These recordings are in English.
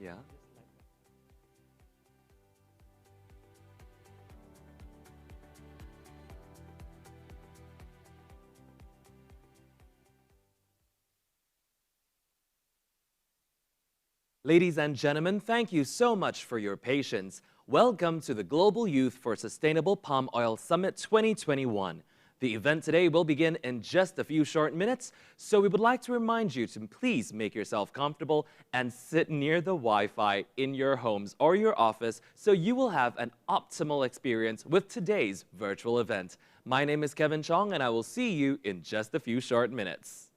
Yeah. Ladies and gentlemen, thank you so much for your patience. Welcome to the Global Youth for Sustainable Palm Oil Summit 2021. The event today will begin in just a few short minutes, so we would like to remind you to please make yourself comfortable and sit near the Wi-Fi in your homes or your office so you will have an optimal experience with today's virtual event. My name is Kevin Chong and I will see you in just a few short minutes.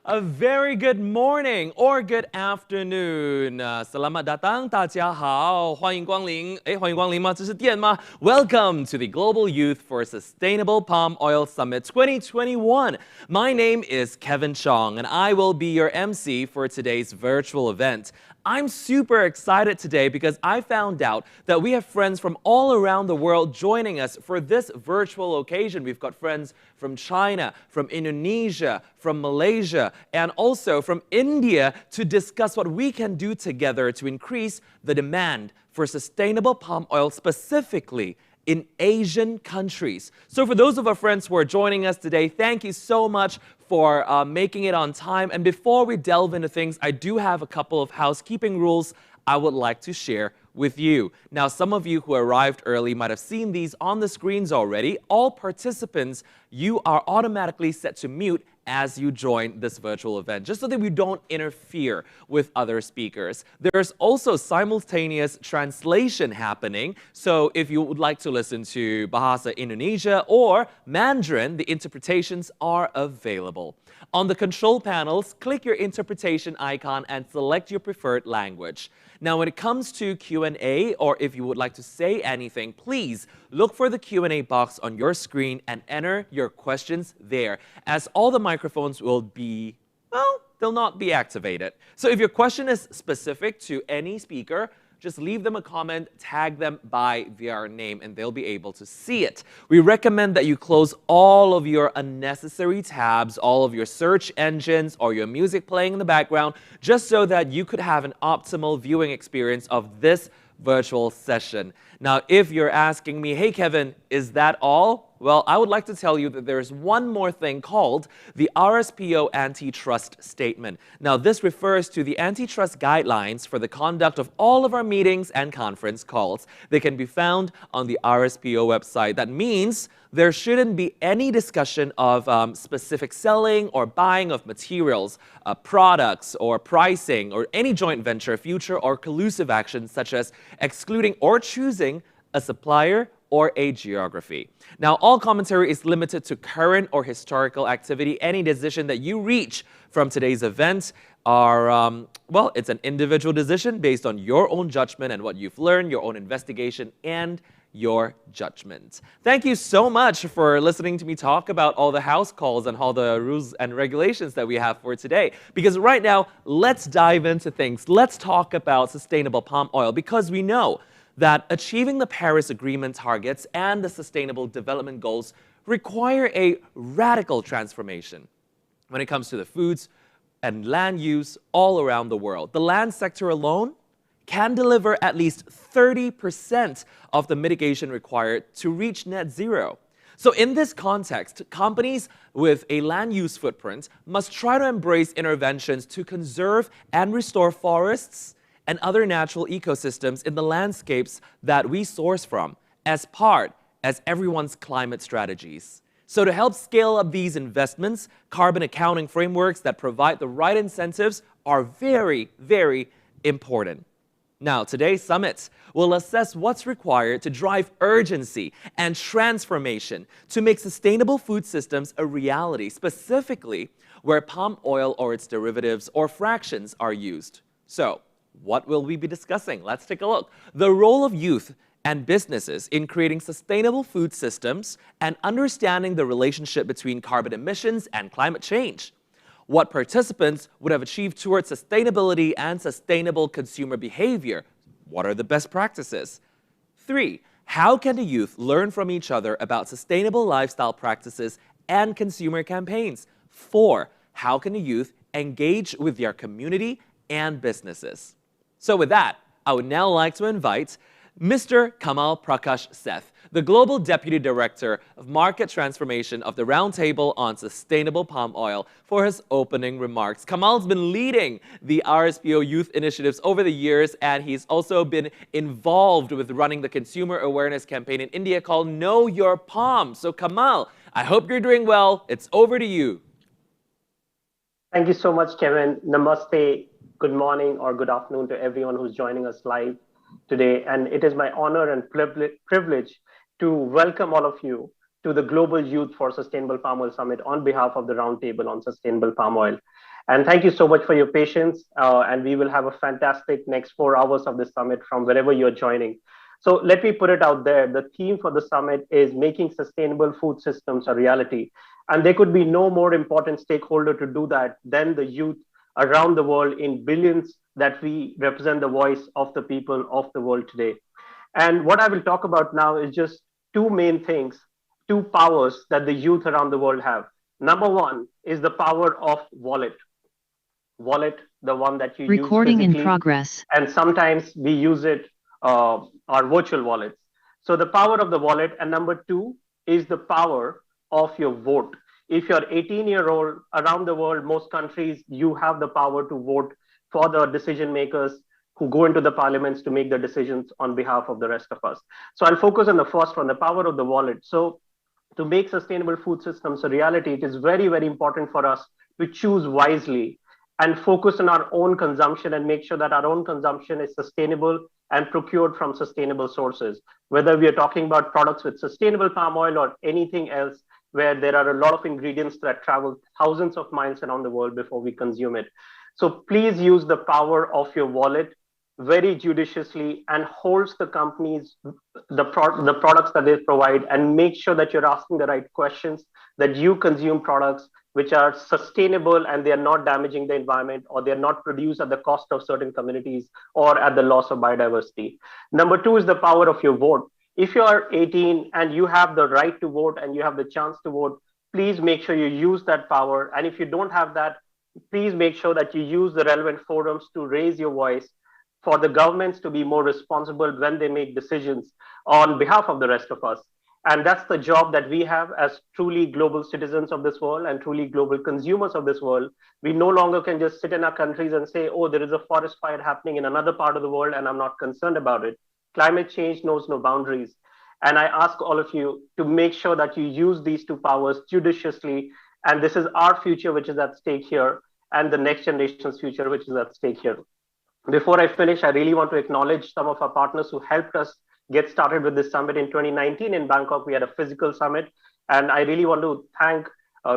A very good morning or good afternoon. Selamat datang, 大家好，欢迎光临。欢迎光临吗？这是店吗？ Welcome to the Global Youth for Sustainable Palm Oil Summit 2021. My name is Kevin Chong, and I will be your MC for today's virtual event. I'm super excited today because I found out that we have friends from all around the world joining us for this virtual occasion. We've got friends from China, from Indonesia, from Malaysia, and also from India to discuss what we can do together to increase the demand for sustainable palm oil specifically in Asian countries. So for those of our friends who are joining us today, thank you so much for making it on time. And before we delve into things, I do have a couple of housekeeping rules I would like to share with you. Now, some of you who arrived early might have seen these on the screens already. All participants, you are automatically set to mute as you join this virtual event, just so that we don't interfere with other speakers. There's also simultaneous translation happening, so if you would like to listen to Bahasa Indonesia or Mandarin, the interpretations are available. On the control panels, click your interpretation icon and select your preferred language. Now, when it comes to Q&A, or if you would like to say anything, please look for the Q&A box on your screen and enter your questions there, as all the microphones will be, well, they'll not be activated. So if your question is specific to any speaker, just leave them a comment, tag them by their name, and they'll be able to see it. We recommend that you close all of your unnecessary tabs, all of your search engines, or your music playing in the background, just so that you could have an optimal viewing experience of this virtual session. Now, if you're asking me, hey Kevin, is that all? Well, I would like to tell you that there's one more thing called the RSPO antitrust statement. Now, this refers to the antitrust guidelines for the conduct of all of our meetings and conference calls. They can be found on the RSPO website. That means there shouldn't be any discussion of specific selling or buying of materials, products, or pricing, or any joint venture, future, or collusive actions such as excluding or choosing a supplier or a geography. Now, all commentary is limited to current or historical activity. Any decision that you reach from today's event are, well, it's an individual decision based on your own judgment and what you've learned, your own investigation, and your judgment. Thank you so much for listening to me talk about all the house calls and all the rules and regulations that we have for today. Because right now, let's dive into things. Let's talk about sustainable palm oil, because we know that achieving the Paris Agreement targets and the Sustainable Development Goals require a radical transformation when it comes to the foods and land use all around the world. The land sector alone can deliver at least 30% of the mitigation required to reach net zero. So in this context, companies with a land use footprint must try to embrace interventions to conserve and restore forests and other natural ecosystems in the landscapes that we source from as part as everyone's climate strategies. So to help scale up these investments, carbon accounting frameworks that provide the right incentives are very, very important. Now, today's summit will assess what's required to drive urgency and transformation to make sustainable food systems a reality, specifically where palm oil or its derivatives or fractions are used. So, what will we be discussing? Let's take a look. The role of youth and businesses in creating sustainable food systems and understanding the relationship between carbon emissions and climate change. What participants would have achieved towards sustainability and sustainable consumer behavior. What are the best practices? 3. How can the youth learn from each other about sustainable lifestyle practices and consumer campaigns? 4. How can the youth engage with their community and businesses? So with that, I would now like to invite Mr. Kamal Prakash Seth, the Global Deputy Director of Market Transformation of the Roundtable on Sustainable Palm Oil, for his opening remarks. Kamal's been leading the RSPO youth initiatives over the years, and he's also been involved with running the consumer awareness campaign in India called Know Your Palm. So Kamal, I hope you're doing well. It's over to you. Thank you so much, Kevin. Namaste. Good morning or good afternoon to everyone who's joining us live today. And it is my honor and privilege to welcome all of you to the Global Youth for Sustainable Palm Oil Summit on behalf of the Roundtable on Sustainable Palm Oil. And thank you so much for your patience. And we will have a fantastic next 4 hours of this summit from wherever you're joining. So let me put it out there. The theme for the summit is making sustainable food systems a reality. And there could be no more important stakeholder to do that than the youth around the world in billions that we represent the voice of the people of the world today. And what I will talk about now is just two main things, two powers that the youth around the world have. Number one is the power of wallet, the one that you Recording use physically. in progress. And sometimes we use it, our virtual wallets. So the power of the wallet. And number two is the power of your vote. If you're 18-year-old around the world, most countries, you have the power to vote for the decision makers who go into the parliaments to make the decisions on behalf of the rest of us. So I'll focus on the first one, the power of the wallet. So to make sustainable food systems a reality, it is very, very important for us to choose wisely and focus on our own consumption and make sure that our own consumption is sustainable and procured from sustainable sources. Whether we are talking about products with sustainable palm oil or anything else, where there are a lot of ingredients that travel thousands of miles around the world before we consume it. So please use the power of your wallet very judiciously and holds the companies, the products that they provide, and make sure that you're asking the right questions, that you consume products which are sustainable and they are not damaging the environment, or they are not produced at the cost of certain communities or at the loss of biodiversity. Number two is the power of your vote. If you are 18 and you have the right to vote and you have the chance to vote, please make sure you use that power. And if you don't have that, please make sure that you use the relevant forums to raise your voice for the governments to be more responsible when they make decisions on behalf of the rest of us. And that's the job that we have as truly global citizens of this world and truly global consumers of this world. We no longer can just sit in our countries and say, oh, there is a forest fire happening in another part of the world and I'm not concerned about it. Climate change knows no boundaries. And I ask all of you to make sure that you use these two powers judiciously. And this is our future, which is at stake here, and the next generation's future, which is at stake here. Before I finish, I really want to acknowledge some of our partners who helped us get started with this summit in 2019 in Bangkok. We had a physical summit. And I really want to thank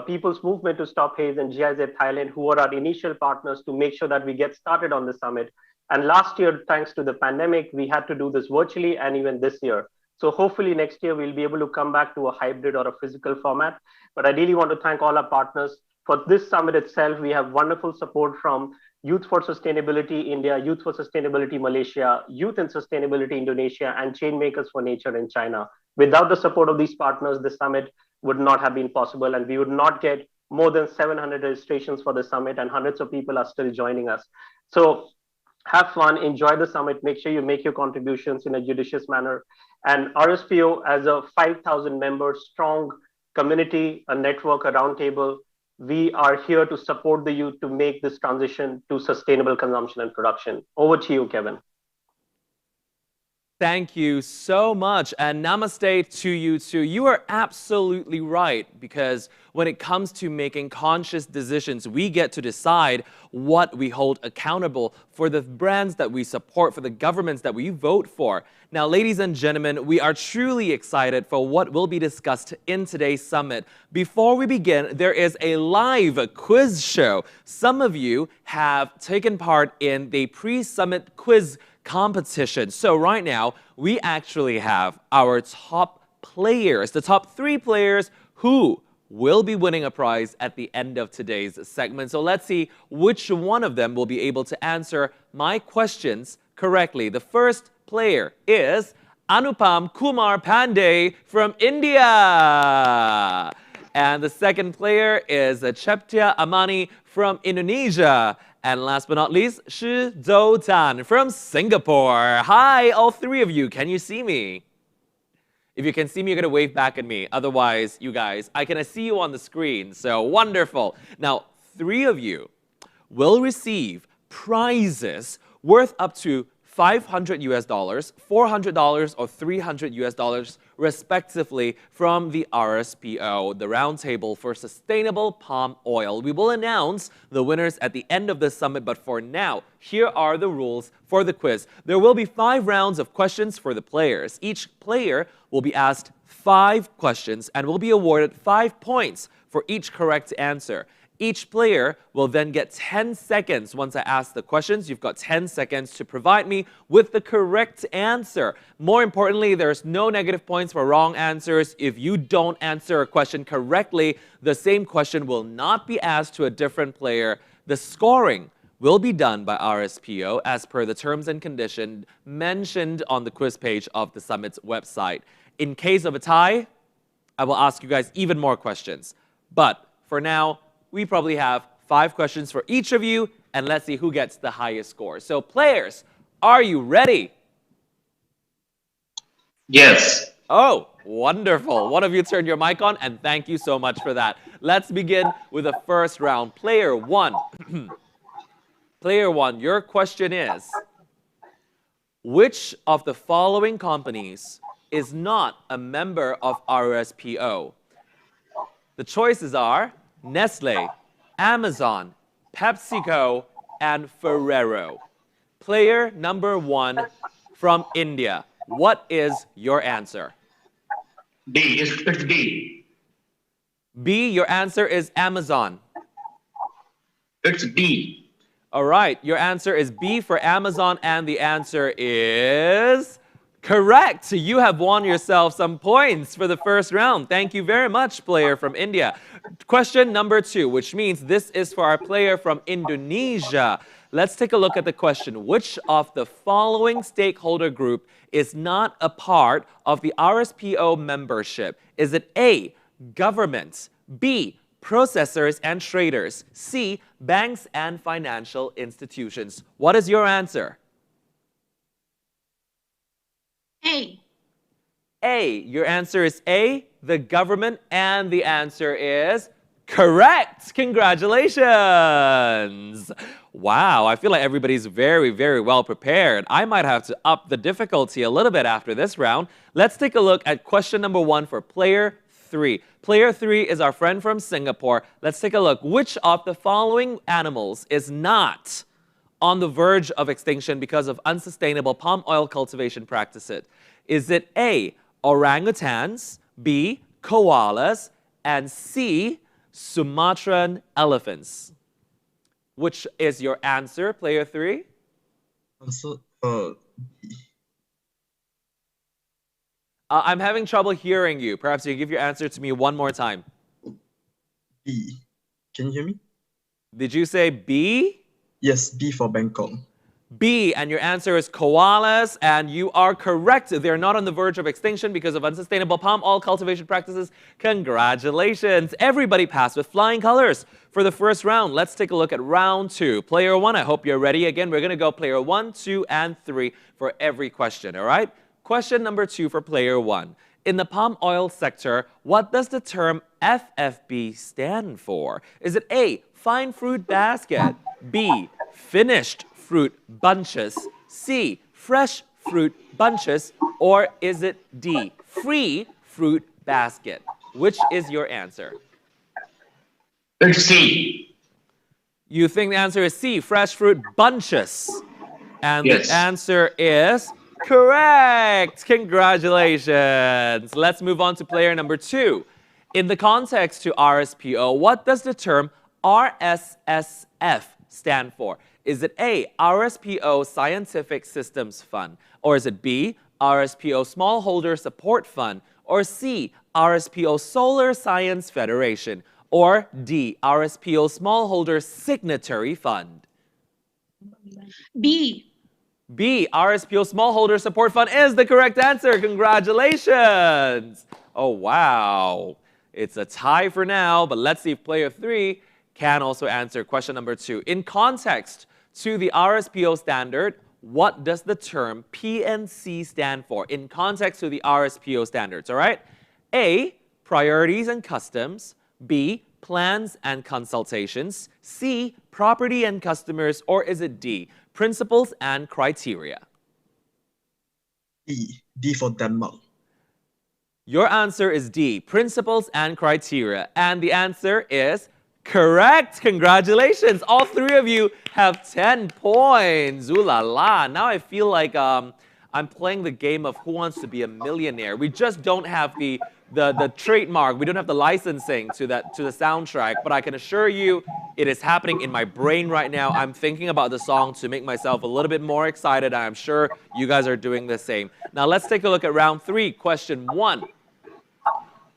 People's Movement to Stop Haze and GIZ Thailand, who were our initial partners to make sure that we get started on the summit. And last year, thanks to the pandemic, we had to do this virtually, and even this year. So hopefully next year, we'll be able to come back to a hybrid or a physical format. But I really want to thank all our partners. For this summit itself, we have wonderful support from Youth for Sustainability India, Youth for Sustainability Malaysia, Youth in Sustainability Indonesia, and Chainmakers for Nature in China. Without the support of these partners, the summit would not have been possible, and we would not get more than 700 registrations for the summit, and hundreds of people are still joining us. So have fun, enjoy the summit, make sure you make your contributions in a judicious manner. And RSPO, as a 5,000 member strong community, a network, a roundtable, we are here to support the youth to make this transition to sustainable consumption and production. Over to you, Kevin. Thank you so much, and namaste to you too. You are absolutely right, because when it comes to making conscious decisions, we get to decide what we hold accountable for the brands that we support, for the governments that we vote for. Now, ladies and gentlemen, we are truly excited for what will be discussed in today's summit. Before we begin, there is a live quiz show. Some of you have taken part in the pre-summit quiz competition. So right now, we actually have our top players, the top 3 players who will be winning a prize at the end of today's segment. So let's see which one of them will be able to answer my questions correctly. The first player is Anupam Kumar Pandey from India. And the second player is Cheptia Amani from Indonesia. And last but not least, Shi Zhou Tan from Singapore. Hi, all 3 of you. Can you see me? If you can see me, you're going to wave back at me. Otherwise, you guys, I can see you on the screen. So wonderful. Now, 3 of you will receive prizes worth up to $500 US, $400 or $300 US respectively from the RSPO, the Roundtable for Sustainable Palm Oil. We will announce the winners at the end of the summit, but for now, here are the rules for the quiz. There will be 5 rounds of questions for the players. Each player will be asked 5 questions and will be awarded 5 points for each correct answer. Each player will then get 10 seconds. Once I ask the questions, you've got 10 seconds to provide me with the correct answer. More importantly, there's no negative points for wrong answers. If you don't answer a question correctly, the same question will not be asked to a different player. The scoring will be done by RSPO as per the terms and conditions mentioned on the quiz page of the summit's website. In case of a tie, I will ask you guys even more questions. But for now, we probably have 5 questions for each of you, and let's see who gets the highest score. So players, are you ready? Yes. Oh, wonderful. One of you turned your mic on, and thank you so much for that. Let's begin with the first round. Player 1. Player 1, your question is, which of the following companies is not a member of RSPO? The choices are Nestle, Amazon, PepsiCo, and Ferrero. Player number 1 from India. What is your answer? D. It's D. B, your answer is Amazon. It's D. All right, your answer is B for Amazon, and the answer is correct. You have won yourself some points for the first round. Thank you very much, player from India. Question number 2, which means this is for our player from Indonesia. Let's take a look at the question. Which of the following stakeholder group is not a part of the RSPO membership? Is it A, governments, B, processors and traders, C, banks and financial institutions? What is your answer? A. A. Your answer is A, the government, and the answer is correct. Congratulations. Wow, I feel like everybody's very, very well prepared. I might have to up the difficulty a little bit after this round. Let's take a look at question number 1 for player 3. Player 3 is our friend from Singapore. Let's take a look. Which of the following animals is not on the verge of extinction because of unsustainable palm oil cultivation practices? Is it A, orangutans, B, koalas, and C, Sumatran elephants? Which is your answer, player 3? I'm having trouble hearing you. Perhaps you give your answer to me one more time. B. Can you hear me? Did you say B? Yes, B for Bangkok. B, and your answer is koalas, and you are correct. They're not on the verge of extinction because of unsustainable palm oil cultivation practices. Congratulations. Everybody passed with flying colors for the first round. Let's take a look at round 2. Player 1, I hope you're ready. Again, we're going to go player 1, 2, and 3 for every question, all right? Question number 2 for player 1. In the palm oil sector, what does the term FFB stand for? Is it A, fine fruit basket, B, finished fruit bunches, C, fresh fruit bunches, or is it D, free fruit basket? Which is your answer? It's C. You think the answer is C, fresh fruit bunches? And Yes. the answer is correct. Congratulations. Let's move on to player number 2. In the context to RSPO, what does the term RSSF stand for? Is it A, RSPO Scientific Systems Fund? Or is it B, RSPO Smallholder Support Fund? Or C, RSPO Solar Science Federation? Or D, RSPO Smallholder Signatory Fund? B. B, RSPO Smallholder Support Fund is the correct answer. Congratulations. Oh, wow. It's a tie for now, but let's see if player 3 can also answer question number 2. In context to the RSPO standard, what does the term PNC stand for? In context to the RSPO standards, all right? A, priorities and customs. B, plans and consultations. C, property and customers. Or is it D, principles and criteria? D for Denmark. Your answer is D, principles and criteria. And the answer is correct. Congratulations. All three of you have 10 points. Ooh la la. Now I feel like I'm playing the game of Who Wants to Be a Millionaire. We just don't have the trademark. We don't have the licensing to the soundtrack. But I can assure you it is happening in my brain right now. I'm thinking about the song to make myself a little bit more excited. I'm sure you guys are doing the same. Now let's take a look at round 3, question 1.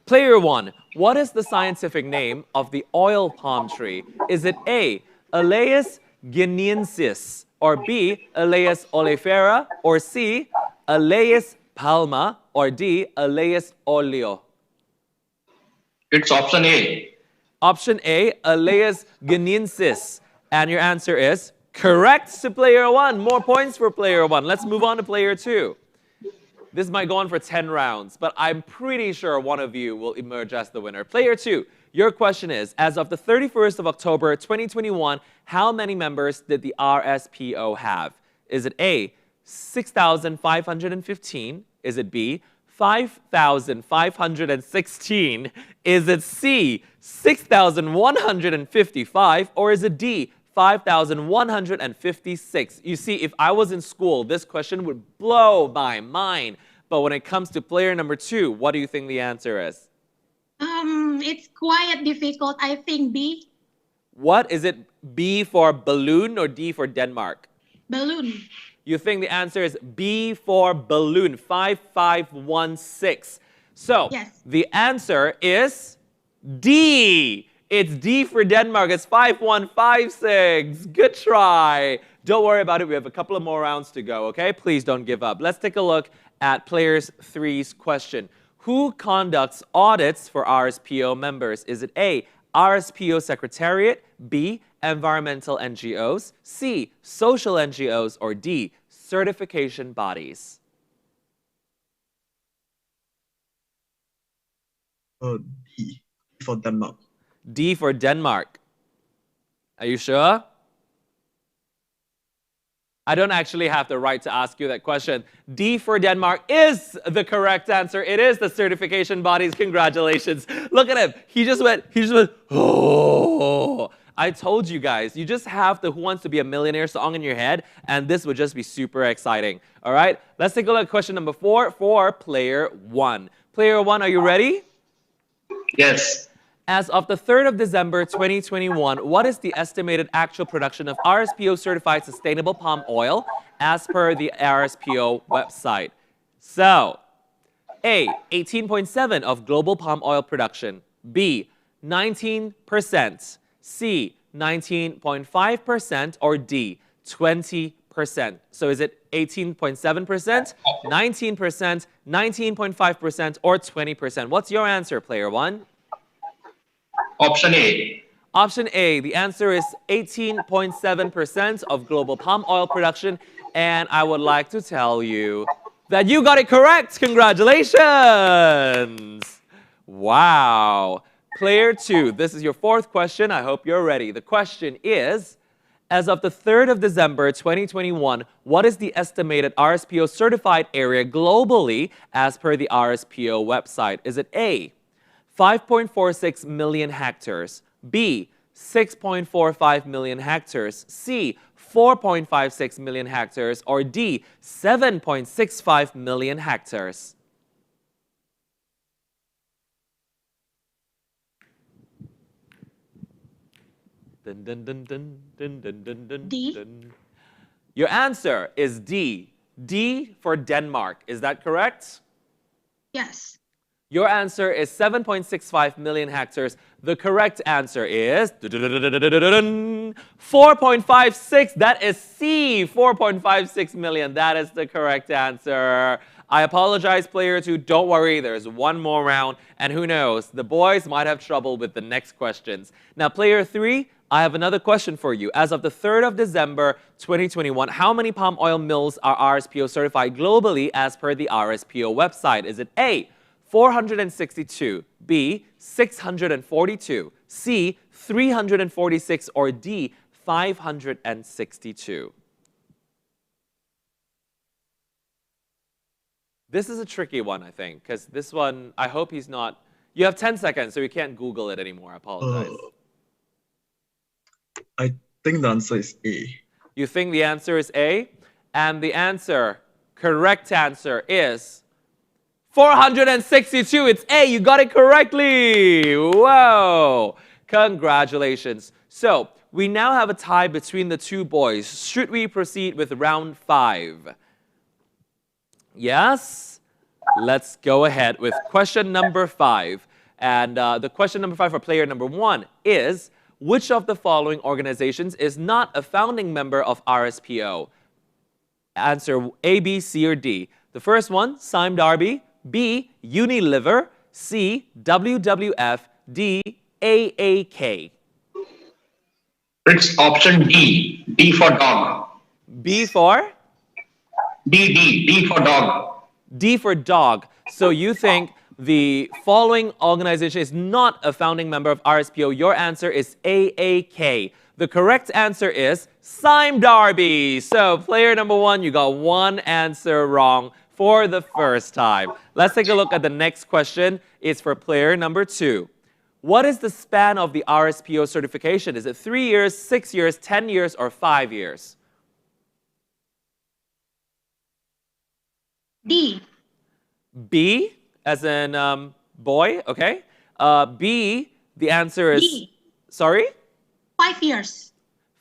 Player 1, what is the scientific name of the oil palm tree? Is it A, Elaeus guineensis, or B, Elaeus oleifera, or C, Elaeus palma, or D, Elaeus oleo? It's option A. Option A, Elaeus guineensis. And your answer is correct to player 1. More points for player 1. Let's move on to player 2. This might go on for 10 rounds, but I'm pretty sure one of you will emerge as the winner. Player 2, your question is, as of the 31st of October 2021, how many members did the RSPO have? Is it A, 6,515? Is it B, 5,516? Is it C, 6,155? Or is it D, 5,156. You see, if I was in school, this question would blow my mind. But when it comes to player number 2, what do you think the answer is? It's quite difficult. I think B. What is it? B for balloon or D for Denmark? Balloon. You think the answer is B for balloon, 5516. So Yes. the answer is D. It's D for Denmark. It's 5156. Good try. Don't worry about it. We have a couple of more rounds to go, okay? Please don't give up. Let's take a look at player 3's question. Who conducts audits for RSPO members? Is it A, RSPO Secretariat, B, environmental NGOs, C, social NGOs, or D, certification bodies? D for Denmark. D for Denmark. Are you sure? I don't actually have the right to ask you that question. D for Denmark is the correct answer. It is the certification bodies. Congratulations. Look at him. He just went, oh. I told you guys, you just have the Who Wants to Be a Millionaire song in your head, and this would just be super exciting. All right, let's take a look at question number 4 for player 1. Player 1, are you ready? Yes. As of the 3rd of December 2021, what is the estimated actual production of RSPO certified sustainable palm oil as per the RSPO website? So, A, 18.7 of global palm oil production, B, 19%, C, 19.5%, or D, 20%. So is it 18.7%, 19%, 19.5%, or 20%? What's your answer, player 1? Option A. Option A, the answer is 18.7% of global palm oil production. And I would like to tell you that you got it correct. Congratulations. Wow. Player 2, this is your 4th question. I hope you're ready. The question is, as of the 3rd of December 2021, what is the estimated RSPO certified area globally as per the RSPO website? Is it A, 5.46 million hectares, B, 6.45 million hectares, C, 4.56 million hectares, or D, 7.65 million hectares? Dun, dun, dun, dun, dun, dun, dun, dun, D. dun. Your answer is D. D for Denmark. Is that correct? Yes. Your answer is 7.65 million hectares. The correct answer is 4.56. That is C, 4.56 million. That is the correct answer. I apologize, player 2. Don't worry, there's one more round. And who knows, the boys might have trouble with the next questions. Now, player 3, I have another question for you. As of the 3rd of December 2021, how many palm oil mills are RSPO certified globally as per the RSPO website? Is it A, 462, B, 642, C, 346, or D, 562? This is a tricky one, I think, because this one, I hope he's not. You have 10 seconds, so you can't Google it anymore. I apologize. I think the answer is A. You think the answer is A? And the answer, correct answer, is 462. It's A. You got it correctly. Whoa. Congratulations. So, we now have a tie between the two boys. Should we proceed with round 5? Yes? Let's go ahead with question number 5. And the question number 5 for player number 1 is, which of the following organizations is not a founding member of RSPO? Answer A, B, C, or D. The first one, Sime Darby. B, Unilever. C, WWF. D, AAK. It's option D. D for dog. B for? D for dog. D for dog. So you think the following organization is not a founding member of RSPO. Your answer is AAK. The correct answer is Sime Darby. So player number 1, you got one answer wrong for the first time. Let's take a look at the next question. It's for player number 2. What is the span of the RSPO certification? Is it 3 years, 6 years, 10 years, or 5 years? D. B, as in boy, okay. B, the answer is... D. Sorry? 5 years.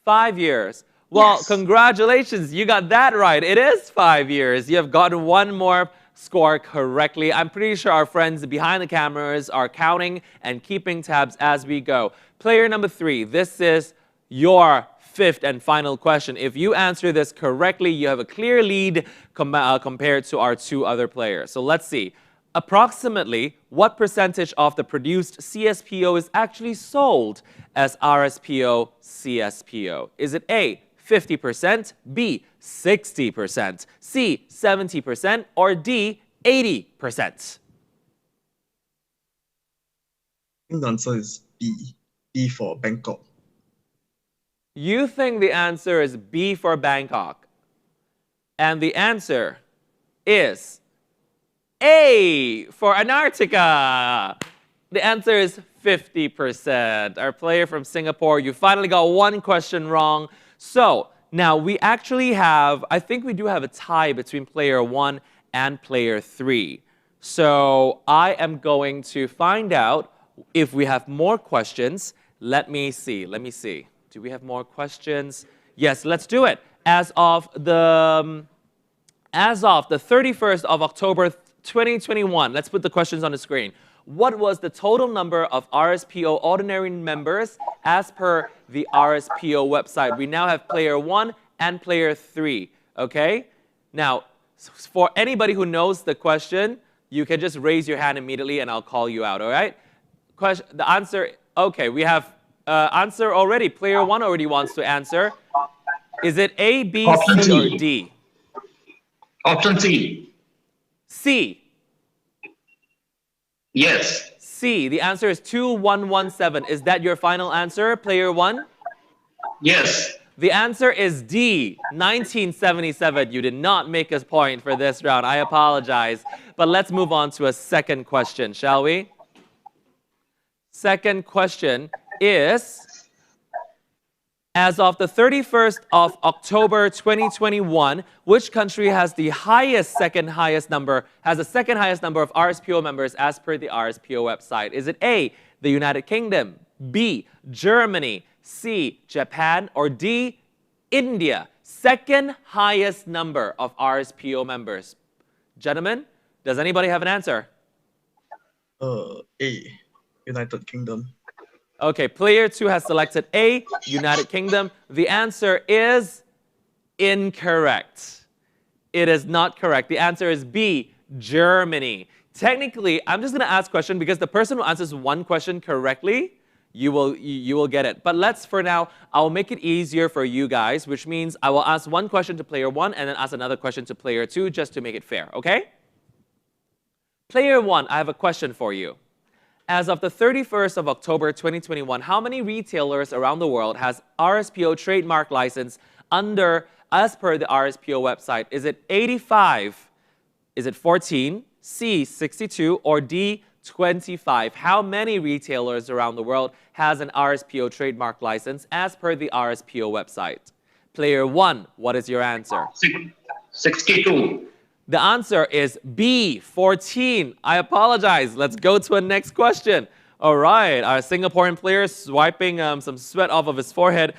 5 years. Well, Yes. Congratulations, you got that right. It is 5 years. You have gotten one more score correctly. I'm pretty sure our friends behind the cameras are counting and keeping tabs as we go. Player number 3, this is your 5th and final question. If you answer this correctly, you have a clear lead compared to our 2 other players. So let's see. Approximately what percentage of the produced CSPO is actually sold as RSPO CSPO? Is it A, 50%, B, 60%, C, 70%, or D, 80%? I think the answer is B. B for Bangkok. You think the answer is B for Bangkok. And the answer is A for Antarctica. The answer is 50%. Our player from Singapore, you finally got one question wrong. So now we actually have, I think we do have a tie between player 1 and player 3. So I am going to find out if we have more questions. Let me see. Do we have more questions? Yes, let's do it. As of the 31st of October 2021, let's put the questions on the screen. What was the total number of RSPO ordinary members as per the RSPO website? We now have player 1 and player 3, okay? Now, for anybody who knows the question, you can just raise your hand immediately and I'll call you out, all right? The answer, okay, we have answer already. Player 1 already wants to answer. Is it A, B, Option C, or C. D? Option C. C. Yes. C. The answer is 2117. Is that your final answer, player 1? Yes. The answer is D, 1977. You did not make a point for this round. I apologize. But let's move on to a second question, shall we? Second question is, as of the 31st of October 2021, which country has the second highest number of RSPO members as per the RSPO website? Is it A, the United Kingdom, B, Germany, C, Japan, or D, India? Second highest number of RSPO members. Gentlemen, does anybody have an answer? A. United Kingdom. Okay, player 2 has selected A, United Kingdom. The answer is incorrect. It is not correct. The answer is B, Germany. Technically, I'm just going to ask a question because the person who answers one question correctly, you will get it. But for now, I'll make it easier for you guys, which means I will ask one question to player 1 and then ask another question to player 2 just to make it fair, okay? Player 1, I have a question for you. As of the 31st of October 2021, how many retailers around the world has RSPO trademark license as per the RSPO website? Is it 85, Is it 14, C, 62, or D, 25? How many retailers around the world has an RSPO trademark license as per the RSPO website? Player 1, what is your answer? 62. The answer is B, 14. I apologize. Let's go to a next question. All right, our Singaporean player swiping some sweat off of his forehead.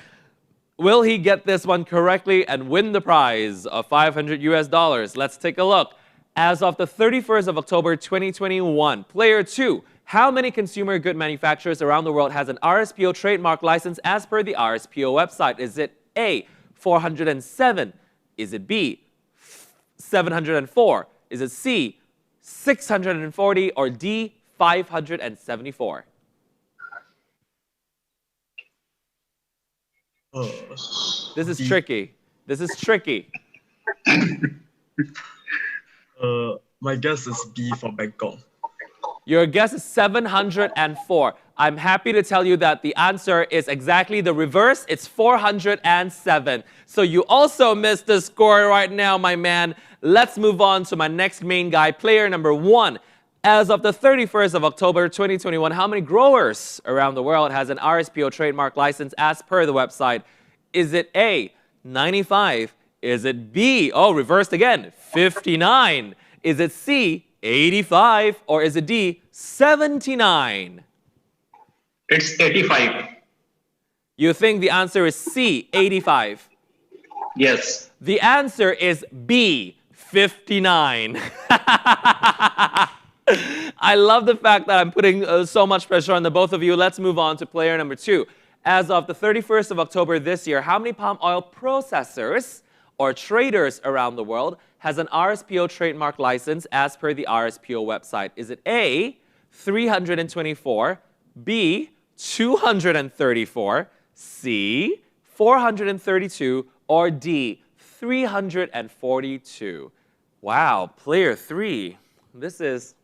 Will he get this one correctly and win the prize of 500 US dollars? Let's take a look. As of the 31st of October 2021, player 2, how many consumer good manufacturers around the world has an RSPO trademark license as per the RSPO website? Is it A, 407? Is it B, 704? Is it C, 640? Or D, 574? This is D. tricky. This is tricky. My guess is B for Bangkok. Your guess is 704. I'm happy to tell you that the answer is exactly the reverse. It's 407. So you also missed the score right now, my man. Let's move on to my next main guy, player number 1. As of the 31st of October 2021, how many growers around the world has an RSPO trademark license as per the website? Is it A, 95? Is it B, oh, reversed again, 59? Is it C, 85? Or is it D, 79? It's 85. You think the answer is C, 85? Yes. The answer is B, 59. I love the fact that I'm putting so much pressure on the both of you. Let's move on to player number 2. As of the 31st of October this year, how many palm oil processors or traders around the world has an RSPO trademark license as per the RSPO website? Is it A, 324, B, 234, C, 432, or D, 342? Wow, player 3. This is,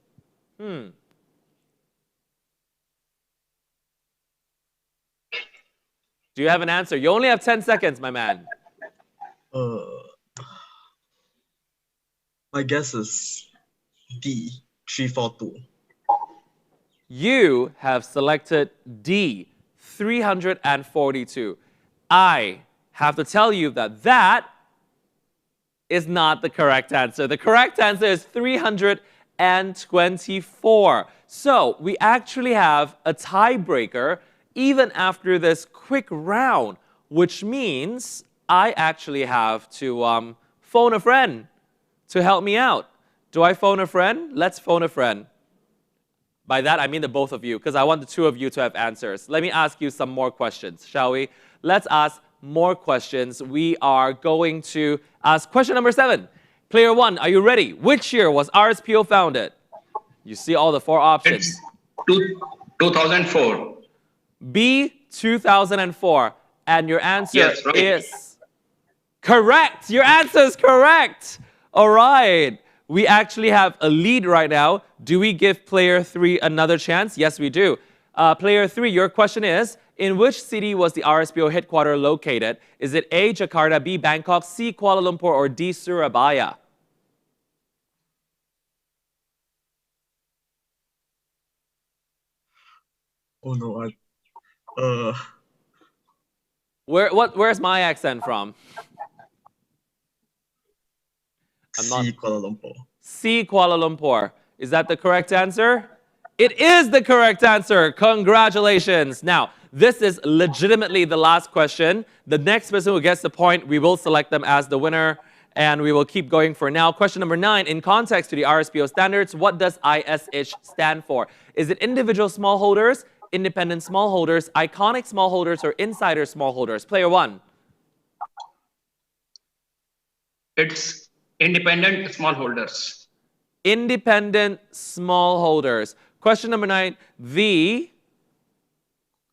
Do you have an answer? You only have 10 seconds, my man. My guess is D, 342. You have selected D, 342. I have to tell you that that is not the correct answer. The correct answer is 324. So we actually have a tiebreaker even after this quick round, which means I actually have to phone a friend to help me out. Do I phone a friend? Let's phone a friend. By that, I mean the both of you, because I want the two of you to have answers. Let me ask you some more questions, shall we? Let's ask more questions. We are going to ask question number 7. Player 1, are you ready? Which year was RSPO founded? You see all the 4 options. It's 2004. B, 2004. And your answer Yes, right. is correct. Your answer is correct. All right. We actually have a lead right now. Do we give player 3 another chance? Yes, we do. Player 3, your question is, in which city was the RSPO headquarters located? Is it A, Jakarta, B, Bangkok, C, Kuala Lumpur, or D, Surabaya? Oh no, Where's my accent from? C, Kuala Lumpur. C, Kuala Lumpur. Is that the correct answer? It is the correct answer. Congratulations. Now, this is legitimately the last question. The next person who gets the point, we will select them as the winner, and we will keep going for now. Question number 9. In context to the RSPO standards, what does ISH stand for? Is it individual smallholders, independent smallholders, iconic smallholders, or insider smallholders? Player 1. It's independent smallholders. Independent smallholders. Question number 9. The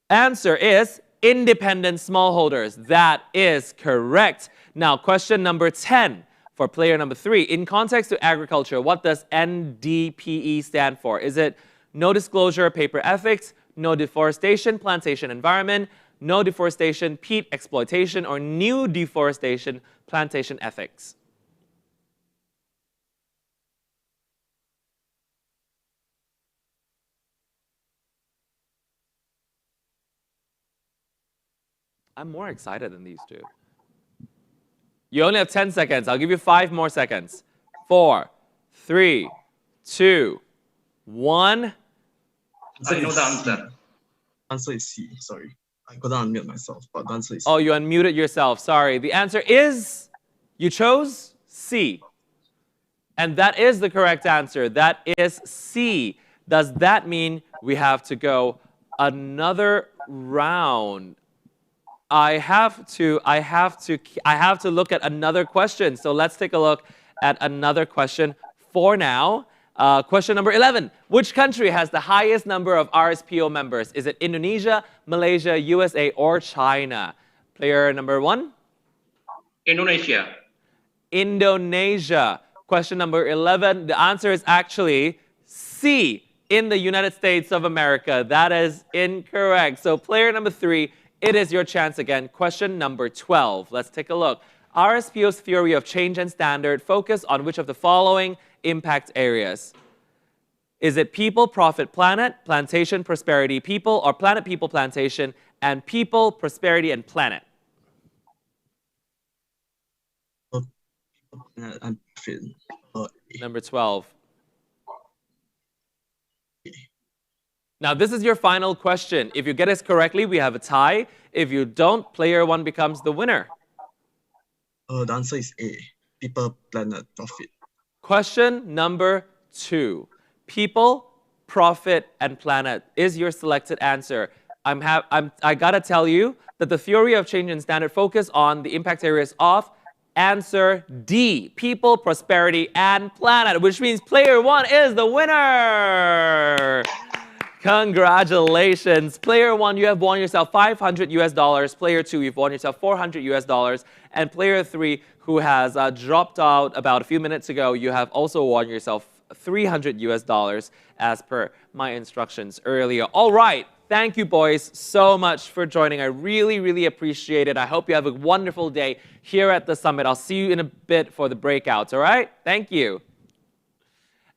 answer is independent smallholders. That is correct. Now, question number 10 for player number 3. In context to agriculture, what does NDPE stand for? Is it no disclosure, paper ethics, no deforestation, plantation environment, no deforestation, peat exploitation, or new deforestation, plantation ethics? I'm more excited than these two. You only have 10 seconds. I'll give you 5 more seconds. 4, 3, 2, 1. I know the answer. Answer is C. Sorry. I got to unmute myself, but the answer is C. Oh, you unmuted yourself. Sorry. The answer is, you chose C. And that is the correct answer. That is C. Does that mean we have to go another round? I have to look at another question. So let's take a look at another question for now. Question number 11. Which country has the highest number of RSPO members? Is it Indonesia, Malaysia, USA, or China? Player number 1? Indonesia. Indonesia. Question number 11. The answer is actually C, in the United States of America. That is incorrect. So player number 3, it is your chance again. Question number 12. Let's take a look. RSPO's theory of change and standard focus on which of the following impact areas? Is it people, profit, planet, plantation, prosperity, people, or planet, people, plantation, and people, prosperity, and planet? I'm fit. Number 12. Now, this is your final question. If you get this correctly, we have a tie. If you don't, player 1 becomes the winner. The answer is A. People, planet, profit. Question number 2. People, profit, and planet is your selected answer. I gotta tell you that the theory of change and standard focus on the impact areas of answer D, people, prosperity, and planet, which means player 1 is the winner. Congratulations. Player 1, you have won yourself $500 US. Player 2, you've won yourself $400 US. And player 3, who has dropped out about a few minutes ago, you have also won yourself $300 US as per my instructions earlier. All right. Thank you, boys, so much for joining. I really, really appreciate it. I hope you have a wonderful day here at the summit. I'll see you in a bit for the breakouts, all right? Thank you.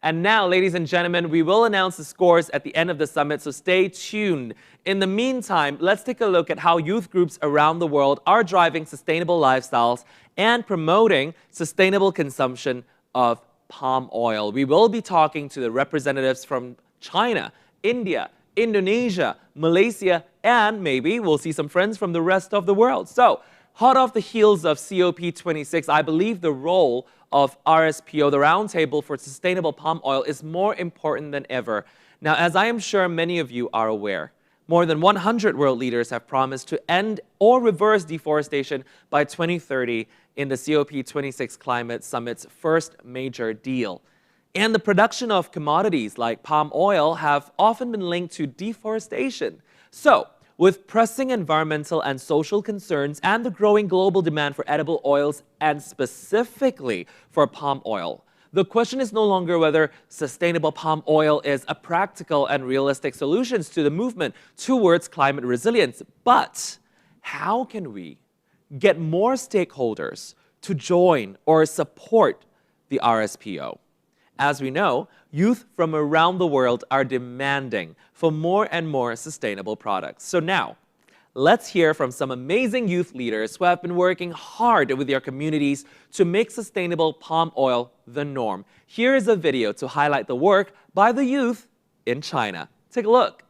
And now, ladies and gentlemen, we will announce the scores at the end of the summit, so stay tuned. In the meantime, let's take a look at how youth groups around the world are driving sustainable lifestyles and promoting sustainable consumption of palm oil. We will be talking to the representatives from China, India, Indonesia, Malaysia, and maybe we'll see some friends from the rest of the world. So, hot off the heels of COP26, I believe the role of RSPO, the Roundtable for Sustainable Palm Oil, is more important than ever. Now, as I am sure many of you are aware, more than 100 world leaders have promised to end or reverse deforestation by 2030 in the COP26 Climate Summit's first major deal. And the production of commodities like palm oil have often been linked to deforestation. So, with pressing environmental and social concerns and the growing global demand for edible oils and specifically for palm oil, the question is no longer whether sustainable palm oil is a practical and realistic solution to the movement towards climate resilience, but how can we get more stakeholders to join or support the RSPO? As we know, youth from around the world are demanding for more and more sustainable products. So now, let's hear from some amazing youth leaders who have been working hard with their communities to make sustainable palm oil the norm. Here is a video to highlight the work by the youth in China. Take a look.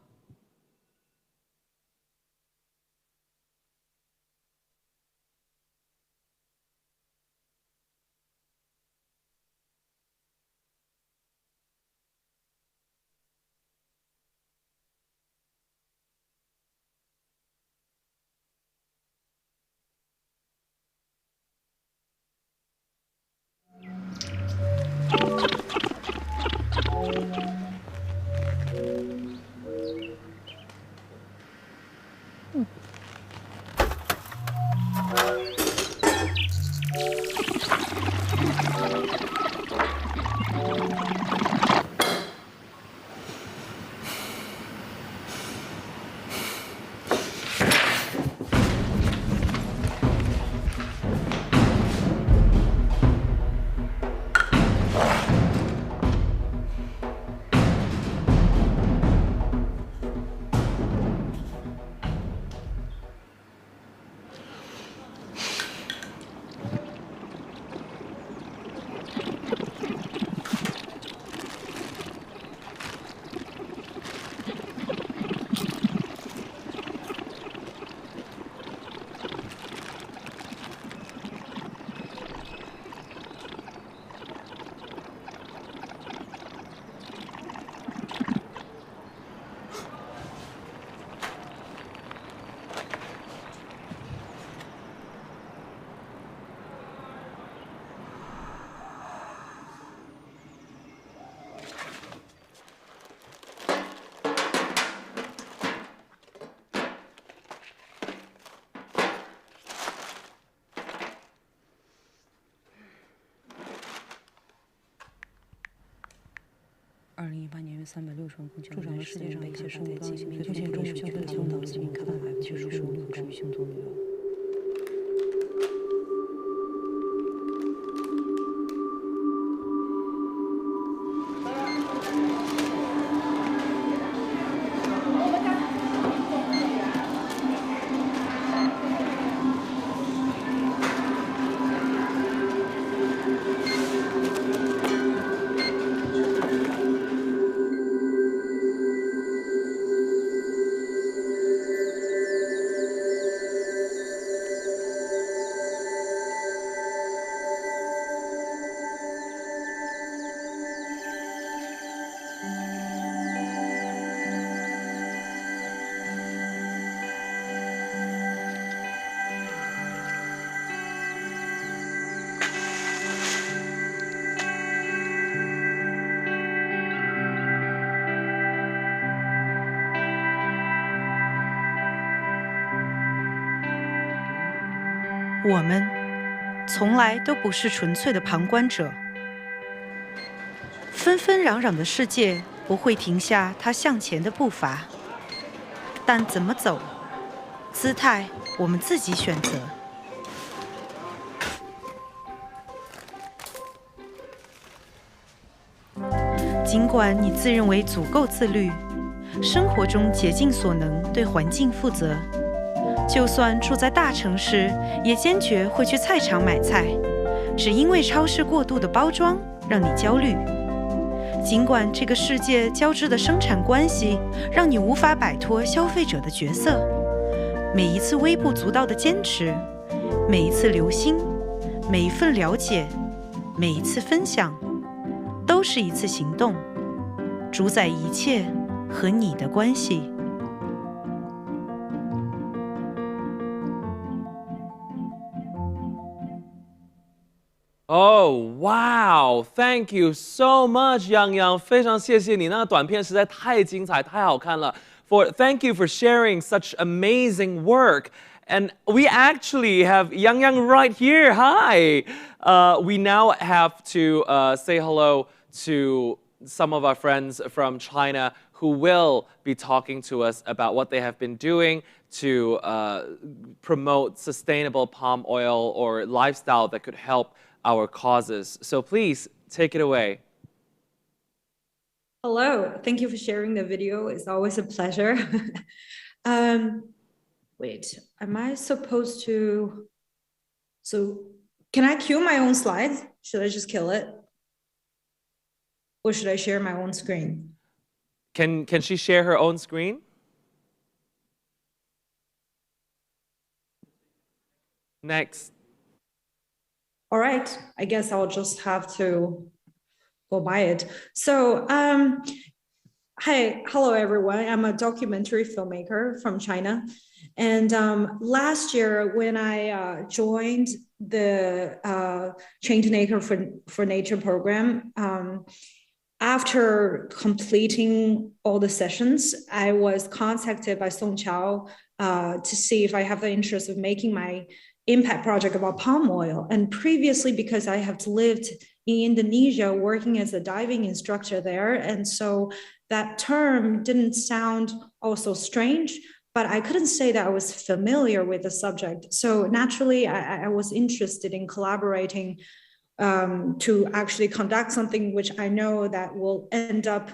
2018年360万公顷，助长了世界上一些生物多样性，并促进中国消费达到基本开发65%的可持续性作用。我们从来都不是纯粹的旁观者。纷纷攘攘的世界不会停下它向前的步伐，但怎么走，姿态我们自己选择。尽管你自认为足够自律，生活中竭尽所能对环境负责。就算住在大城市，也坚决会去菜场买菜，只因为超市过度的包装让你焦虑。尽管这个世界交织的生产关系让你无法摆脱消费者的角色，每一次微不足道的坚持，每一次留心，每一份了解，每一次分享，都是一次行动，主宰一切和你的关系。Oh, wow. Thank you so much, Yang Yang. 非常谢谢你，那个短片实在太精彩，太好看了。Thank you for sharing such amazing work. And we actually have Yang Yang right here. Hi. We now have to say hello to some of our friends from China who will be talking to us about what they have been doing to promote sustainable palm oil or lifestyle that could help our causes. So please take it away. Hello, thank you for sharing the video. It's always a pleasure. Wait, am I supposed to? So can I cue my own slides? Should I just kill it? Or should I share my own screen? Can she share her own screen? Next. All right, I guess I'll just have to go by it. So, hello everyone. I'm a documentary filmmaker from China. And last year when I joined the Chain to Nature for Nature program, after completing all the sessions, I was contacted by Song Chao to see if I have the interest of making my impact project about palm oil. And previously, because I have lived in Indonesia working as a diving instructor there, and so that term didn't sound also strange, but I couldn't say that I was familiar with the subject. So naturally, I was interested in collaborating to actually conduct something which I know that will end up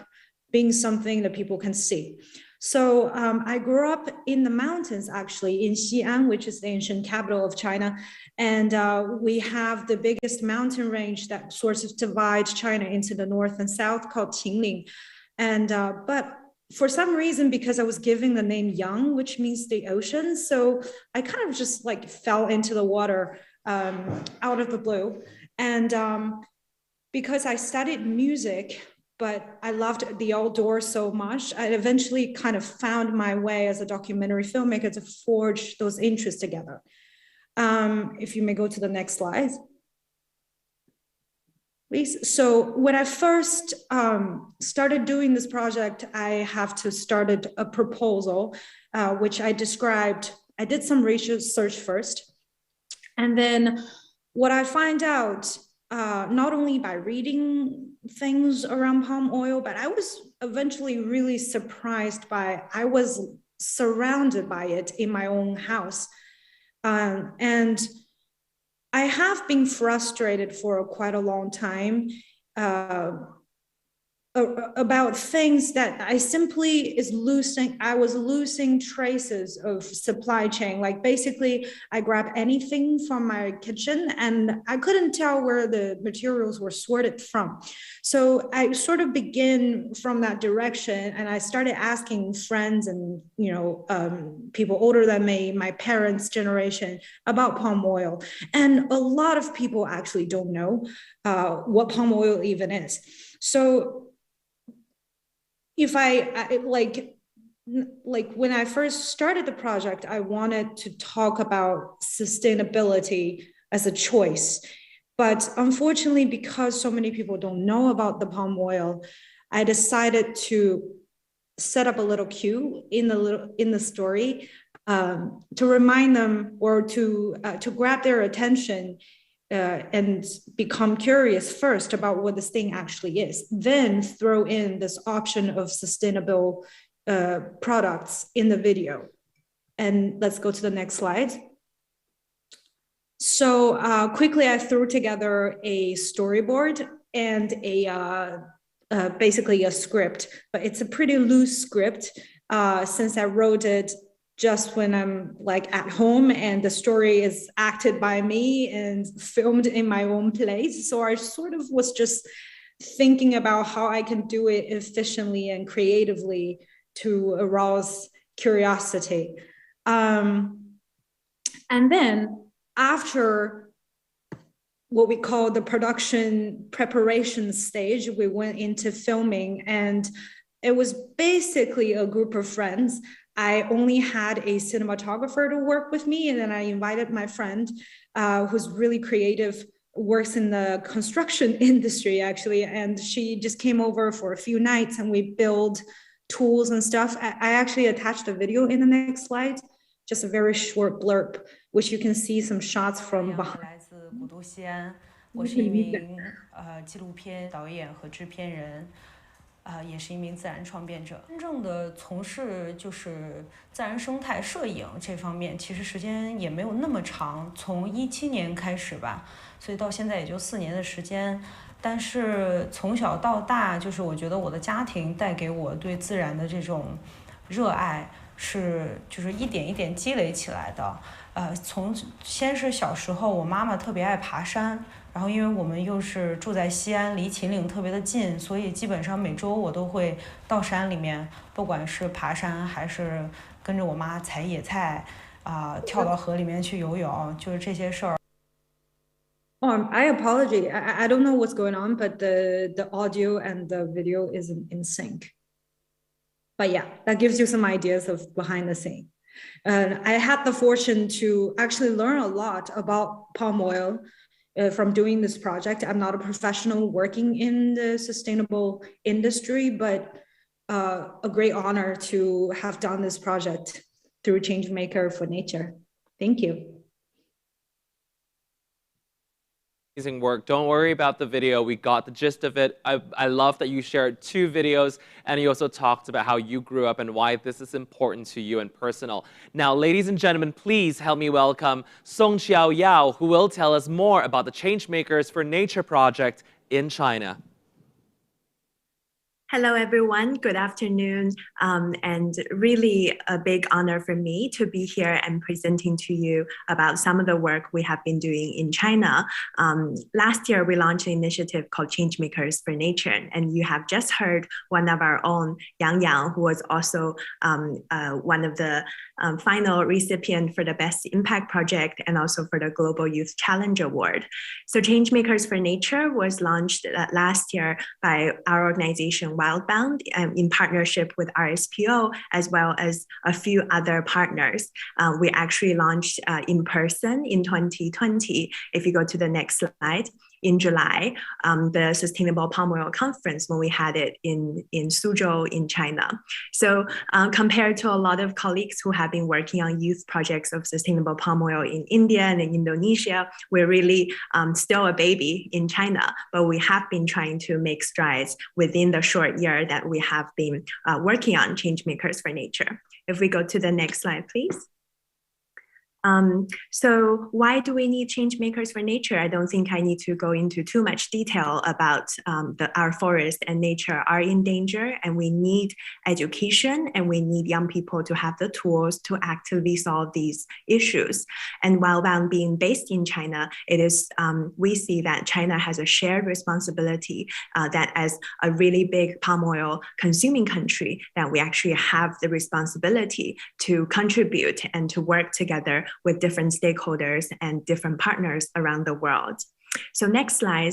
being something that people can see. So I grew up in the mountains, actually, in Xi'an, which is the ancient capital of China. And we have the biggest mountain range that sort of divides China into the north and south called Qingling. And but for some reason, because I was given the name Yang, which means the ocean, so I kind of just like fell into the water out of the blue. And because I studied music, but I loved the outdoors so much, I eventually kind of found my way as a documentary filmmaker to forge those interests together. If you may go to the next slide, please. So when I first started doing this project, I have to start a proposal, which I described. I did some research first. And then what I find out not only by reading things around palm oil, but I was eventually really surprised by, I was surrounded by it in my own house. And I have been frustrated for quite a long time about things that I was losing traces of supply chain. Like basically I grabbed anything from my kitchen and I couldn't tell where the materials were sorted from. So I sort of began from that direction and I started asking friends and, people older than me, my parents' generation, about palm oil. And a lot of people actually don't know what palm oil even is. So if I when I first started the project, I wanted to talk about sustainability as a choice. But unfortunately, because so many people don't know about the palm oil, I decided to set up a little cue in the story to remind them or to grab their attention and become curious first about what this thing actually is, then throw in this option of sustainable products in the video. And let's go to the next slide. So quickly, I threw together a storyboard and basically a script, but it's a pretty loose script since I wrote it just when I'm like at home and the story is acted by me and filmed in my own place. So I sort of was just thinking about how I can do it efficiently and creatively to arouse curiosity. And then after what we call the production preparation stage, we went into filming, and it was basically a group of friends. I only had a cinematographer to work with me, and then I invited my friend who's really creative, works in the construction industry actually, and she just came over for a few nights and we build tools and stuff. I actually attached a video in the next slide, just a very short blurb, which you can see some shots from behind. 来自古都西安，我是一名纪录片导演和制片人。也是一名自然创变者。真正的从事就是自然生态摄影这方面，其实时间也没有那么长，从17年开始吧，所以到现在也就4年的时间。但是从小到大，就是我觉得我的家庭带给我对自然的这种热爱就是一点一点积累起来的。先是小时候，我妈妈特别爱爬山。然后因为我们又是住在西安，离秦岭特别的近，所以基本上每周我都会到山里面，不管是爬山还是跟着我妈采野菜，跳到河里面去游泳，就是这些事儿。I apologize. I don't know what's going on, but the audio and the video isn't in sync. But yeah, that gives you some ideas of behind the scene. And I had the fortune to actually learn a lot about palm oil. From doing this project. I'm not a professional working in the sustainable industry, but a great honor to have done this project through Changemaker for Nature. Thank you. Amazing work. Don't worry about the video. We got the gist of it. I love that you shared 2 videos, and you also talked about how you grew up and why this is important to you and personal. Now, ladies and gentlemen, please help me welcome Song Qiao Yao, who will tell us more about the Changemakers for Nature project in China. Hello, everyone. Good afternoon. And really a big honor for me to be here and presenting to you about some of the work we have been doing in China. Last year, we launched an initiative called Changemakers for Nature. And you have just heard one of our own, Yang Yang, who was also one of the final recipient for the Best Impact Project and also for the Global Youth Challenge Award. So Changemakers for Nature was launched last year by our organization, Wildbound, in partnership with RSPO, as well as a few other partners. We actually launched in person in 2020. If you go to the next slide, in July, the Sustainable Palm Oil Conference, when we had it in Suzhou in China. So compared to a lot of colleagues who have been working on youth projects of sustainable palm oil in India and in Indonesia, we're really still a baby in China, but we have been trying to make strides within the short year that we have been working on Changemakers for Nature. If we go to the next slide, please. So why do we need Changemakers for Nature? I don't think I need to go into too much detail about our forest and nature are in danger, and we need education, and we need young people to have the tools to actively solve these issues. And while being based in China, it is we see that China has a shared responsibility that as a really big palm oil consuming country, that we actually have the responsibility to contribute and to work together with different stakeholders and different partners around the world. So next slide,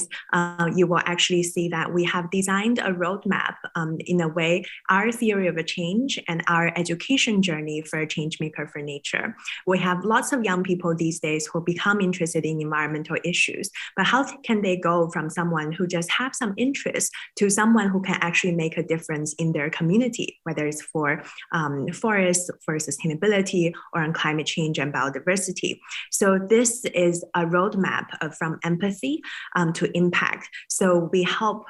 you will actually see that we have designed a roadmap in a way, our theory of a change and our education journey for a Changemaker for Nature. We have lots of young people these days who become interested in environmental issues, but how can they go from someone who just have some interest to someone who can actually make a difference in their community, whether it's for forests, for sustainability, or on climate change and biodiversity. So this is a roadmap from empathy to impact. So we help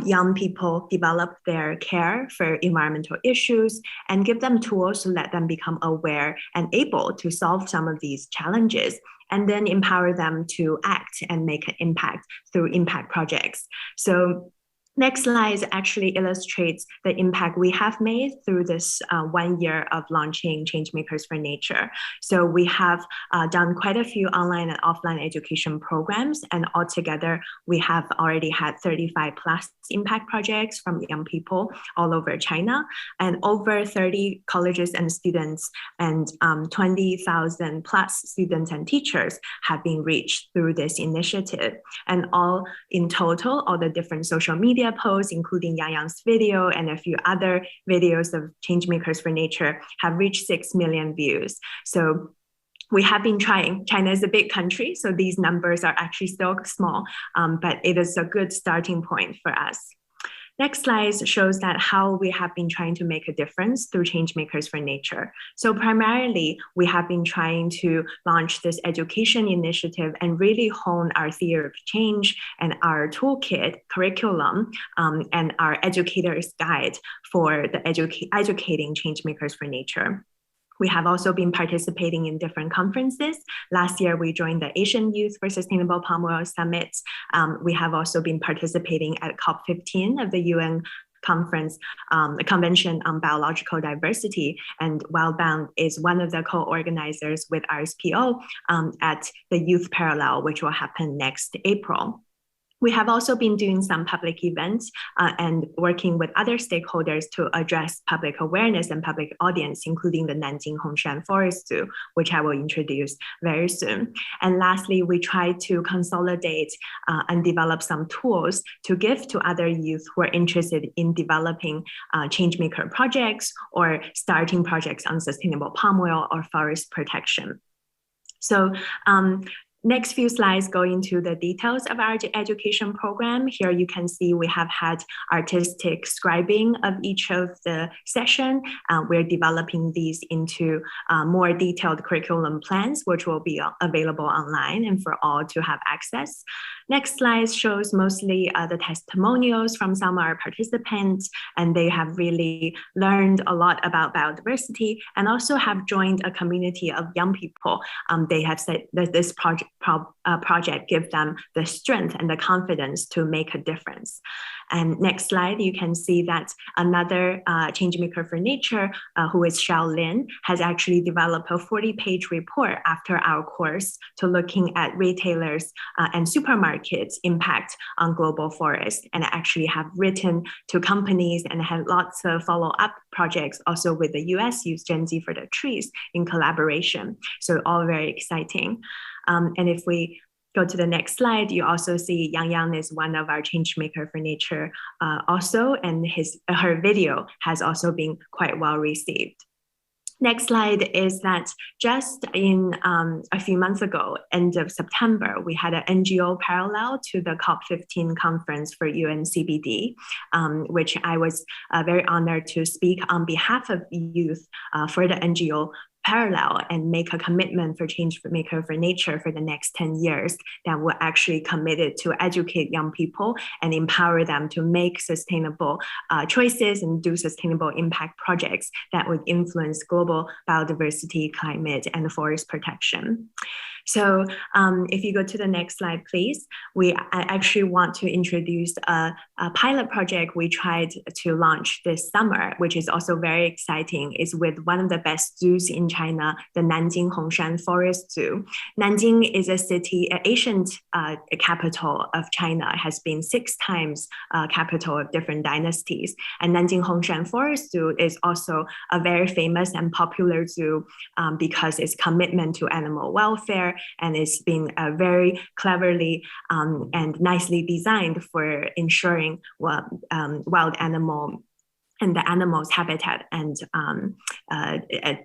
young people develop their care for environmental issues and give them tools to let them become aware and able to solve some of these challenges, and then empower them to act and make an impact through impact projects. So next slide actually illustrates the impact we have made through this 1 year of launching Changemakers for Nature. So we have done quite a few online and offline education programs, and altogether we have already had 35 plus impact projects from young people all over China, and over 30 colleges and students and 20,000 plus students and teachers have been reached through this initiative. And all in total, all the different social media posts, including Yang Yang's video and a few other videos of Changemakers for Nature, have reached 6 million views. So we have been trying. China is a big country, so these numbers are actually still small, but it is a good starting point for us. Next slide shows that how we have been trying to make a difference through Changemakers for Nature. So primarily, we have been trying to launch this education initiative and really hone our theory of change and our toolkit curriculum and our educator's guide for the educating Changemakers for Nature. We have also been participating in different conferences. Last year, we joined the Asian Youth for Sustainable Palm Oil Summit. We have also been participating at COP15 of the UN conference, the Convention on Biological Diversity, and Wildbound is one of the co-organizers with RSPO at the Youth Parallel, which will happen next April. We have also been doing some public events and working with other stakeholders to address public awareness and public audience, including the Nanjing Hongshan Forest Zoo, which I will introduce very soon. And lastly, we try to consolidate and develop some tools to give to other youth who are interested in developing changemaker projects or starting projects on sustainable palm oil or forest protection. So next few slides go into the details of our education program. Here you can see we have had artistic scribing of each of the session. We're developing these into more detailed curriculum plans, which will be available online and for all to have access. Next slide shows mostly the testimonials from some of our participants, and they have really learned a lot about biodiversity and also have joined a community of young people. They have said that this project give them the strength and the confidence to make a difference. And next slide, you can see that another Changemaker for Nature, who is Xiao Lin, has actually developed a 40-page report after our course to looking at retailers and supermarkets' impact on global forests, and actually have written to companies and had lots of follow-up projects also with the US Use Gen Z for the Trees in collaboration. So all very exciting. And if we go to the next slide, you also see Yang Yang is one of our Changemaker for Nature also, and her video has also been quite well received. Next slide is that just in a few months ago, end of September, we had an NGO parallel to the COP15 conference for UNCBD, which I was very honored to speak on behalf of youth for the NGO parallel and make a commitment for Change Maker for Nature for the next 10 years that we're actually committed to educate young people and empower them to make sustainable choices and do sustainable impact projects that would influence global biodiversity, climate, and forest protection. So if you go to the next slide, please, I actually want to introduce a pilot project we tried to launch this summer, which is also very exciting. It's with one of the best zoos in China, the Nanjing Hongshan Forest Zoo. Nanjing is a city, an ancient capital of China, has been 6 times capital of different dynasties. And Nanjing Hongshan Forest Zoo is also a very famous and popular zoo because its commitment to animal welfare, and it's been very cleverly and nicely designed for ensuring wild animal and the animal's habitat and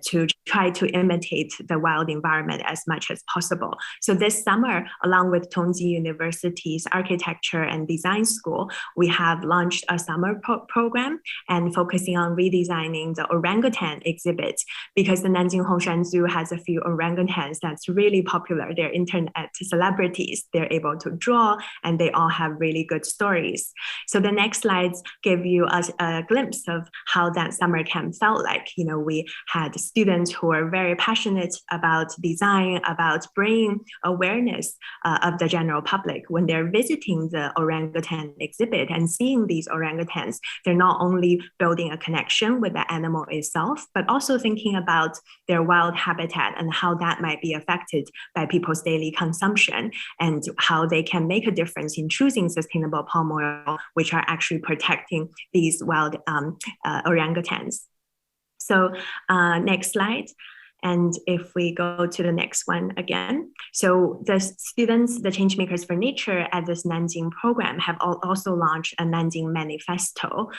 to try to imitate the wild environment as much as possible. So this summer, along with Tongji University's Architecture and Design School, we have launched a summer program and focusing on redesigning the orangutan exhibit because the Nanjing Hongshan Zoo has a few orangutans that's really popular. They're internet celebrities. They're able to draw and they all have really good stories. So the next slides give you a glimpse of how that summer camp felt like. You know, we had students who are very passionate about design, about bringing awareness of the general public. When they're visiting the orangutan exhibit and seeing these orangutans, they're not only building a connection with the animal itself, but also thinking about their wild habitat and how that might be affected by people's daily consumption and how they can make a difference in choosing sustainable palm oil, which are actually protecting these wild orangutans. So next slide. And if we go to the next one again. So the students, the Changemakers for Nature at this Nanjing program have also launched a Nanjing manifesto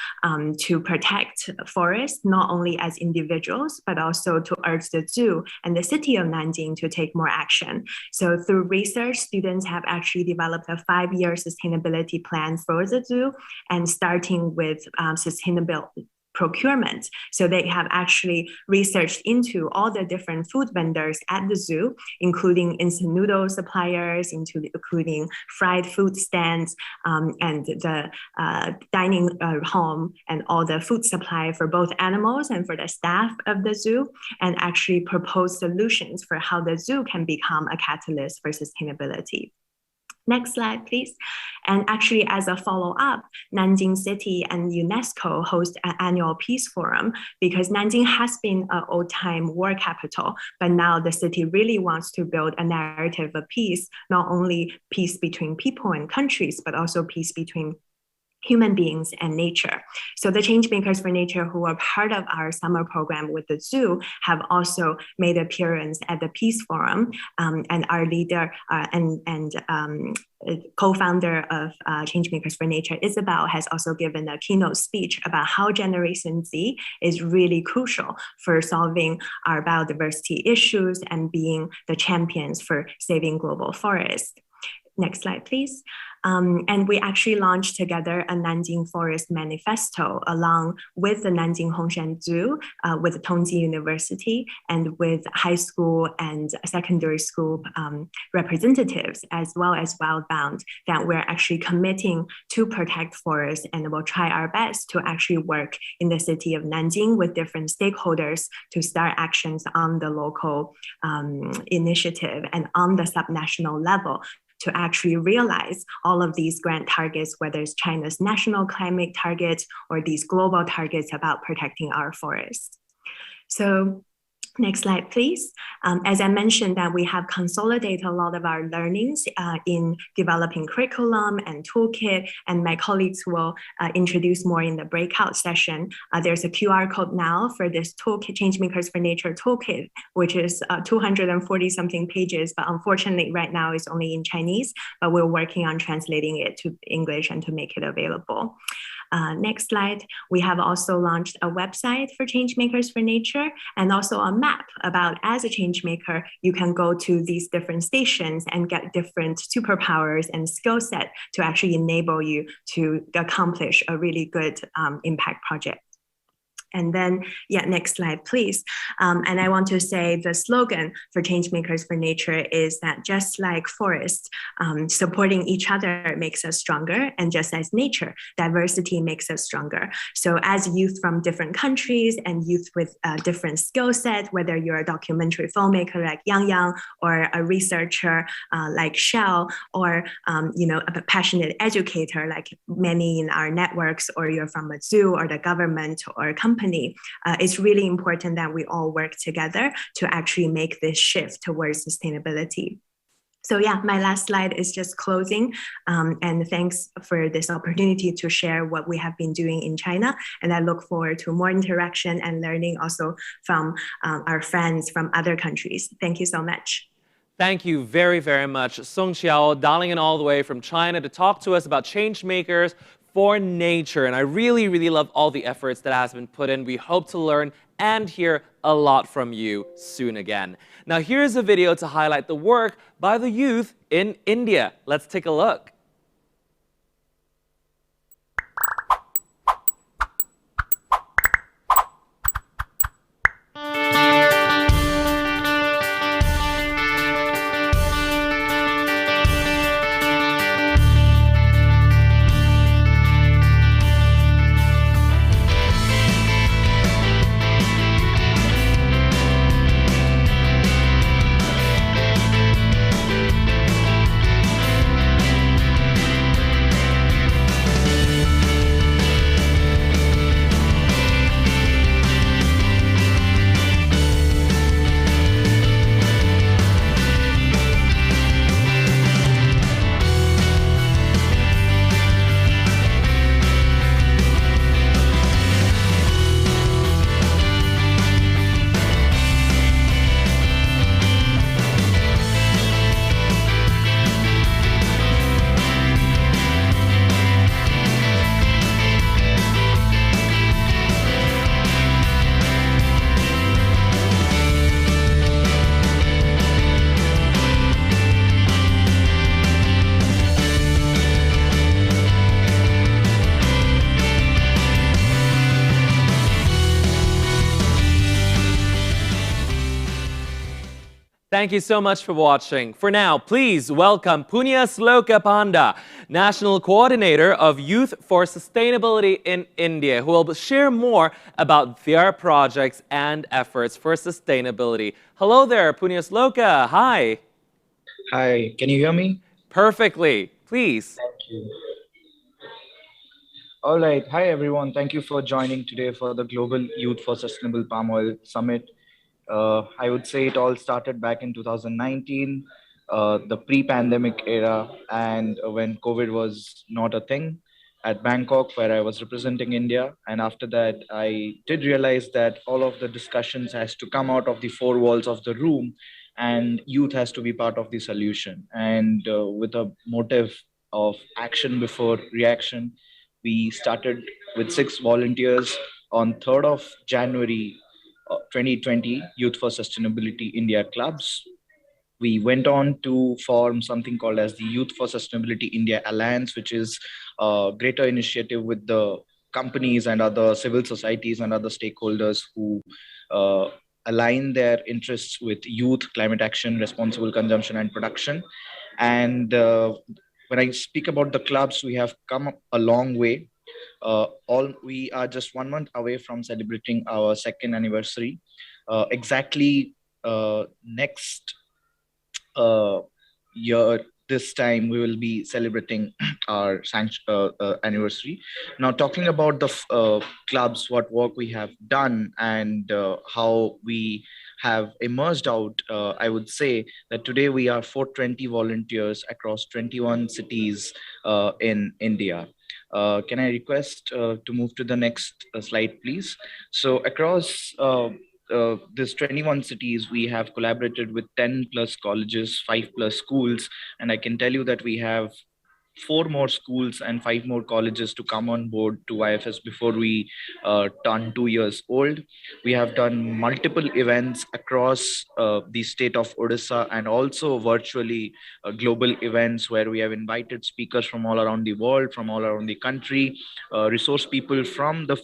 to protect forests, not only as individuals, but also to urge the zoo and the city of Nanjing to take more action. So through research, students have actually developed a 5-year sustainability plan for the zoo and starting with sustainable procurement. So they have actually researched into all the different food vendors at the zoo, including instant noodle suppliers, including fried food stands, and the dining home and all the food supply for both animals and for the staff of the zoo, and actually propose solutions for how the zoo can become a catalyst for sustainability. Next slide, please. And actually, as a follow-up, Nanjing City and UNESCO host an annual peace forum because Nanjing has been an old-time war capital, but now the city really wants to build a narrative of peace, not only peace between people and countries, but also peace between human beings and nature. So the Changemakers for Nature who are part of our summer program with the zoo have also made an appearance at the Peace Forum, and our leader and co-founder of Changemakers for Nature, Isabel, has also given a keynote speech about how Generation Z is really crucial for solving our biodiversity issues and being the champions for saving global forests. Next slide, please. And we actually launched together a Nanjing Forest Manifesto along with the Nanjing Hongshan Zoo, with Tongji University, and with high school and secondary school representatives, as well as Wildbound, that we're actually committing to protect forests, and we'll try our best to actually work in the city of Nanjing with different stakeholders to start actions on the local initiative and on the subnational level to actually realize all of these grant targets, whether it's China's national climate targets or these global targets about protecting our forests. So next slide, please. As I mentioned, that we have consolidated a lot of our learnings in developing curriculum and toolkit, and my colleagues will introduce more in the breakout session. There's a QR code now for this toolkit, Changemakers for Nature toolkit, which is 240 something pages, but unfortunately right now it's only in Chinese, but we're working on translating it to English and to make it available. Next slide. We have also launched a website for Changemakers for Nature and also a map about as a changemaker, you can go to these different stations and get different superpowers and skill set to actually enable you to accomplish a really good impact project. And then, yeah, next slide, please. And I want to say the slogan for Changemakers for Nature is that just like forests, supporting each other makes us stronger. And just as nature, diversity makes us stronger. So as youth from different countries and youth with different skill set, whether you're a documentary filmmaker like Yang Yang or a researcher like Shell, or a passionate educator like many in our networks, or you're from a zoo or the government or a company, it's really important that we all work together to actually make this shift towards sustainability. So yeah, my last slide is just closing. And thanks for this opportunity to share what we have been doing in China. And I look forward to more interaction and learning also from our friends from other countries. Thank you so much. Thank you very, very much, Song Xiao, dialing in all the way from China to talk to us about changemakers for nature. And I really, really love all the efforts that has been put in. We hope to learn and hear a lot from you soon again. Now, here's a video to highlight the work by the youth in India. Let's take a look. Thank you so much for watching. For now, please welcome Punya Sloka Panda, National Coordinator of Youth for Sustainability in India, who will share more about their projects and efforts for sustainability. Hello there, Punya Sloka. Hi. Hi, can you hear me? Perfectly. Please. Thank you. All right. Hi, everyone. Thank you for joining today for the Global Youth for Sustainable Palm Oil Summit. I would say it all started back in 2019, the pre-pandemic era, and when COVID was not a thing at Bangkok, where I was representing India. And after that, I did realize that all of the discussions has to come out of the four walls of the room, and youth has to be part of the solution. And with a motive of action before reaction, we started with 6 volunteers on 3rd of January 2020, Youth for Sustainability India clubs. We went on to form something called as the Youth for Sustainability India Alliance, which is a greater initiative with the companies and other civil societies and other stakeholders who align their interests with youth, climate action, responsible consumption and production. And when I speak about the clubs, we have come a long way. We are just 1 month away from celebrating our 2nd anniversary. Exactly next year, this time we will be celebrating our anniversary. Now, talking about the clubs, what work we have done and how we have emerged out, I would say that today we are 420 volunteers across 21 cities in India. Can I request to move to the next slide, please? So across this 21 cities, we have collaborated with 10 plus colleges, 5 plus schools, and I can tell you that we have 4 more schools and 5 more colleges to come on board to YFS before we turn 2 years old. We have done multiple events across the state of Odisha and also virtually global events where we have invited speakers from all around the world, from all around the country, resource people from the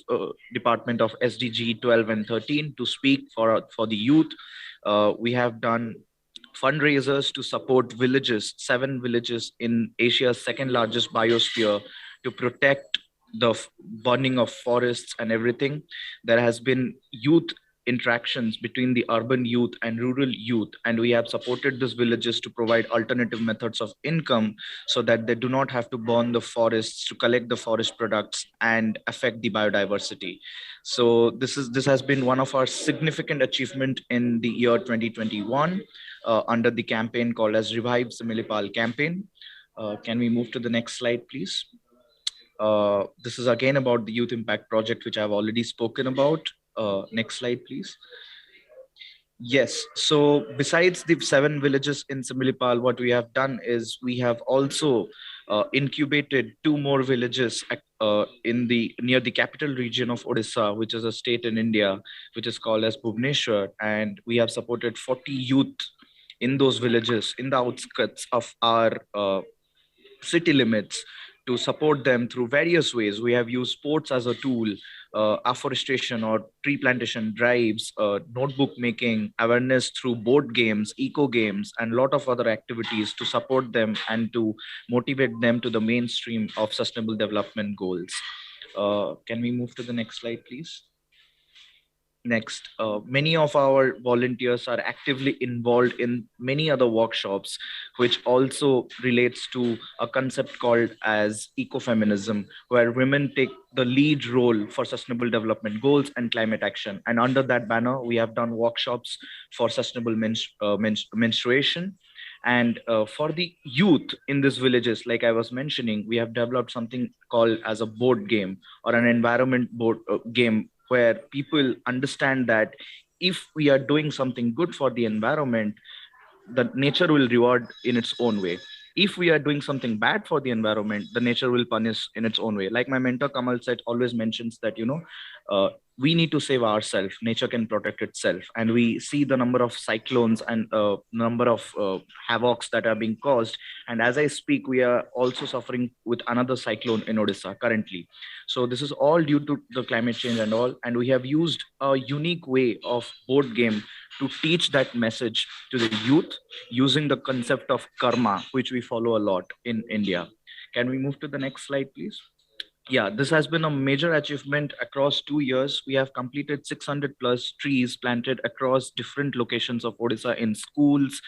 Department of SDG 12 and 13 to speak for the youth. We have done fundraisers to support villages, 7 villages in Asia's second largest biosphere, to protect the burning of forests and everything. There has been youth interactions between the urban youth and rural youth, and we have supported these villages to provide alternative methods of income so that they do not have to burn the forests to collect the forest products and affect the biodiversity. So this has been one of our significant achievement in the year 2021 under the campaign called as Revive Similipal campaign. Can we move to the next slide, please? This is again about the Youth Impact Project, which I've already spoken about. Next slide, please. Yes, so besides the 7 villages in Similipal, what we have done is we have also incubated 2 more villages near the capital region of Odisha, which is a state in India, which is called as Bhubaneswar, and we have supported 40 youth in those villages in the outskirts of our city limits to support them through various ways. We have used sports as a tool, afforestation or tree plantation drives, notebook making, awareness through board games, eco games, and a lot of other activities to support them and to motivate them to the mainstream of sustainable development goals. Can we move to the next slide, please? Next, many of our volunteers are actively involved in many other workshops, which also relates to a concept called as ecofeminism, where women take the lead role for sustainable development goals and climate action. And under that banner, we have done workshops for sustainable menstruation. And for the youth in these villages, like I was mentioning, we have developed something called as a board game or an environment board game, where people understand that if we are doing something good for the environment, the nature will reward in its own way. If we are doing something bad for the environment, the nature will punish in its own way. Like my mentor Kamal said, always mentions that, we need to save ourselves. Nature can protect itself. And we see the number of cyclones and number of havocs that are being caused. And as I speak, we are also suffering with another cyclone in Odisha currently. So this is all due to the climate change and all. And we have used a unique way of board game to teach that message to the youth using the concept of karma, which we follow a lot in India. Can we move to the next slide, please? Yeah, this has been a major achievement across 2 years. We have completed 600 plus trees planted across different locations of Odisha in schools,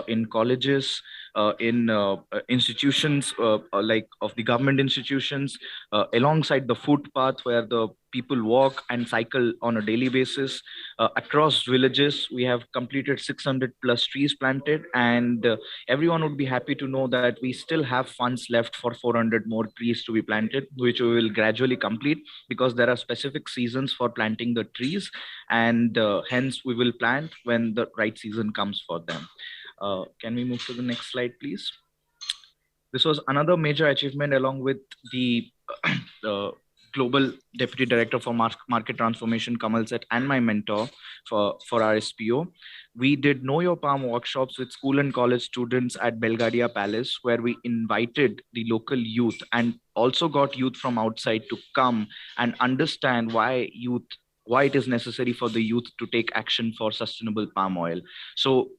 in colleges, in institutions like of the government institutions, alongside the footpath where the people walk and cycle on a daily basis. Across villages, we have completed 600 plus trees planted, and everyone would be happy to know that we still have funds left for 400 more trees to be planted, which we will gradually complete because there are specific seasons for planting the trees, and hence we will plant when the right season comes for them. Can we move to the next slide, please? This was another major achievement along with the Global Deputy Director for Market Transformation, Kamal Set, and my mentor for RSPO. We did Know Your Palm workshops with school and college students at Belgadia Palace, where we invited the local youth and also got youth from outside to come and understand why it is necessary for the youth to take action for sustainable palm oil. So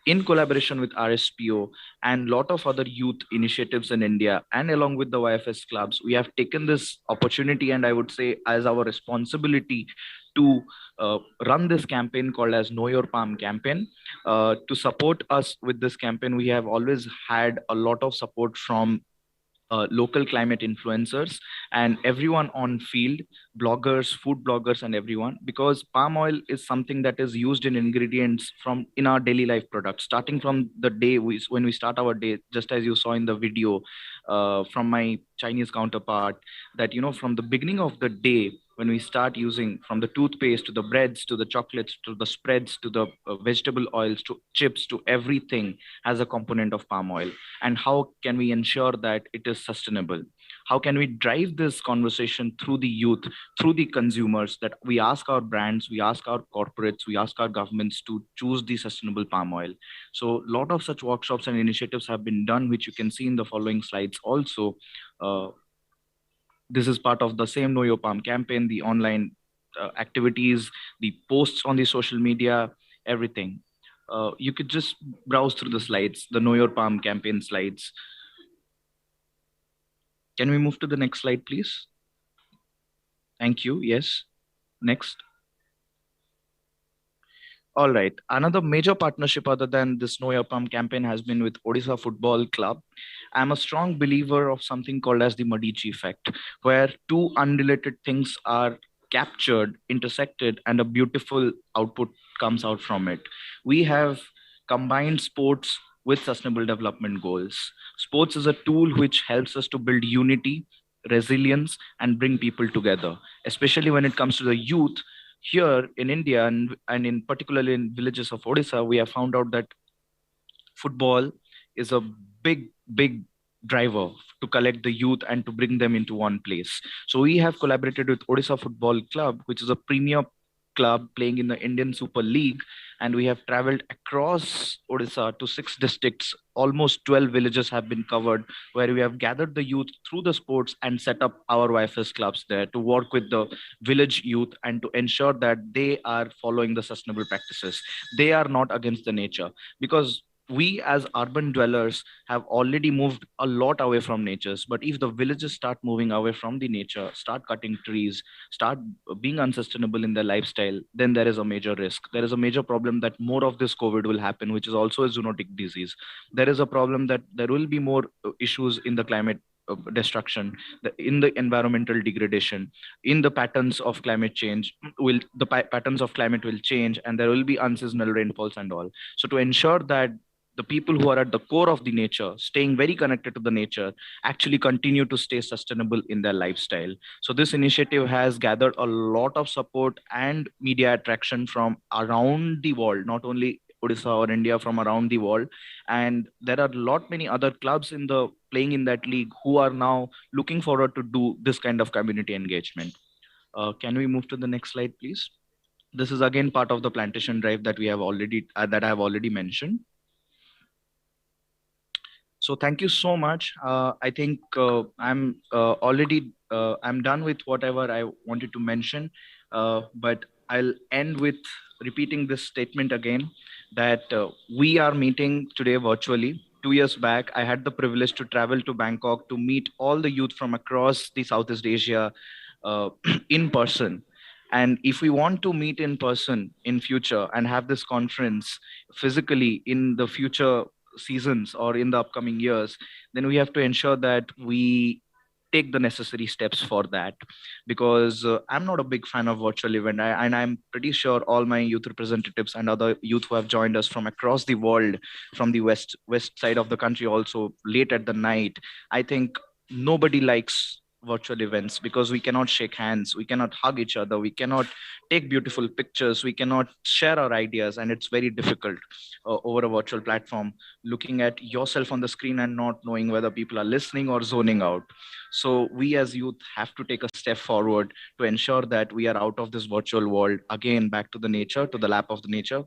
in collaboration with RSPO and a lot of other youth initiatives in India, and along with the YFS clubs, we have taken this opportunity, and I would say as our responsibility, to run this campaign called as Know Your Palm campaign. To support us with this campaign, we have always had a lot of support from local climate influencers and everyone on field, bloggers, food bloggers, and everyone, because palm oil is something that is used in ingredients in our daily life products, starting from the day when we start our day, just as you saw in the video from my Chinese counterpart, that from the beginning of the day, when we start using from the toothpaste to the breads to the chocolates to the spreads to the vegetable oils to chips to everything has a component of palm oil. And how can we ensure that it is sustainable? How can we drive this conversation through the youth, through the consumers, that we ask our brands, we ask our corporates, we ask our governments to choose the sustainable palm oil? So a lot of such workshops and initiatives have been done, which you can see in the following slides also. This is part of the same Know Your Palm campaign, the online activities, the posts on the social media, everything. You could just browse through the slides, the Know Your Palm campaign slides. Can we move to the next slide, please? Thank you. Yes. Next. All right. Another major partnership other than this Know Your Palm campaign has been with Odisha Football Club. I'm a strong believer of something called as the Medici effect, where two unrelated things are captured, intersected, and a beautiful output comes out from it. We have combined sports with sustainable development goals. Sports is a tool which helps us to build unity, resilience, and bring people together, especially when it comes to the youth. Here in India, and in particularly in villages of Odisha, we have found out that football is a big driver to collect the youth and to bring them into one place. So we have collaborated with Odisha Football Club, which is a premier club playing in the Indian Super League, and we have traveled across Odisha to 6 districts. Almost 12 villages have been covered, where we have gathered the youth through the sports and set up our YFS clubs there to work with the village youth and to ensure that they are following the sustainable practices. They are not against the nature, because we as urban dwellers have already moved a lot away from nature. But if the villages start moving away from the nature, start cutting trees, start being unsustainable in their lifestyle, then there is a major risk. There is a major problem that more of this COVID will happen, which is also a zoonotic disease. There is a problem that there will be more issues in the climate destruction, in the environmental degradation, in the patterns of climate change. Patterns of climate will change, and there will be unseasonal rainfalls and all. So to ensure that the people who are at the core of the nature, staying very connected to the nature, actually continue to stay sustainable in their lifestyle. So this initiative has gathered a lot of support and media attraction from around the world, not only Odisha or India, from around the world. And there are many other clubs playing in that league who are now looking forward to do this kind of community engagement. Can we move to the next slide, please? This is again part of the plantation drive that I have already mentioned. So thank you so much. I think I'm done with whatever I wanted to mention, but I'll end with repeating this statement again, that we are meeting today virtually. 2 years back, I had the privilege to travel to Bangkok to meet all the youth from across the Southeast Asia in person. And if we want to meet in person in future and have this conference physically in the future seasons or in the upcoming years, then we have to ensure that we take the necessary steps for that, because I'm not a big fan of virtual event, and I'm pretty sure all my youth representatives and other youth who have joined us from across the world, from the west side of the country also, late at the night, I think nobody likes virtual events, because we cannot shake hands, we cannot hug each other, we cannot take beautiful pictures, we cannot share our ideas, and it's very difficult over a virtual platform, looking at yourself on the screen and not knowing whether people are listening or zoning out. So we as youth have to take a step forward to ensure that we are out of this virtual world, again back to the nature, to the lap of the nature,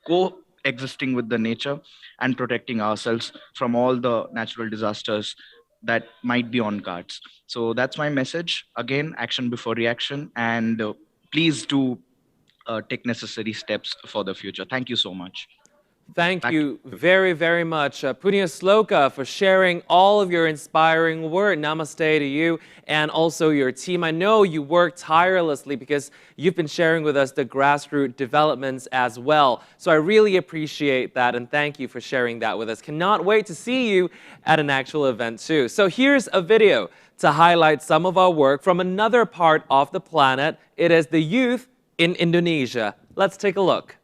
coexisting with the nature and protecting ourselves from all the natural disasters that might be on cards. So that's my message. Again, action before reaction, and please do take necessary steps for the future. Thank you so much. Thank you very, very much, Punya Sloka, for sharing all of your inspiring work. Namaste to you and also your team. I know you work tirelessly because you've been sharing with us the grassroots developments as well. So I really appreciate that, and thank you for sharing that with us. Cannot wait to see you at an actual event too. So here's a video to highlight some of our work from another part of the planet. It is the youth in Indonesia. Let's take a look.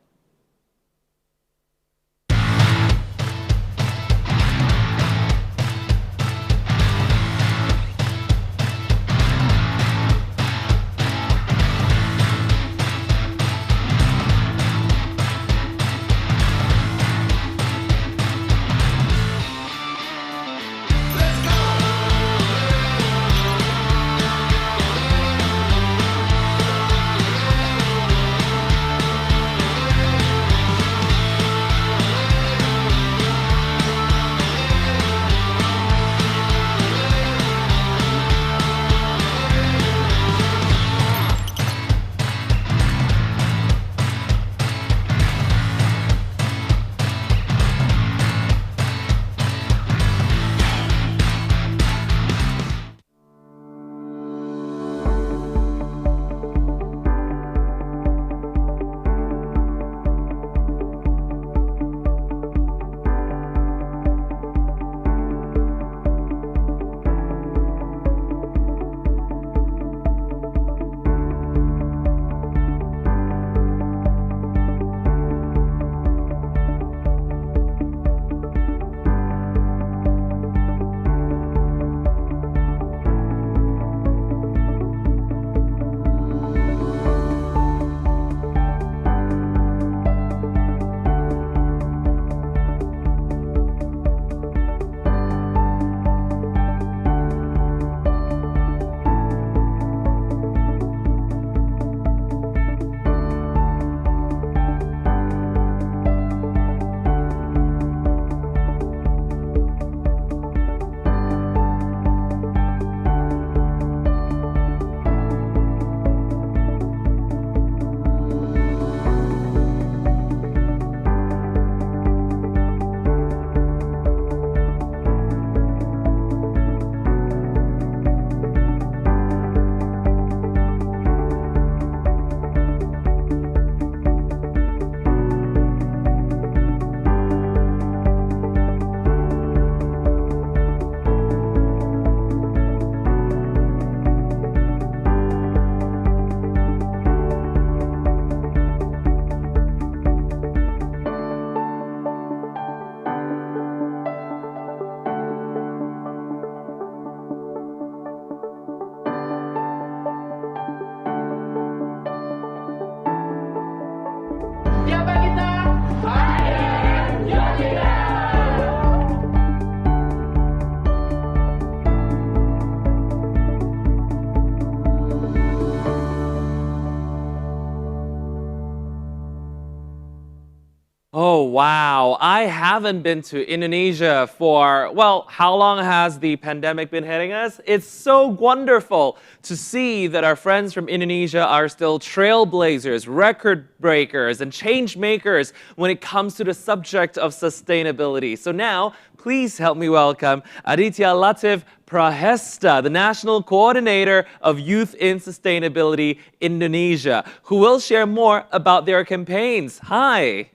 Oh, wow. I haven't been to Indonesia for, well, how long has the pandemic been hitting us? It's so wonderful to see that our friends from Indonesia are still trailblazers, record breakers, and change makers when it comes to the subject of sustainability. So now, please help me welcome Aditya Latif Prahesta, the National Coordinator of Youth in Sustainability Indonesia, who will share more about their campaigns. Hi.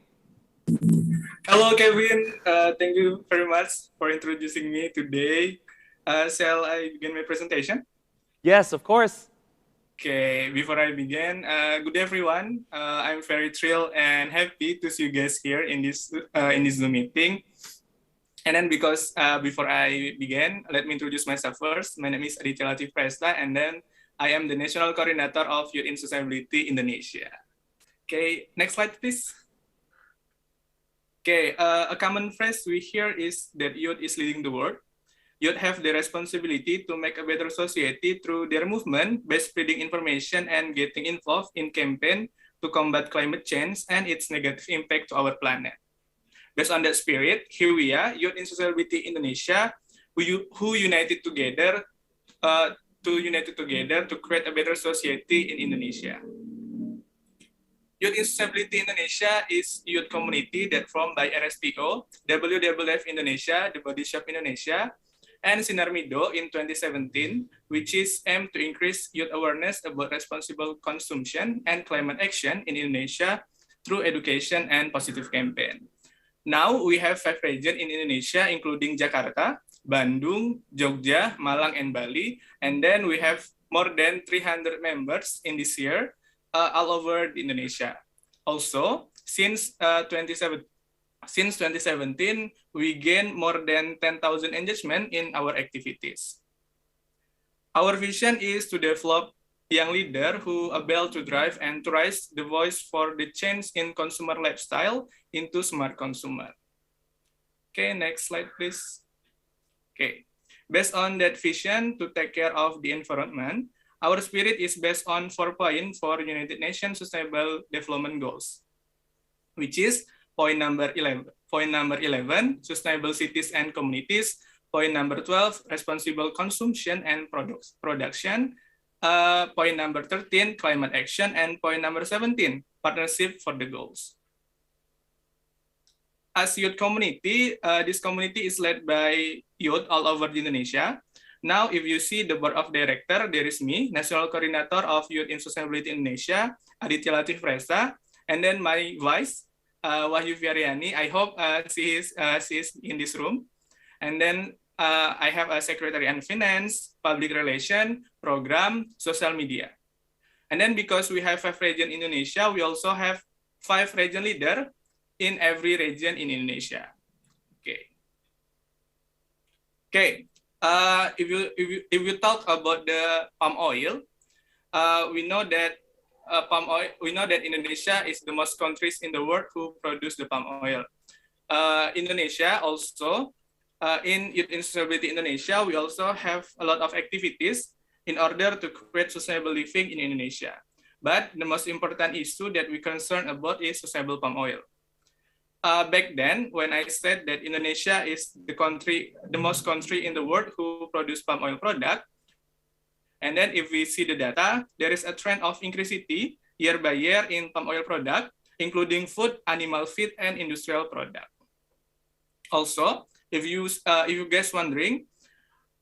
Hello, Kevin. Thank you very much for introducing me today. Shall I begin my presentation? Yes, of course. Okay, before I begin, good day, everyone. I'm very thrilled and happy to see you guys here in this Zoom meeting. And then before I begin, let me introduce myself first. My name is Aditya Latif Prahesta, and then I am the National Coordinator of Youth in Sustainability Indonesia. Okay, next slide, please. Okay, a common phrase we hear is that youth is leading the world. Youth have the responsibility to make a better society through their movement by spreading information and getting involved in campaign to combat climate change and its negative impact to our planet. Based on that spirit, here we are, Youth in Sustainability Indonesia, who united together to create a better society in Indonesia. Youth in Sustainability Indonesia is a youth community that formed by RSPO, WWF Indonesia, The Body Shop Indonesia, and Sinar Mido in 2017, which is aimed to increase youth awareness about responsible consumption and climate action in Indonesia through education and positive campaign. Now we have 5 regions in Indonesia, including Jakarta, Bandung, Jogja, Malang, and Bali. And then we have more than 300 members in this year, all over Indonesia. Also, since 2017, we gained more than 10,000 engagement in our activities. Our vision is to develop young leaders who are able to drive and to raise the voice for the change in consumer lifestyle into smart consumer. Okay, next slide, please. Okay, based on that vision to take care of the environment, our spirit is based on 4 points for United Nations Sustainable Development Goals, which is point number 11, sustainable cities and communities, point number 12, responsible consumption and production, point number 13, climate action, and point number 17, partnership for the goals. As youth community, this community is led by youth all over Indonesia. Now, if you see the board of director, there is me, National Coordinator of Youth in Sustainability Indonesia, Aditya Latif Prahesta, and then my vice, Wahyu Viariani. I hope she is in this room. And then I have a secretary and finance, public relation, program, social media. And then because we have 5 regions in Indonesia, we also have 5 region leaders in every region in Indonesia. Okay. Okay. If you talk about the palm oil, we know that Indonesia is the most countries in the world who produce the palm oil. Indonesia also, in Youth in Sustainability Indonesia, we also have a lot of activities in order to create sustainable living in Indonesia. But the most important issue that we concern about is sustainable palm oil. Back then, when I said that Indonesia is the most country in the world who produce palm oil product, and then if we see the data, there is a trend of increasing year by year in palm oil product, including food, animal feed, and industrial product. Also, if you guys wondering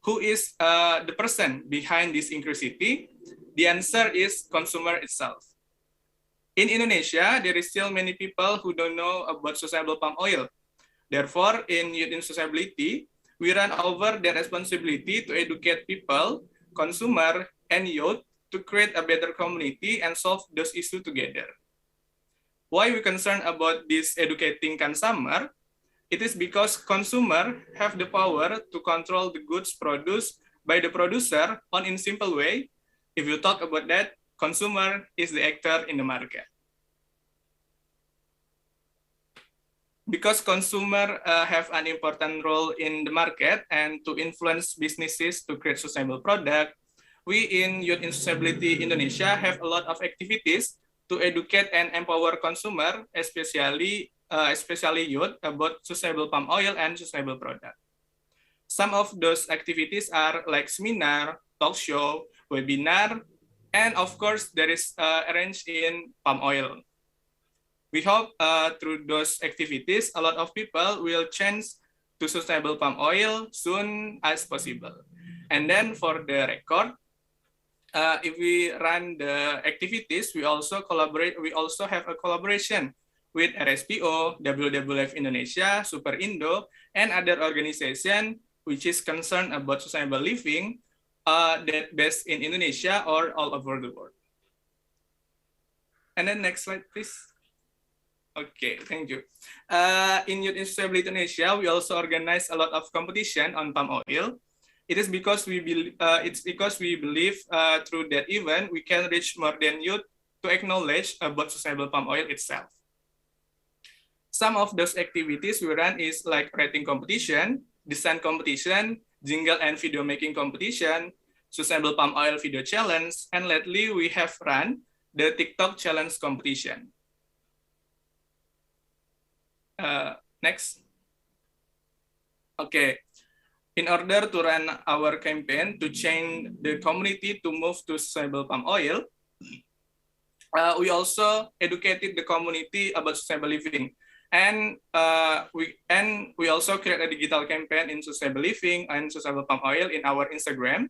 who is the person behind this increasing, the answer is consumer itself. In Indonesia, there is still many people who don't know about sustainable palm oil. Therefore, in Youth in Sustainability, we run over the responsibility to educate people, consumer, and youth to create a better community and solve those issues together. Why we concerned about this educating consumer? It is because consumer have the power to control the goods produced by the producer in simple way. If you talk about that, consumer is the actor in the market. Because consumer have an important role in the market and to influence businesses to create sustainable product, we in Youth in Sustainability Indonesia have a lot of activities to educate and empower consumer, especially especially youth, about sustainable palm oil and sustainable product. Some of those activities are like seminar, talk show, webinar, and of course, there is arranged in palm oil. We hope through those activities, a lot of people will change to sustainable palm oil soon as possible. And then for the record, if we run the activities, we also collaborate. We also have a collaboration with RSPO, WWF Indonesia, Super Indo, and other organizations which is concerned about sustainable living that based in Indonesia or all over the world. And then next slide, please. Okay, thank you. In Youth in Sustainability Indonesia, we also organize a lot of competition on palm oil. It is because we believe through that event we can reach more than youth to acknowledge about sustainable palm oil itself. Some of those activities we run is like writing competition, design competition, jingle and video making competition, sustainable palm oil video challenge, and lately we have run the TikTok challenge competition. Next. Okay. In order to run our campaign to change the community to move to sustainable palm oil, we also educated the community about sustainable living. And we also create a digital campaign in sustainable living and sustainable palm oil in our Instagram,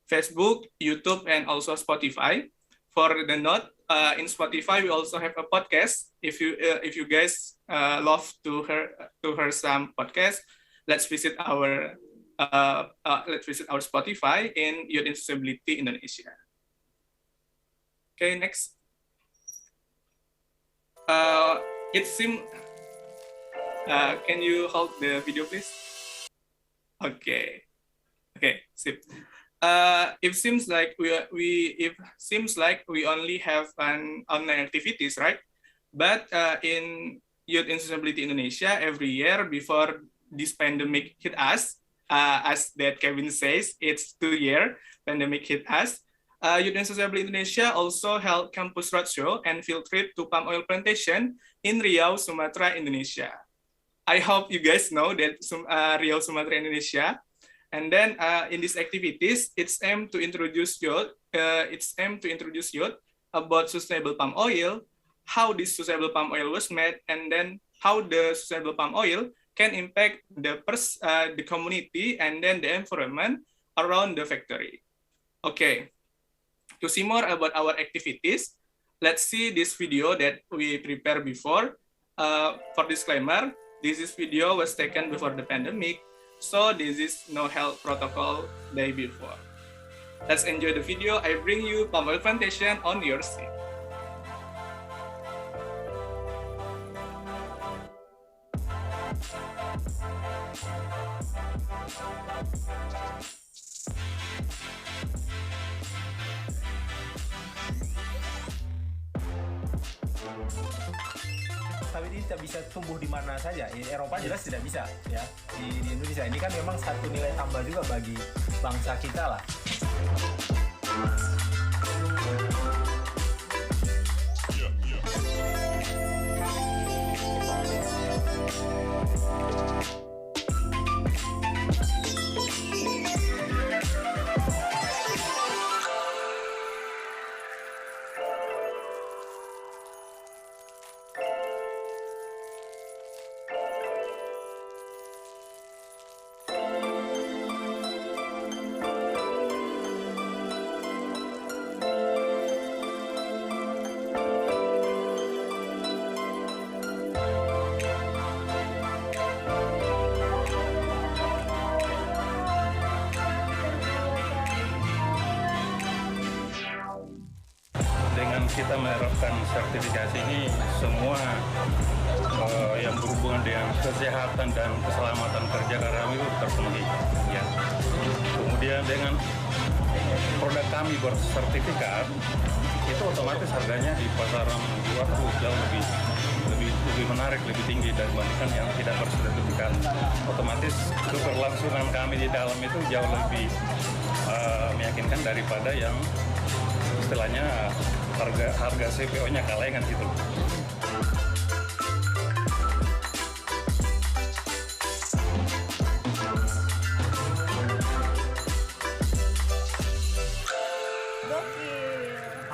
Facebook, YouTube, and also Spotify. For the note, in Spotify we also have a podcast. If you guys love to hear some podcasts, let's visit our Spotify in Youth in Sustainability Indonesia. Okay, next. It seems. Can you hold the video, please? Okay. Okay, sip. It seems like we only have an online activities, right? But in Youth in Sustainability Indonesia, every year before this pandemic hit us, as that Kevin says, it's 2 year pandemic hit us. Youth in Sustainability Indonesia also held campus roadshow and field trip to palm oil plantation in Riau, Sumatera, Indonesia. I hope you guys know that Riau, Sumatera, Indonesia. And then in these activities, it's aimed to introduce youth. About sustainable palm oil, how this sustainable palm oil was made, and then how the sustainable palm oil can impact the community and then the environment around the factory. Okay, to see more about our activities, let's see this video that we prepared before. For disclaimer, this video was taken before the pandemic, so this is no health protocol day before. Let's enjoy the video. I bring you palm oil plantation on your seat. Sawit ini tidak bisa tumbuh di mana saja. Di Eropa jelas tidak bisa, ya. Di Indonesia ini kan memang satu nilai tambah juga bagi bangsa kita lah. Kita menerapkan sertifikasi ini, semua yang berhubungan dengan kesehatan dan keselamatan kerja karyawan itu terpenuhi. Ya. Kemudian dengan produk kami bersertifikat, itu otomatis harganya di pasaran luar itu jauh lebih menarik, lebih tinggi dibandingkan yang tidak bersertifikat. Otomatis keberlangsungan kami di dalam itu jauh lebih meyakinkan daripada yang istilahnya harga CPO-nya kalengan gitu.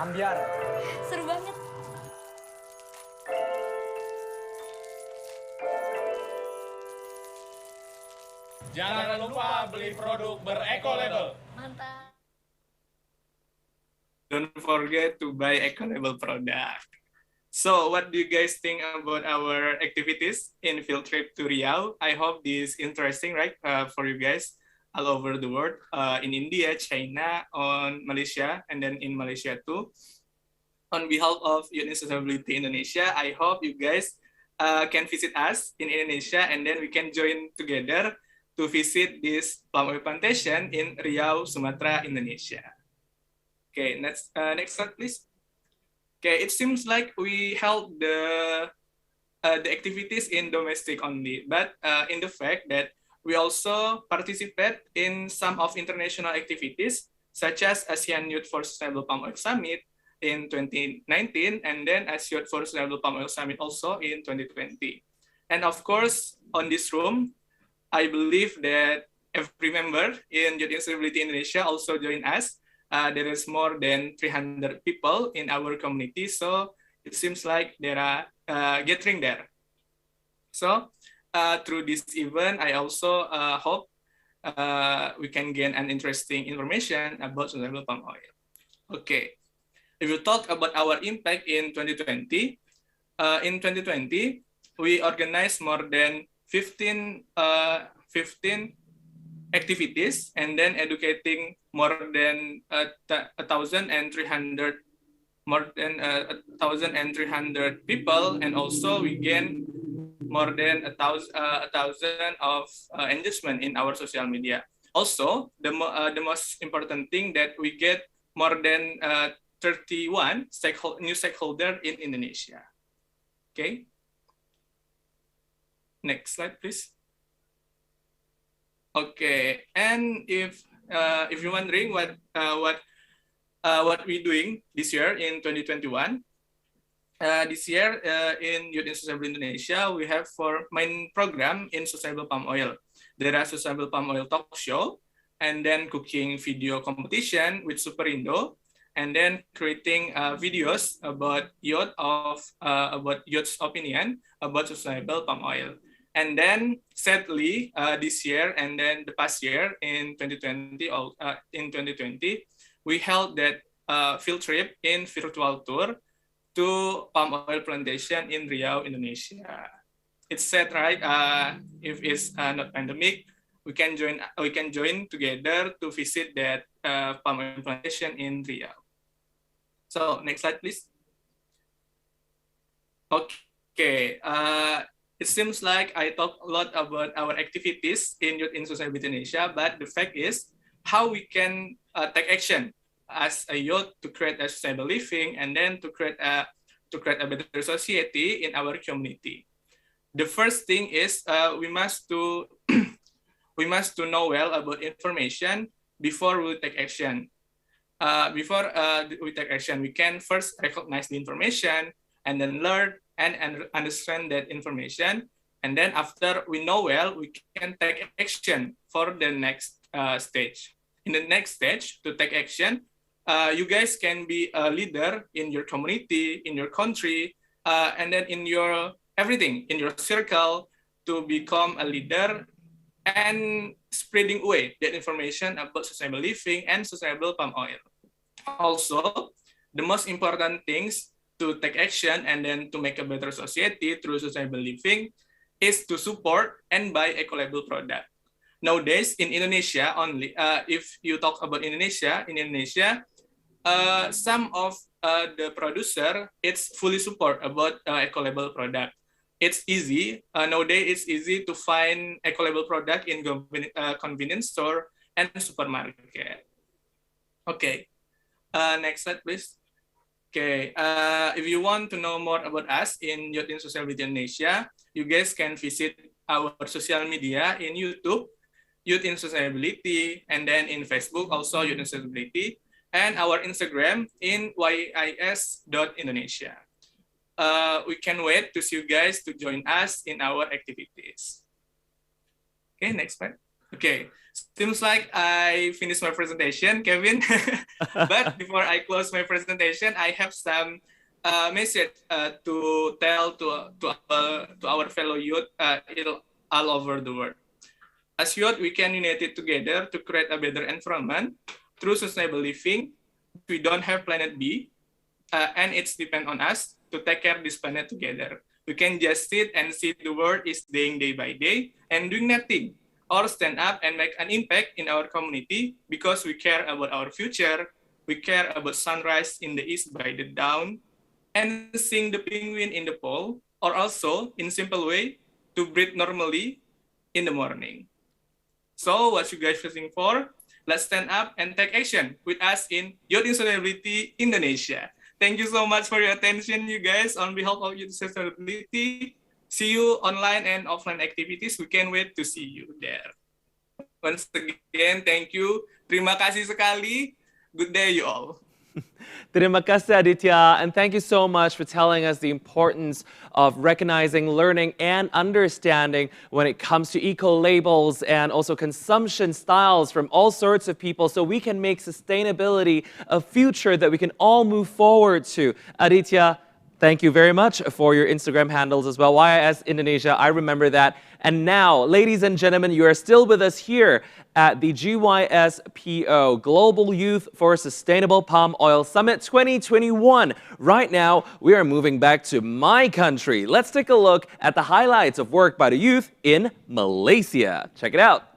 Ambiar. Seru banget. Jangan lupa beli produk bereco-label. Mantap. Don't forget to buy eco-label product. So what do you guys think about our activities in field trip to Riau? I hope this is interesting, right, for you guys all over the world, in India, China, on Malaysia, and then in Malaysia too. On behalf of United Sustainability Indonesia, I hope you guys can visit us in Indonesia, and then we can join together to visit this palm oil plantation in Riau, Sumatera, Indonesia. Okay, next slide, please. Okay, it seems like we held the activities in domestic only, but in the fact that we also participate in some of international activities, such as ASEAN Youth for Sustainable Palm Oil Summit in 2019, and then ASEAN Youth for Sustainable Palm Oil Summit also in 2020. And of course, on this room, I believe that every member in Youth Sustainability Indonesia also join us. There is more than 300 people in our community, so it seems like there are gathering there. So through this event, I also hope we can gain an interesting information about sustainable palm oil. Okay, if you talk about our impact in 2020, we organized more than 15 activities, and then educating more than 1,300 people, and also we gain more than 1,000 of engagement in our social media. Also, the most important thing that we get more than 31 new stakeholders in Indonesia. Okay. Next slide, please. Okay, and if you're wondering what we're doing this year in 2021, this year in Youth Sustainable Indonesia, we have 4 main program in sustainable palm oil. There are sustainable palm oil talk show, and then cooking video competition with Superindo, and then creating videos about youth's opinion about sustainable palm oil. And then, sadly, this year and then the past year in 2020, we held that field trip in virtual tour to palm oil plantation in Riau, Indonesia. It's sad, right? If it's not pandemic, we can join together to visit that palm oil plantation in Riau. So next slide, please. Okay. It seems like I talk a lot about our activities in Youth in Sustainability Indonesia, but the fact is how we can take action as a youth to create a sustainable living, and then to create a better society in our community. The first thing is we must to know well about information before we take action. Before we take action, we can first recognize the information, and then learn and understand that information. And then after we know well, we can take action for the next stage. In the next stage, to take action, you guys can be a leader in your community, in your country, and then in your everything, in your circle, to become a leader and spreading away that information about sustainable living and sustainable palm oil. Also, the most important things to take action and then to make a better society through sustainable living is to support and buy eco-label product. Nowadays in Indonesia only, if you talk about Indonesia, in Indonesia, some of the producer, it's fully support about eco-label product. It's easy, nowadays it's easy to find eco-label product in convenience store and supermarket. Okay, next slide please. Okay, if you want to know more about us in Youth in Sustainability Indonesia, you guys can visit our social media in YouTube, Youth in Sustainability, and then in Facebook also Youth in Sustainability, and our Instagram in YIS.Indonesia. We can wait to see you guys to join us in our activities. Okay, next slide. Okay, Seems like I finished my presentation, Kevin. But before I close my presentation, I have some message to tell to our fellow youth all over the world. As youth, we can unite together to create a better environment through sustainable living. We don't have planet B, and it's depend on us to take care of this planet together. We can just sit and see the world is dying day by day and doing nothing, or stand up and make an impact in our community because we care about our future. We care about sunrise in the east by the dawn, and seeing the penguin in the pole, or also in simple way to breathe normally in the morning. So what you guys waiting for? Let's stand up and take action with us in Youth in Sustainability Indonesia. Thank you so much for your attention, you guys. On behalf of Youth in Sustainability, see you online and offline activities. We can't wait to see you there. Once again, thank you. Terima kasih sekali. Good day, you all. Terima kasih, Aditya, and thank you so much for telling us the importance of recognizing, learning, and understanding when it comes to eco-labels and also consumption styles from all sorts of people so we can make sustainability a future that we can all move forward to. Aditya, thank you very much for your Instagram handles as well. YIS Indonesia, I remember that. And now, ladies and gentlemen, you are still with us here at the GYSPO, Global Youth for Sustainable Palm Oil Summit 2021. Right now, we are moving back to my country. Let's take a look at the highlights of work by the youth in Malaysia. Check it out.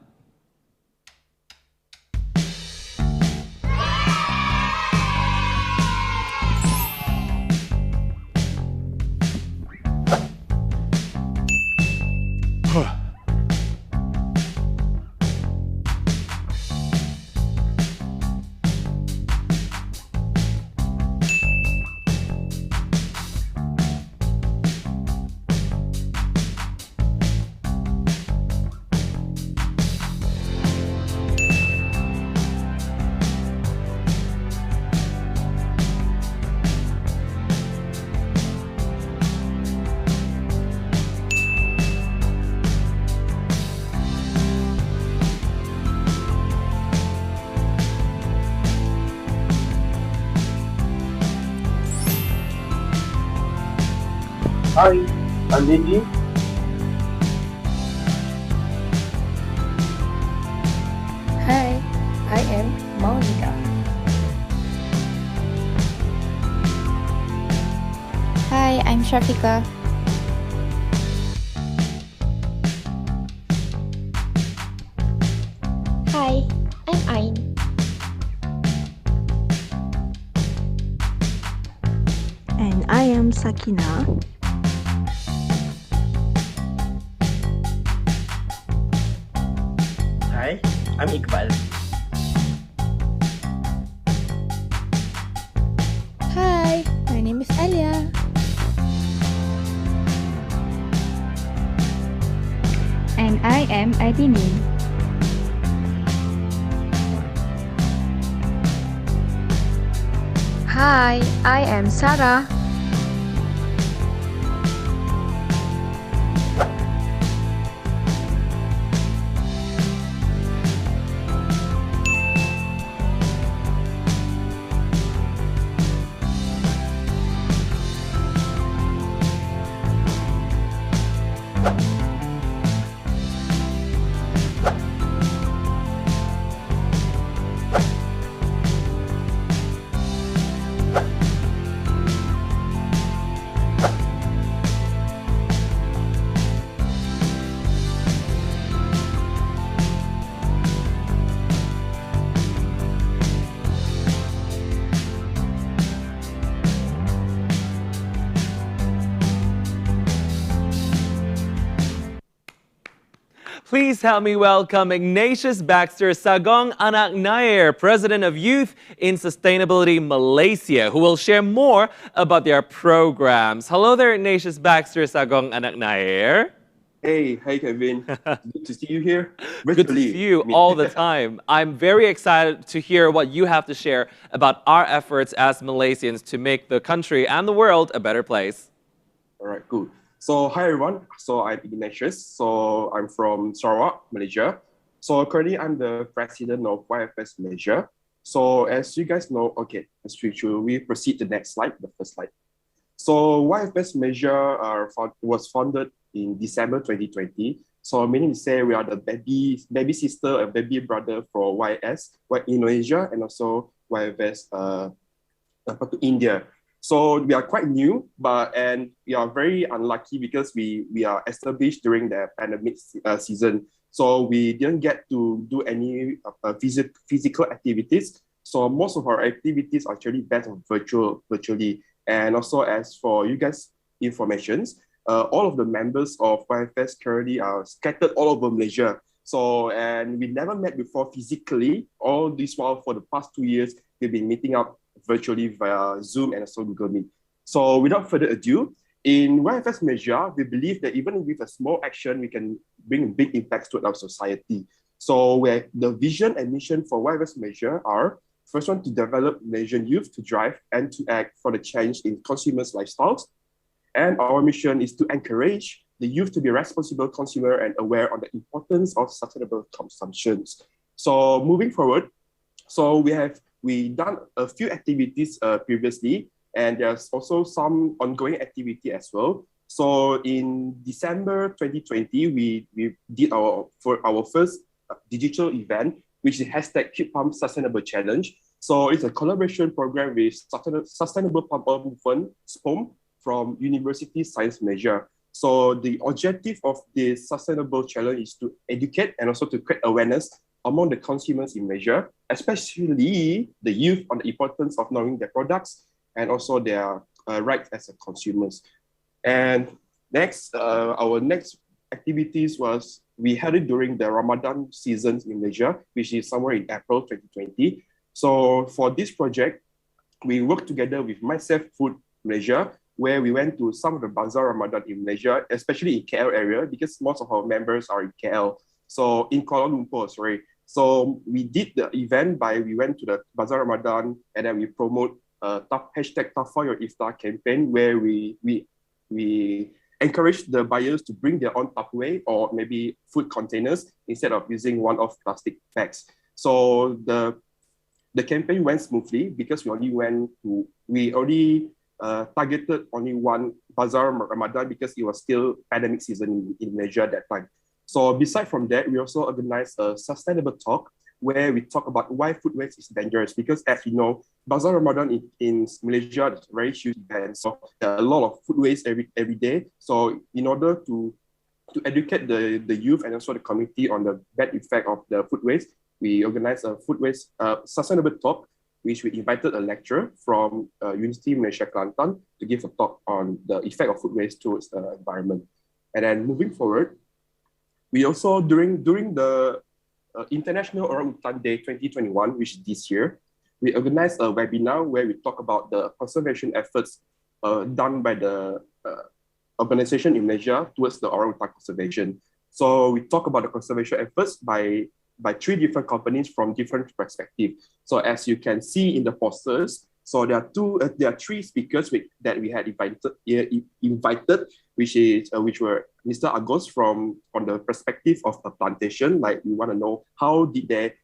Hi, I'm Nidhi. Hi, I am Monica. Hi, I'm Shafika. Hi, I'm Ain. And I am Sakina. Hi, I'm Iqbal. Hi, my name is Alia. And I am Adini. Hi, I am Sarah. Please help me welcome Ignatius Baxter Sagong Anak Nair, President of Youth in Sustainability Malaysia, who will share more about their programs. Hello there, Ignatius Baxter Sagong Anak Nair. Hey, hi Kevin. Good to see you here. Good to see you all the time. I'm very excited to hear what you have to share about our efforts as Malaysians to make the country and the world a better place. All right, cool. So hi everyone. So I'm Ignatius. So I'm from Sarawak, Malaysia. So currently I'm the president of YFS Malaysia. So as you guys know, okay, should we proceed to the next slide, the first slide. So YFS Malaysia was founded in December 2020. So meaning to say we are the baby sister and baby brother for YS, Indonesia, and also YFS India. So we are quite new, and we are very unlucky because we are established during the pandemic season. So we didn't get to do any physical activities. So most of our activities are actually based on virtually. And also as for you guys' informations, all of the members of YFS currently are scattered all over Malaysia. So, and we never met before physically. All this while for the past 2 years, we've been meeting up virtually via Zoom and also Google Meet. So without further ado, in YFS Malaysia, we believe that even with a small action, we can bring big impacts to our society. So where the vision and mission for YFS Malaysia are, first one, to develop Malaysian youth to drive and to act for the change in consumers' lifestyles. And our mission is to encourage the youth to be responsible consumer and aware of the importance of sustainable consumptions. So moving forward, so we done a few activities previously, and there's also some ongoing activity as well. So in December 2020, we did our first digital event, which is hashtag Keep Palm Sustainable Challenge. So it's a collaboration program with Sustainable Palm Oil Movement, SPOM, from University Science Malaysia. So the objective of this sustainable challenge is to educate and also to create awareness among the consumers in Malaysia, especially the youth, on the importance of knowing their products and also their rights as consumers. And next, our next activities was, we held it during the Ramadan seasons in Malaysia, which is somewhere in April 2020. So for this project, we worked together with Myself Food Malaysia, where we went to some of the Bazaar Ramadan in Malaysia, especially in KL area, because most of our members are in KL. So in Kuala Lumpur, sorry. So we did the event we went to the Bazaar Ramadan, and then we promote hashtag Tafar Your Iftar campaign, where we encourage the buyers to bring their own Tupperware or maybe food containers instead of using one-off plastic bags. So the campaign went smoothly because we already targeted only one Bazaar Ramadan because it was still pandemic season in Malaysia at that time. So beside from that, we also organized a sustainable talk where we talk about why food waste is dangerous, because as you know, Bazaar Ramadan in Malaysia is a very huge event. So there are a lot of food waste every day. So in order to educate the youth and also the community on the bad effect of the food waste, we organized a food waste sustainable talk, which we invited a lecturer from University Malaysia Kelantan to give a talk on the effect of food waste towards the environment. And then moving forward, we also, during the International Orangutan Day 2021, which is this year, we organized a webinar where we talk about the conservation efforts done by the organization in Malaysia towards the orangutan conservation. So we talk about the conservation efforts by 3 different companies from different perspectives. So as you can see in the posters, so there are 3 speakers that we had invited, which were Mr. Agos from the perspective of a plantation, like we want to know how did they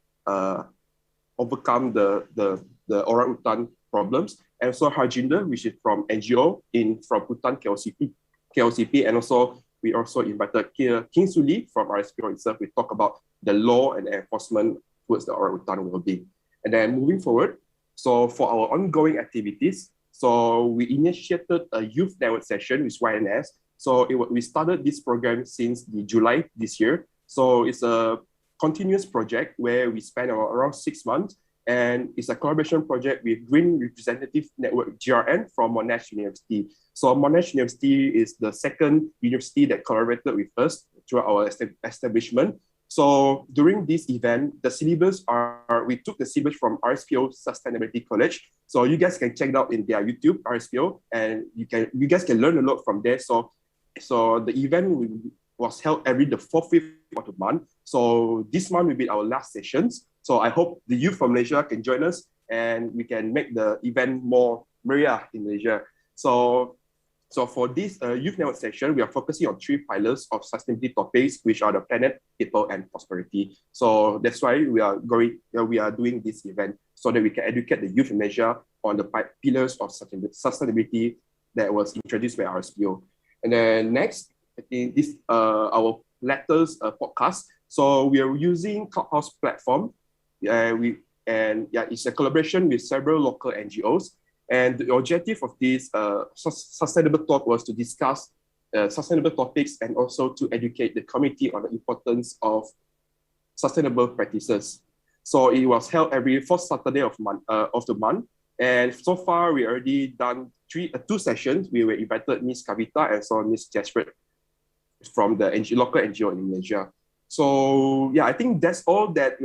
overcome the orangutan problems, and also Harjinder, which is from NGO from Hutan KLCP, and also we also invited King Suli from RSPO itself. We talk about the law and enforcement towards the orangutan well-being. And then moving forward, so for our ongoing activities, so we initiated a youth network session with YNS. So we started this program since July this year. So it's a continuous project where we spend around 6 months, and it's a collaboration project with Green Representative Network GRN from Monash University. So Monash University is the second university that collaborated with us through our establishment. So during this event, the syllabus we took the syllabus from RSPO Sustainability College. So you guys can check it out in their YouTube, RSPO, and you guys can learn a lot from there. So the event was held every the 4th, 5th of the month. So this month will be our last sessions. So I hope the youth from Malaysia can join us and we can make the event more meriah in Malaysia. So So for this youth network session, we are focusing on 3 pillars of sustainability topics, which are the planet, people, and prosperity. So that's why we are doing this event so that we can educate the youth in Malaysia on the pillars of sustainability that was introduced by RSPO. And then next, I think this our letters podcast. So we are using Clubhouse platform. It's a collaboration with several local NGOs. And the objective of this sustainable talk was to discuss sustainable topics and also to educate the community on the importance of sustainable practices. So it was held every fourth Saturday of the month. And so far, we already done 2 sessions. We were invited Miss Kavita and so Miss Jasper from the local NGO in Malaysia. So yeah, I think that's all that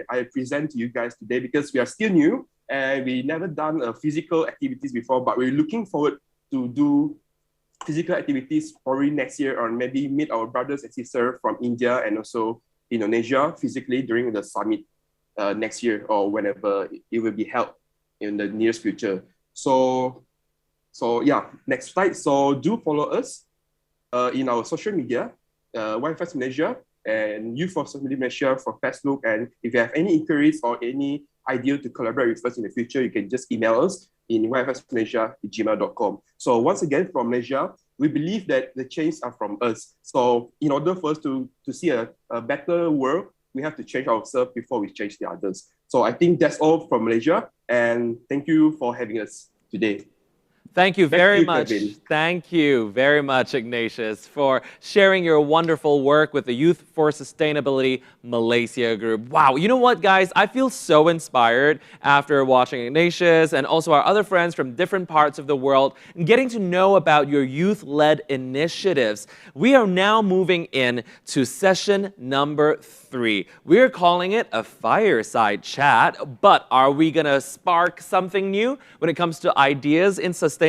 I present to you guys today because we are still new and we never done physical activities before, but we're looking forward to do physical activities probably next year or maybe meet our brothers and sisters from India and also Indonesia physically during the summit next year or whenever it will be held in the nearest future. So yeah, next slide. So do follow us in our social media, YFS Malaysia and Youth for Sustainability Malaysia for Facebook. And if you have any inquiries or any idea to collaborate with us in the future, you can just email us in yfsmalaysia@gmail.com. So once again, from Malaysia, we believe that the changes are from us. So in order for us to see a better world, we have to change ourselves before we change the others. So I think that's all from Malaysia. And thank you for having us today. Thank you very much. Thank you very much, Ignatius, for sharing your wonderful work with the Youth for Sustainability Malaysia group. Wow, you know what, guys? I feel so inspired after watching Ignatius and also our other friends from different parts of the world and getting to know about your youth-led initiatives. We are now moving in to session number 3. We're calling it a fireside chat, but are we gonna spark something new when it comes to ideas in sustainability?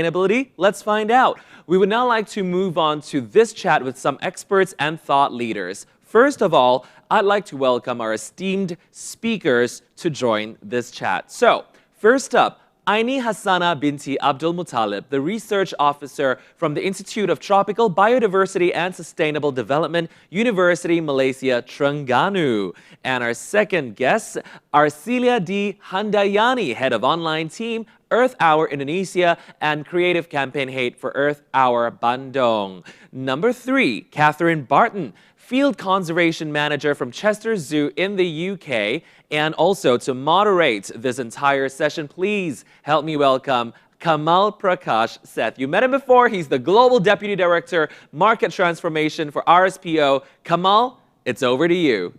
Let's find out. We would now like to move on to this chat with some experts and thought leaders. First of all, I'd like to welcome our esteemed speakers to join this chat. So, first up, Aini Hassana binti Abdul Muttalib, the research officer from the Institute of Tropical Biodiversity and Sustainable Development, University Malaysia Terengganu. And our second guest, Arcelia D. Handayani, head of online team, Earth Hour Indonesia and creative campaign head for Earth Hour Bandung. Number 3, Catherine Barton, Field Conservation Manager from Chester Zoo in the UK. And also to moderate this entire session, please help me welcome Kamal Prakash Seth. You met him before. He's the Global Deputy Director, Market Transformation for RSPO. Kamal, it's over to you.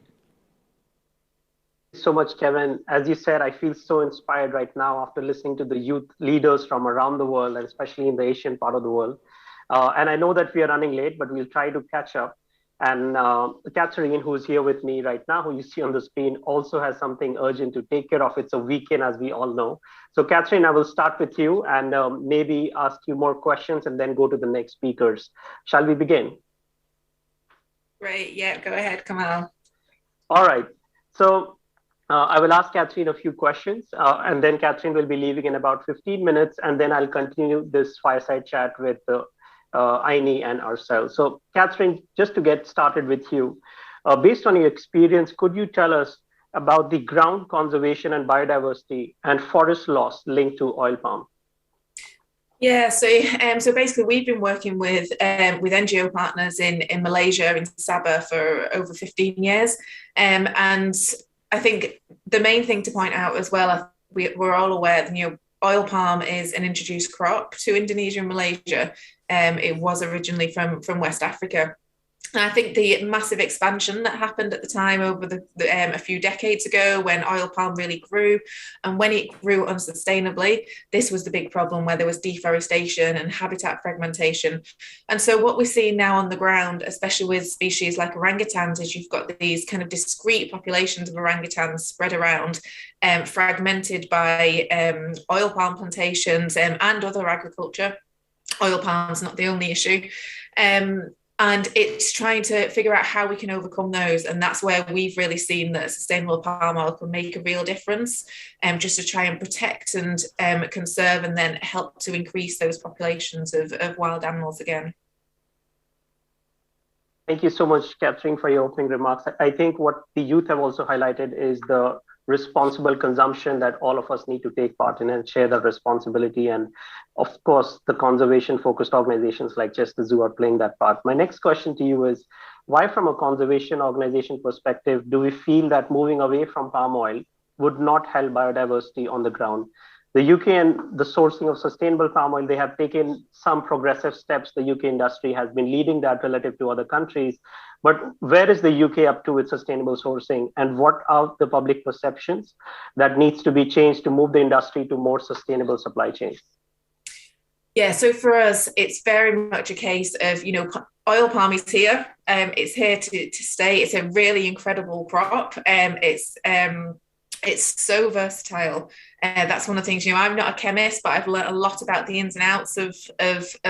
So much, Kevin. As you said, I feel so inspired right now after listening to the youth leaders from around the world, and especially in the Asian part of the world. And I know that we are running late, but we'll try to catch up. And Catherine, who's here with me right now, who you see on the screen, also has something urgent to take care of. It's a weekend, as we all know. So Catherine, I will start with you and maybe ask you more questions and then go to the next speakers. Shall we begin? Great, yeah, go ahead, Kamal. All right, so I will ask Catherine a few questions and then Catherine will be leaving in about 15 minutes and then I'll continue this fireside chat with Aini and ourselves. So Catherine, just to get started with you, based on your experience, could you tell us about the ground conservation and biodiversity and forest loss linked to oil palm? Yeah, so basically we've been working with NGO partners in Malaysia, in Sabah, for over 15 years. And I think the main thing to point out as well, we're all aware that, oil palm is an introduced crop to Indonesia and Malaysia. It was originally from West Africa. And I think the massive expansion that happened at the time over a few decades ago when oil palm really grew, and when it grew unsustainably, this was the big problem where there was deforestation and habitat fragmentation. And so what we're seeing now on the ground, especially with species like orangutans, is you've got these kind of discrete populations of orangutans spread around, fragmented by oil palm plantations and other agriculture. Oil palm's not the only issue. And it's trying to figure out how we can overcome those. And that's where we've really seen that sustainable palm oil can make a real difference, just to try and protect and conserve and then help to increase those populations of wild animals again. Thank you so much, Catherine, for your opening remarks. I think what the youth have also highlighted is the responsible consumption that all of us need to take part in and share that responsibility. And of course, the conservation-focused organizations like Just the Zoo are playing that part. My next question to you is, why from a conservation organization perspective, do we feel that moving away from palm oil would not help biodiversity on the ground? The UK and the sourcing of sustainable palm oil, they have taken some progressive steps. The UK industry has been leading that relative to other countries. But where is the UK up to with sustainable sourcing, and what are the public perceptions that needs to be changed to move the industry to more sustainable supply chains? Yeah, so for us, it's very much a case of, oil palm is here. It's here to stay. It's a really incredible crop. It's so versatile. That's one of the things, I'm not a chemist, but I've learned a lot about the ins and outs of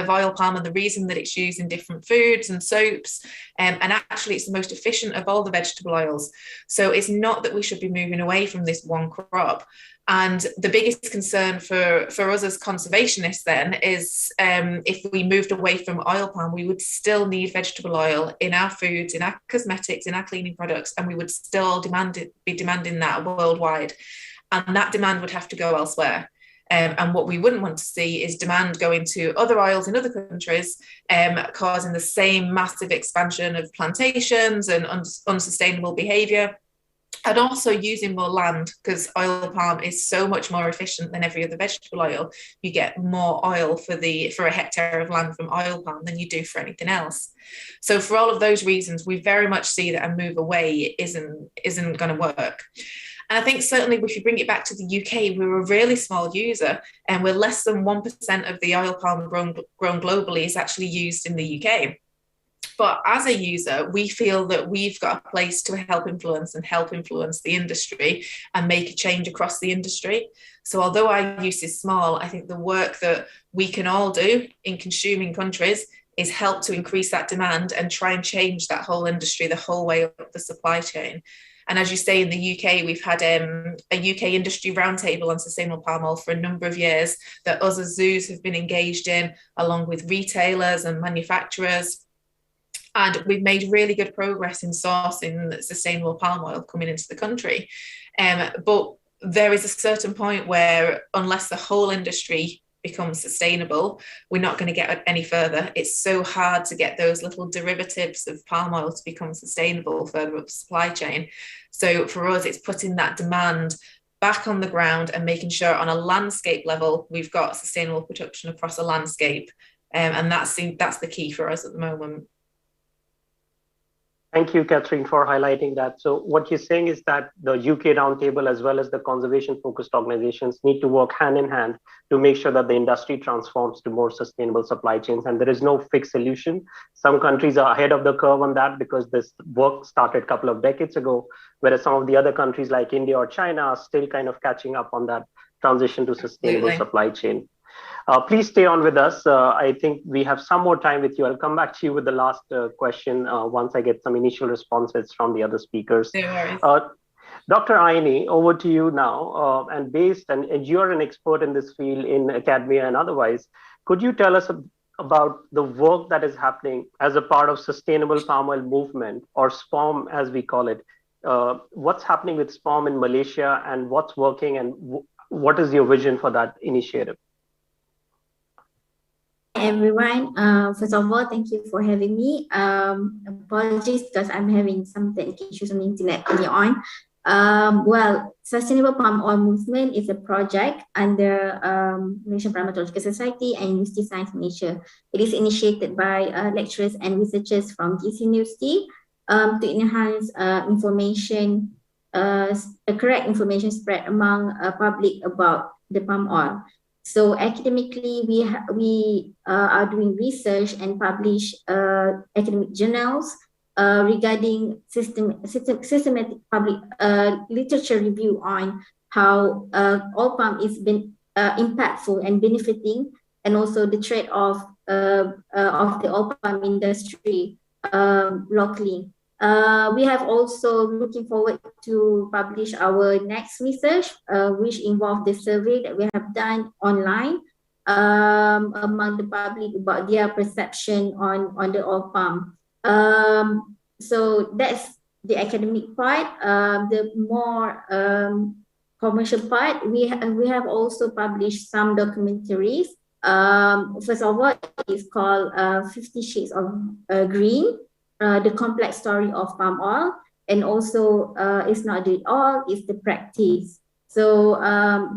oil palm and the reason that it's used in different foods and soaps. And actually, it's the most efficient of all the vegetable oils. So it's not that we should be moving away from this one crop. And the biggest concern for us as conservationists then is if we moved away from oil palm, we would still need vegetable oil in our foods, in our cosmetics, in our cleaning products, and we would still be demanding that worldwide. And that demand would have to go elsewhere. And what we wouldn't want to see is demand going to other oils in other countries, causing the same massive expansion of plantations and unsustainable behaviour. And also using more land, because oil palm is so much more efficient than every other vegetable oil. You get more oil for a hectare of land from oil palm than you do for anything else. So for all of those reasons, we very much see that a move away isn't going to work. And I think certainly if you bring it back to the UK, we're a really small user, and we're less than 1% of the oil palm grown globally is actually used in the UK. But as a user, we feel that we've got a place to help influence the industry and make a change across the industry. So although our use is small, I think the work that we can all do in consuming countries is help to increase that demand and try and change that whole industry the whole way up the supply chain. And as you say, in the UK, we've had a UK industry roundtable on sustainable palm oil for a number of years that us as zoos have been engaged in, along with retailers and manufacturers. And we've made really good progress in sourcing sustainable palm oil coming into the country. But there is a certain point where, unless the whole industry becomes sustainable, we're not going to get any further. It's so hard to get those little derivatives of palm oil to become sustainable further up the supply chain. So for us, it's putting that demand back on the ground and making sure on a landscape level, we've got sustainable production across a landscape. And that's the key for us at the moment. Thank you, Catherine, for highlighting that. So what you're saying is that the UK Roundtable, as well as the conservation-focused organizations, need to work hand in hand to make sure that the industry transforms to more sustainable supply chains. And there is no fixed solution. Some countries are ahead of the curve on that because this work started a couple of decades ago, whereas some of the other countries like India or China are still kind of catching up on that transition to sustainable supply chain. Please stay on with us. I think we have some more time with you. I'll come back to you with the last question once I get some initial responses from the other speakers. Dr. Aini, over to you now. And you're an expert in this field in academia and otherwise. Could you tell us about the work that is happening as a part of sustainable palm oil movement, or SPOM as we call it? What's happening with SPOM in Malaysia, and what's working, and what is your vision for that initiative? Everyone, first of all, thank you for having me. Apologies because I'm having some technical issues on the internet early on. Well, Sustainable Palm Oil Movement is a project under Malaysian Primatological Society and University of Science Malaysia. It is initiated by lecturers and researchers from GC University to enhance information, correct information spread among public about the palm oil. So academically, we are doing research and publish academic journals regarding systematic public literature review on how oil palm is been impactful and benefiting, and also the trade-off of the oil palm industry locally. We have also looking forward to publish our next research, which involves the survey that we have done online among the public about their perception on the oil palm. So that's the academic part. The more commercial part, we have also published some documentaries. First of all, it's called 50 Shades of Green, the complex story of palm oil, and also it's not the oil, it's the practice. So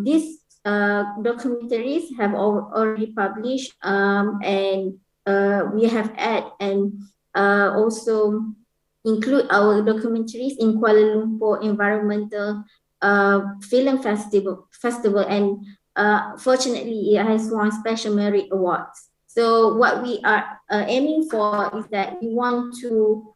these documentaries have already published, and we have added and also include our documentaries in Kuala Lumpur Environmental Film Festival, and fortunately, it has won Special Merit Awards. So what we are aiming for is that we want to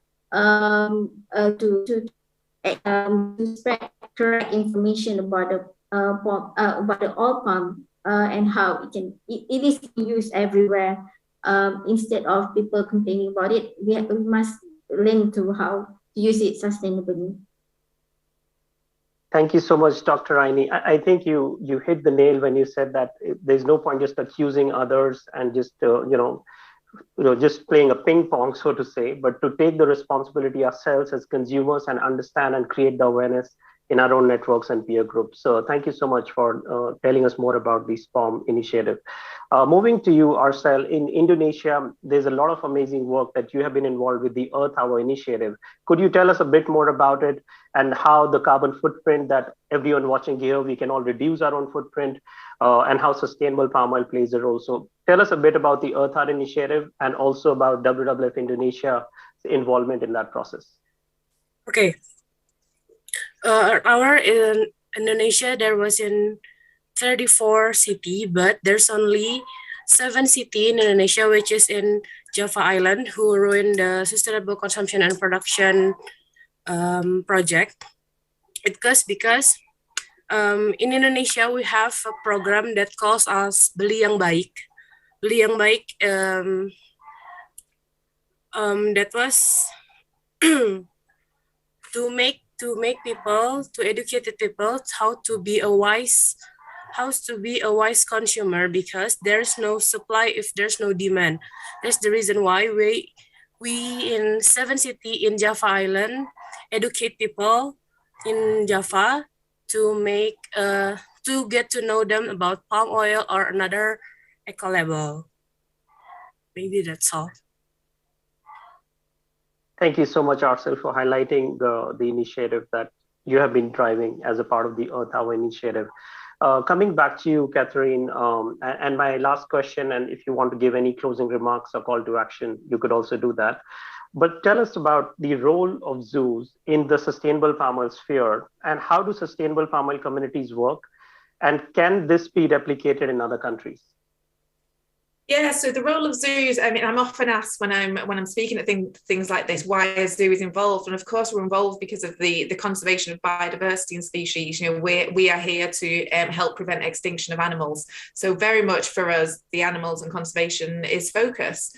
spread correct information about the oil palm and how it is used everywhere. Instead of people complaining about it, we must learn to how to use it sustainably. Thank you so much, Dr. Aini. I think you hit the nail when you said that there's no point just accusing others and just just playing a ping pong, so to say, but to take the responsibility ourselves as consumers and understand and create the awareness in our own networks and peer groups. So thank you so much for telling us more about the SPOM initiative. Moving to you, Arcel, in Indonesia, there's a lot of amazing work that you have been involved with the Earth Hour initiative. Could you tell us a bit more about it and how the carbon footprint that everyone watching here, we can all reduce our own footprint and how sustainable palm oil plays a role? So tell us a bit about the Earth Hour initiative and also about WWF Indonesia's involvement in that process. Okay. Our in Indonesia, there was in 34 cities, but there's only 7 cities in Indonesia, which is in Java Island, who ruined the sustainable consumption and production project. It goes because in Indonesia, we have a program that calls us Beli Yang Baik. Beli Yang Baik, that was to educate the people how to be a wise consumer, because there's no supply if there's no demand. That's the reason why we in 7 cities in Java Island educate people in Java to get to know them about palm oil or another eco label. Maybe that's all. Thank you so much, Arcel, for highlighting the initiative that you have been driving as a part of the Earth Hour initiative. Coming back to you, Catherine, and my last question, and if you want to give any closing remarks or call to action, you could also do that. But tell us about the role of zoos in the sustainable palm oil sphere, and how do sustainable palm oil communities work, and can this be replicated in other countries? Yeah, so the role of zoos, I mean, I'm often asked when I'm speaking at things like this, why a zoo is involved. And of course, we're involved because of the conservation of biodiversity and species. You know, we are here to help prevent extinction of animals. So very much for us, the animals and conservation is focus.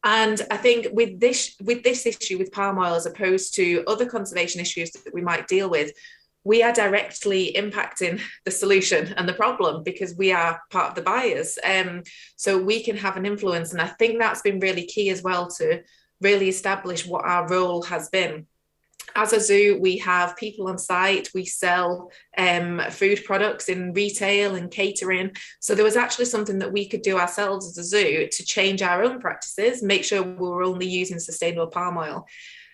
And I think with this issue with palm oil, as opposed to other conservation issues that we might deal with, we are directly impacting the solution and the problem because we are part of the buyers. So we can have an influence. And I think that's been really key as well to really establish what our role has been. As a zoo, we have people on site, we sell food products in retail and catering. So there was actually something that we could do ourselves as a zoo to change our own practices, make sure we were only using sustainable palm oil.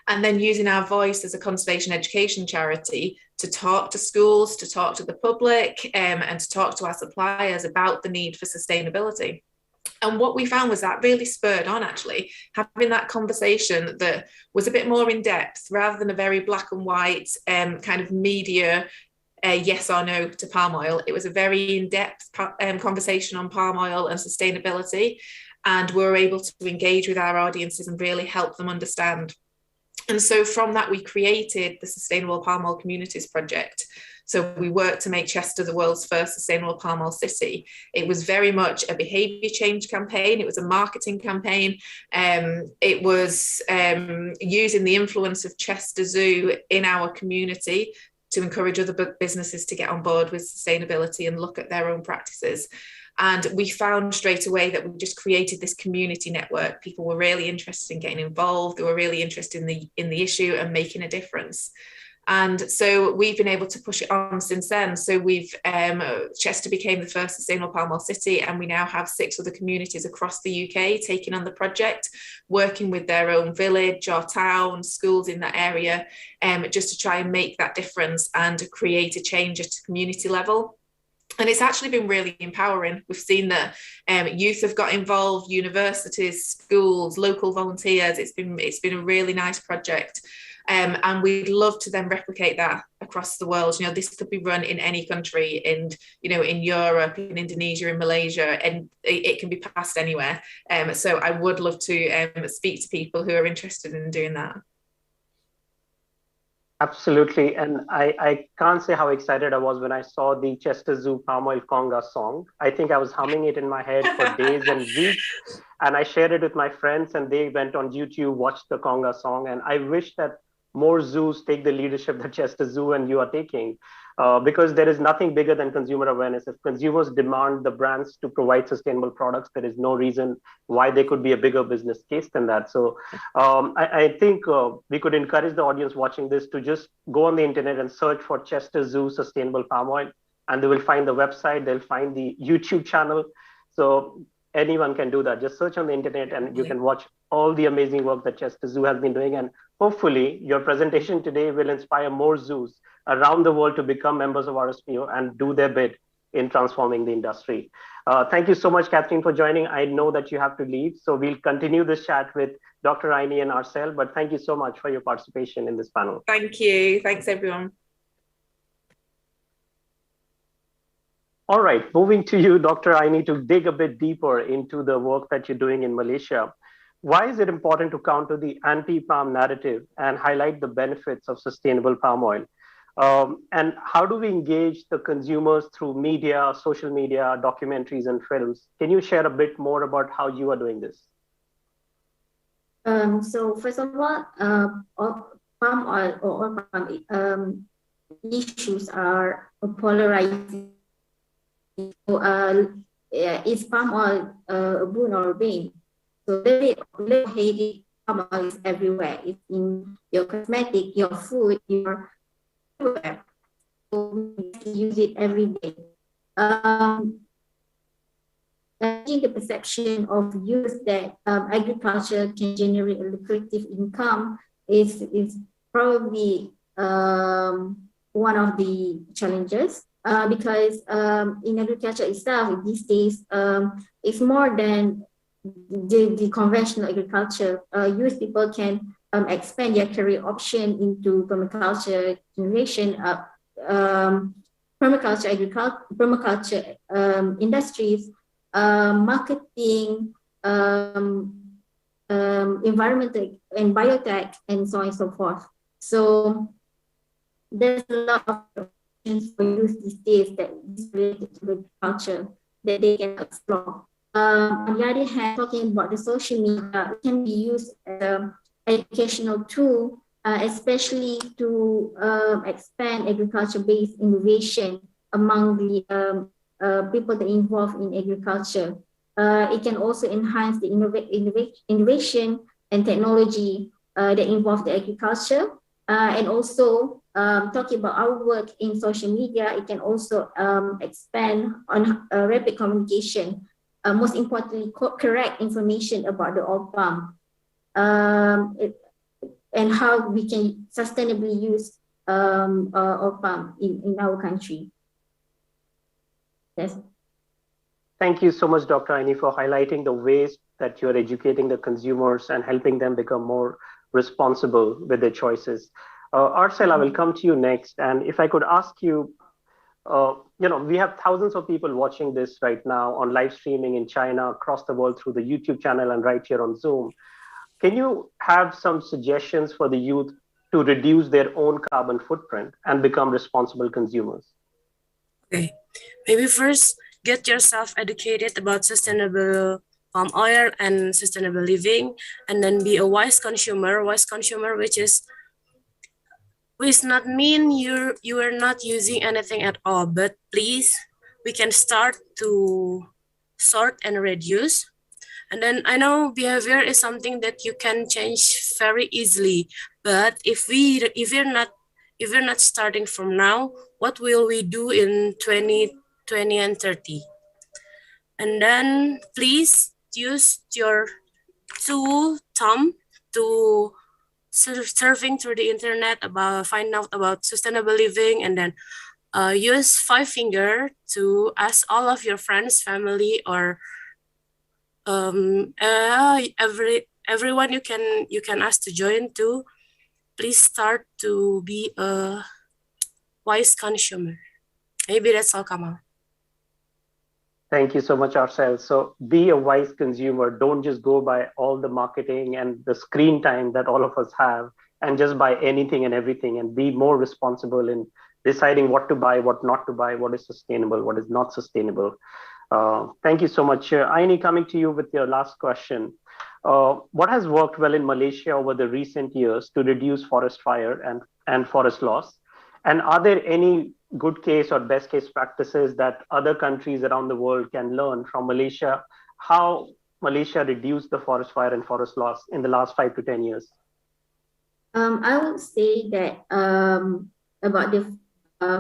And then using our voice as a conservation education charity to talk to schools, to talk to the public, and to talk to our suppliers about the need for sustainability. And what we found was that really spurred on actually having that conversation that was a bit more in depth rather than a very black and white kind of media yes or no to palm oil. It was a very in-depth conversation on palm oil and sustainability. And we were able to engage with our audiences and really help them understand. And so from that, we created the Sustainable Palm Oil Communities Project. So we worked to make Chester the world's first sustainable palm oil city. It was very much a behaviour change campaign. It was a marketing campaign. It was using the influence of Chester Zoo in our community to encourage other businesses to get on board with sustainability and look at their own practices. And we found straight away that we just created this community network. People were really interested in getting involved. They were really interested in the issue and making a difference. And so we've been able to push it on since then. So we've, Chester became the first sustainable palm oil city, and we now have 6 other communities across the UK taking on the project, working with their own village or town, schools in that area, just to try and make that difference and create a change at a community level. And it's actually been really empowering. We've seen that youth have got involved, universities, schools, local volunteers. It's been a really nice project. And we'd love to then replicate that across the world. You know, this could be run in any country, and you know, in Europe, in Indonesia, in Malaysia, and it can be passed anywhere. So I would love to speak to people who are interested in doing that. Absolutely. And I can't say how excited I was when I saw the Chester Zoo Palm Oil Conga song. I think I was humming it in my head for days and weeks. And I shared it with my friends, and they went on YouTube, watched the Conga song. And I wish that more zoos take the leadership that Chester Zoo and you are taking, because there is nothing bigger than consumer awareness. If consumers demand the brands to provide sustainable products, there is no reason why they could be a bigger business case than that. So I think we could encourage the audience watching this to just go on the internet and search for Chester Zoo Sustainable Palm Oil, and they will find the website, they'll find the YouTube channel. So anyone can do that. Just search on the internet and you can watch all the amazing work that Chester Zoo has been doing. And hopefully your presentation today will inspire more zoos around the world to become members of RSPO and do their bit in transforming the industry. Thank you so much, Catherine, for joining. I know that you have to leave, so we'll continue this chat with Dr. Aini and Arcel, but thank you so much for your participation in this panel. Thank you. Thanks, everyone. All right, moving to you, Dr. Aini, to dig a bit deeper into the work that you're doing in Malaysia. Why is it important to counter the anti-palm narrative and highlight the benefits of sustainable palm oil? And how do we engage the consumers through media, social media, documentaries, and films? Can you share a bit more about how you are doing this? So first of all, palm oil or palm issues are polarizing. So, is palm oil a boon or a bane? So hated palm oil is everywhere. It's in your cosmetic, your food, your everywhere. So we use it every day. Changing the perception of use that agriculture can generate a lucrative income is probably one of the challenges. Because in agriculture itself, these days, it's more than the conventional agriculture. Youth people can expand their career option into permaculture generation, permaculture industries, marketing, environmental and biotech, and so on and so forth. So there's a lot of for youth these days that is related to agriculture that they can explore. On the other hand, talking about the social media, it can be used as an educational tool, especially to expand agriculture-based innovation among the people that are involved in agriculture. It can also enhance the innovation and technology that involve the agriculture. And also, talking about our work in social media, it can also expand on rapid communication, most importantly, correct information about the oil palm, and how we can sustainably use oil palm in our country. Yes. Thank you so much, Dr. Aini, for highlighting the ways that you're educating the consumers and helping them become more responsible with their choices. Arcel, I will come to you next. And if I could ask you, we have thousands of people watching this right now on live streaming in China, across the world through the YouTube channel and right here on Zoom. can you have some suggestions for the youth to reduce their own carbon footprint and become responsible consumers? Okay, maybe first get yourself educated about sustainable palm oil and sustainable living, and then be a wise consumer. Wise consumer, which not mean you are not using anything at all, but please we can start to sort and reduce. And then I know behavior is something that you can change very easily, but if you're not starting from now, what will we do in 2020 and 30? And then please use your two thumb to surfing through the internet about find out about sustainable living, and then use five finger to ask all of your friends, family, or everyone you can ask to join to. Please start to be a wise consumer. Maybe that's all, Kamal. Thank you so much, Arcel. So be a wise consumer. Don't just go by all the marketing and the screen time that all of us have and just buy anything and everything, and be more responsible in deciding what to buy, what not to buy, what is sustainable, what is not sustainable. Thank you so much. Aini, coming to you with your last question. What has worked well in Malaysia over the recent years to reduce forest fire and forest loss? And are there any good case or best case practices that other countries around the world can learn from Malaysia, how Malaysia reduced the forest fire and forest loss in the last 5 to 10 years? I would say that about the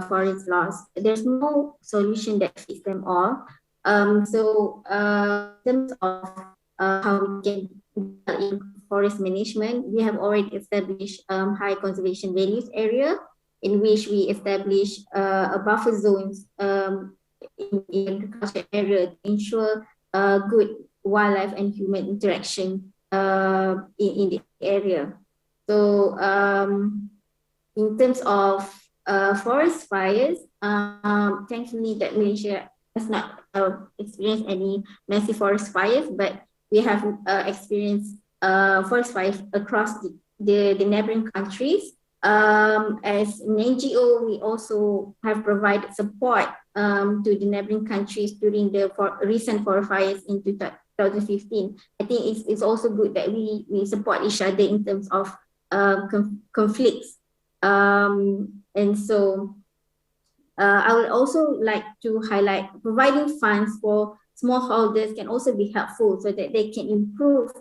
forest loss, there's no solution that fits them all. So in terms of how we can in forest management, we have already established high conservation values area, in which we establish a buffer zones in agriculture area to ensure good wildlife and human interaction in the area. So in terms of forest fires, thankfully that Malaysia has not experienced any massive forest fires, but we have experienced forest fires across the neighboring countries. As an NGO, we also have provided support to the neighboring countries during the recent forest fires in 2015. I think it's also good that we support each other in terms of conflicts. And so I would also like to highlight providing funds for smallholders can also be helpful so that they can improve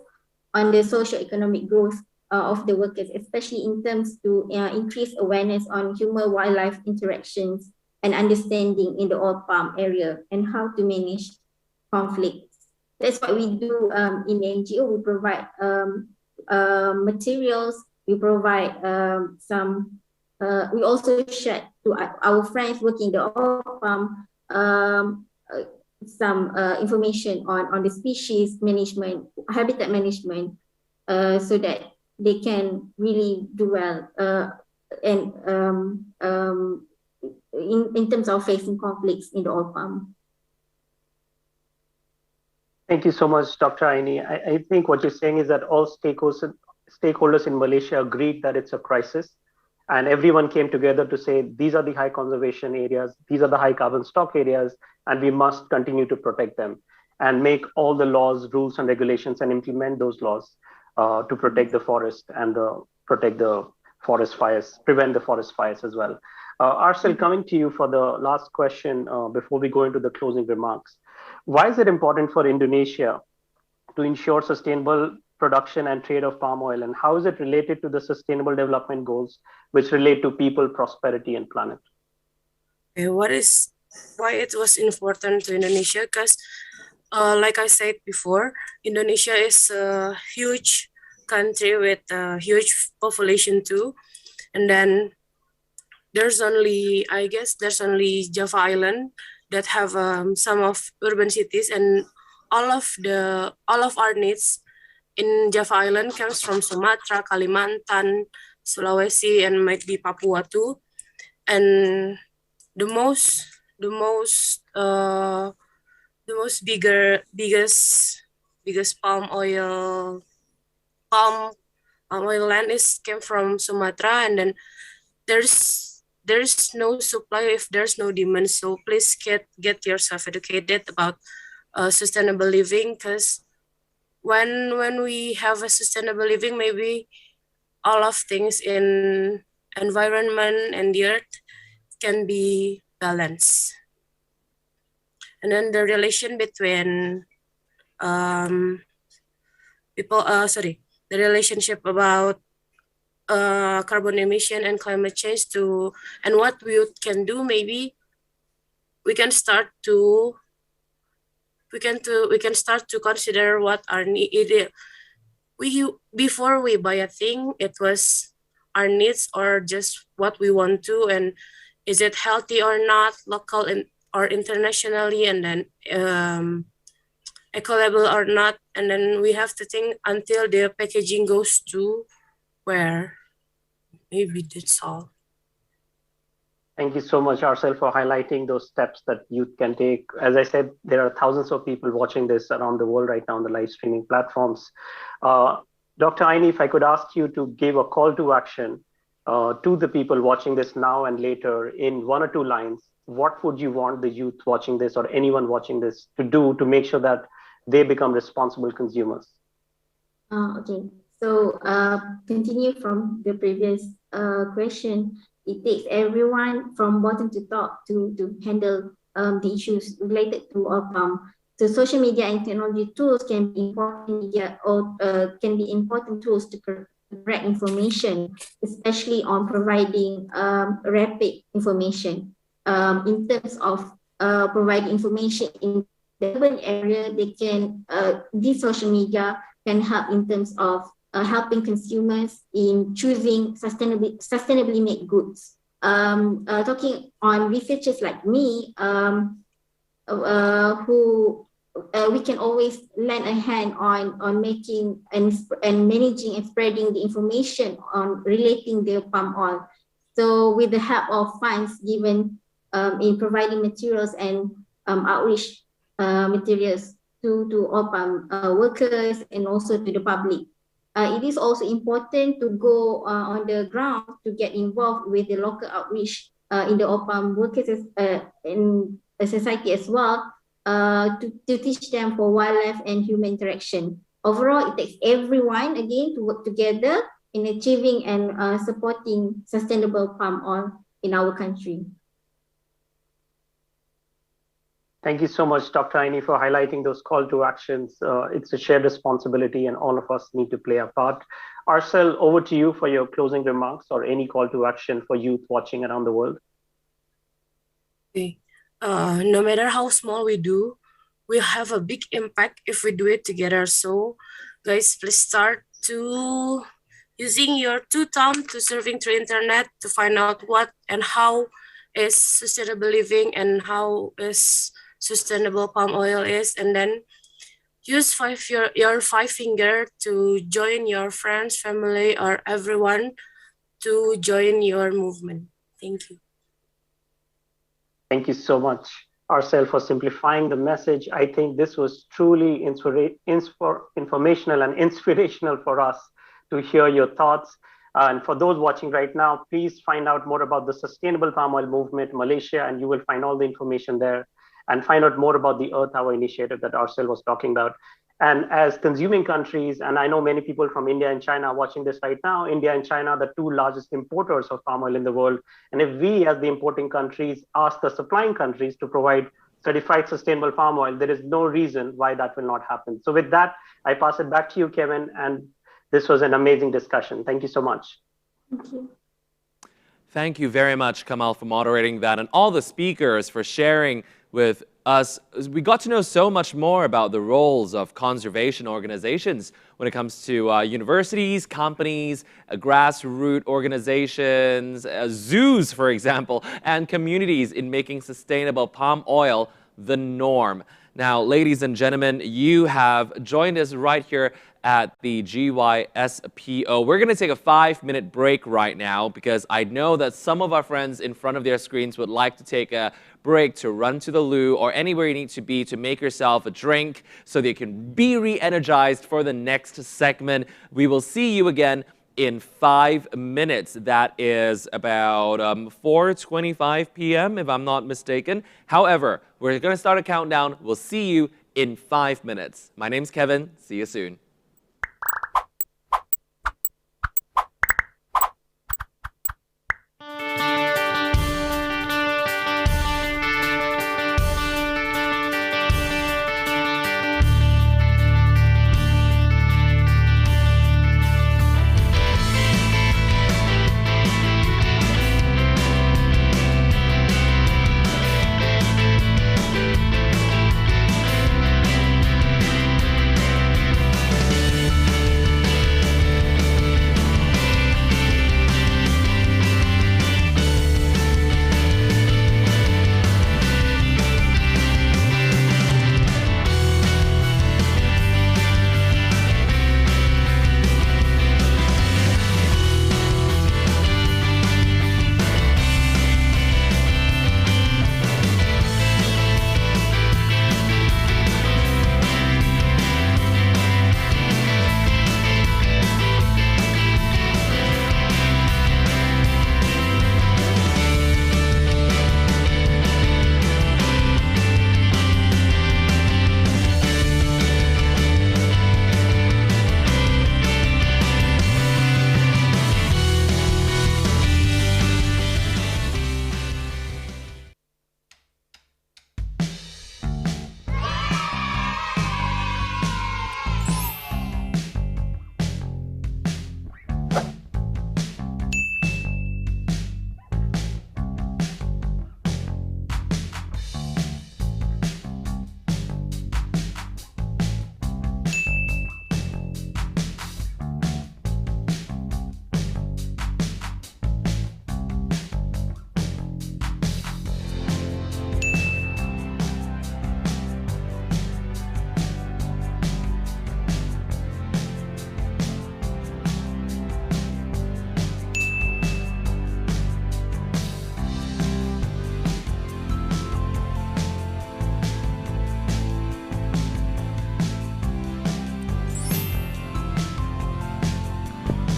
on the socio-economic growth of the workers, especially in terms to increase awareness on human-wildlife interactions and understanding in the oil palm area and how to manage conflicts. That's what we do in the NGO. We provide materials, we provide we also share to our friends working in the oil palm some information on the species management, habitat management, so that they can really do well and in terms of facing conflicts in the oil palm. Thank you so much, Dr. Aini. I think what you're saying is that all stakeholders in Malaysia agreed that it's a crisis, and everyone came together to say, these are the high conservation areas, these are the high carbon stock areas, and we must continue to protect them and make all the laws, rules, and regulations and implement those laws to protect the forest and protect the forest fires, prevent the forest fires as well. Arcel, coming to you for the last question before we go into the closing remarks. Why is it important for Indonesia to ensure sustainable production and trade of palm oil, and how is it related to the sustainable development goals which relate to people, prosperity, and planet? Why it was important to Indonesia? Because like I said before, Indonesia is a huge country with a huge population too. And then there's only Java Island that have some of urban cities, and all of our needs in Java Island comes from Sumatra, Kalimantan, Sulawesi, and might be Papua too. And the biggest palm oil palm oil land came from Sumatra, and then there's no supply if there's no demand. So please get yourself educated about sustainable living, because when we have a sustainable living, maybe all of things in environment and the earth can be balanced. And then the relation between the relationship about carbon emission and climate change and what we can do. Maybe we can start to consider what are needed. Before we buy a thing, it was our needs or just what we want to, and is it healthy or not, local or internationally, and then eco-label or not. And then we have to think until the packaging goes to where. Maybe that's all. Thank you so much, Arcel, for highlighting those steps that youth can take. As I said, there are thousands of people watching this around the world right now on the live streaming platforms. Dr. Aini, if I could ask you to give a call to action to the people watching this now and later in 1 or 2 lines, what would you want the youth watching this or anyone watching this to do to make sure that they become responsible consumers? Okay, so continue from the previous question. It takes everyone from bottom to top to handle the issues related to our palm. So social media and technology tools can be important media or can be important tools to correct information, especially on providing rapid information. In terms of providing information in the urban area, these social media can help in terms of helping consumers in choosing sustainably made goods. Talking on researchers like me, who we can always lend a hand on making and managing and spreading the information on relating the palm oil. So with the help of funds given in providing materials and outreach materials to all palm workers and also to the public. It is also important to go on the ground to get involved with the local outreach in the palm workers in a society as well, to teach them for wildlife and human interaction. Overall, it takes everyone again to work together in achieving and supporting sustainable palm oil in our country. Thank you so much, Dr. Aini, for highlighting those call to actions. It's a shared responsibility and all of us need to play a part. Arcel, over to you for your closing remarks or any call to action for youth watching around the world. Okay. No matter how small we do, we have a big impact if we do it together. So guys, please start to using your 2 thumbs to surfing through internet to find out what and how is sustainable living and how is sustainable palm oil is, and then use your 5 finger to join your friends, family, or everyone to join your movement. Thank you. Thank you so much, Arcel, for simplifying the message. I think this was truly informational and inspirational for us to hear your thoughts. And for those watching right now, please find out more about the Sustainable Palm Oil Movement in Malaysia, and you will find all the information there, and find out more about the Earth Hour initiative that Arcel was talking about. And as consuming countries, and I know many people from India and China are watching this right now, India and China are the 2 largest importers of palm oil in the world. And if we as the importing countries ask the supplying countries to provide certified sustainable palm oil, there is no reason why that will not happen. So with that, I pass it back to you, Kevin. And this was an amazing discussion. Thank you so much. Thank you. Thank you very much, Kamal, for moderating that, and all the speakers for sharing with us. We got to know so much more about the roles of conservation organizations when it comes to universities, companies, grassroots organizations, zoos, for example, and communities in making sustainable palm oil the norm. Now, ladies and gentlemen, you have joined us right here at the GYSPO. We're going to take a 5-minute break right now because I know that some of our friends in front of their screens would like to take a break to run to the loo or anywhere you need to be to make yourself a drink so they can be re-energized for the next segment. We will see you again in 5 minutes. That is about 4:25 p.m. if I'm not mistaken. However, we're going to start a countdown. We'll see you in 5 minutes. My name's Kevin. See you soon.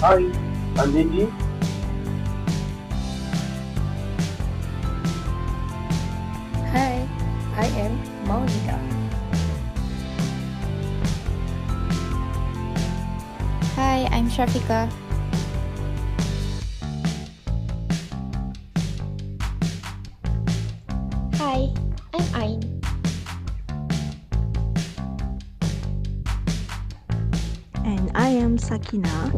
Hi, I'm Didi. Hi, I am Monica. Hi, I'm Shafika. Hi, I'm Ain. And I am Sakina.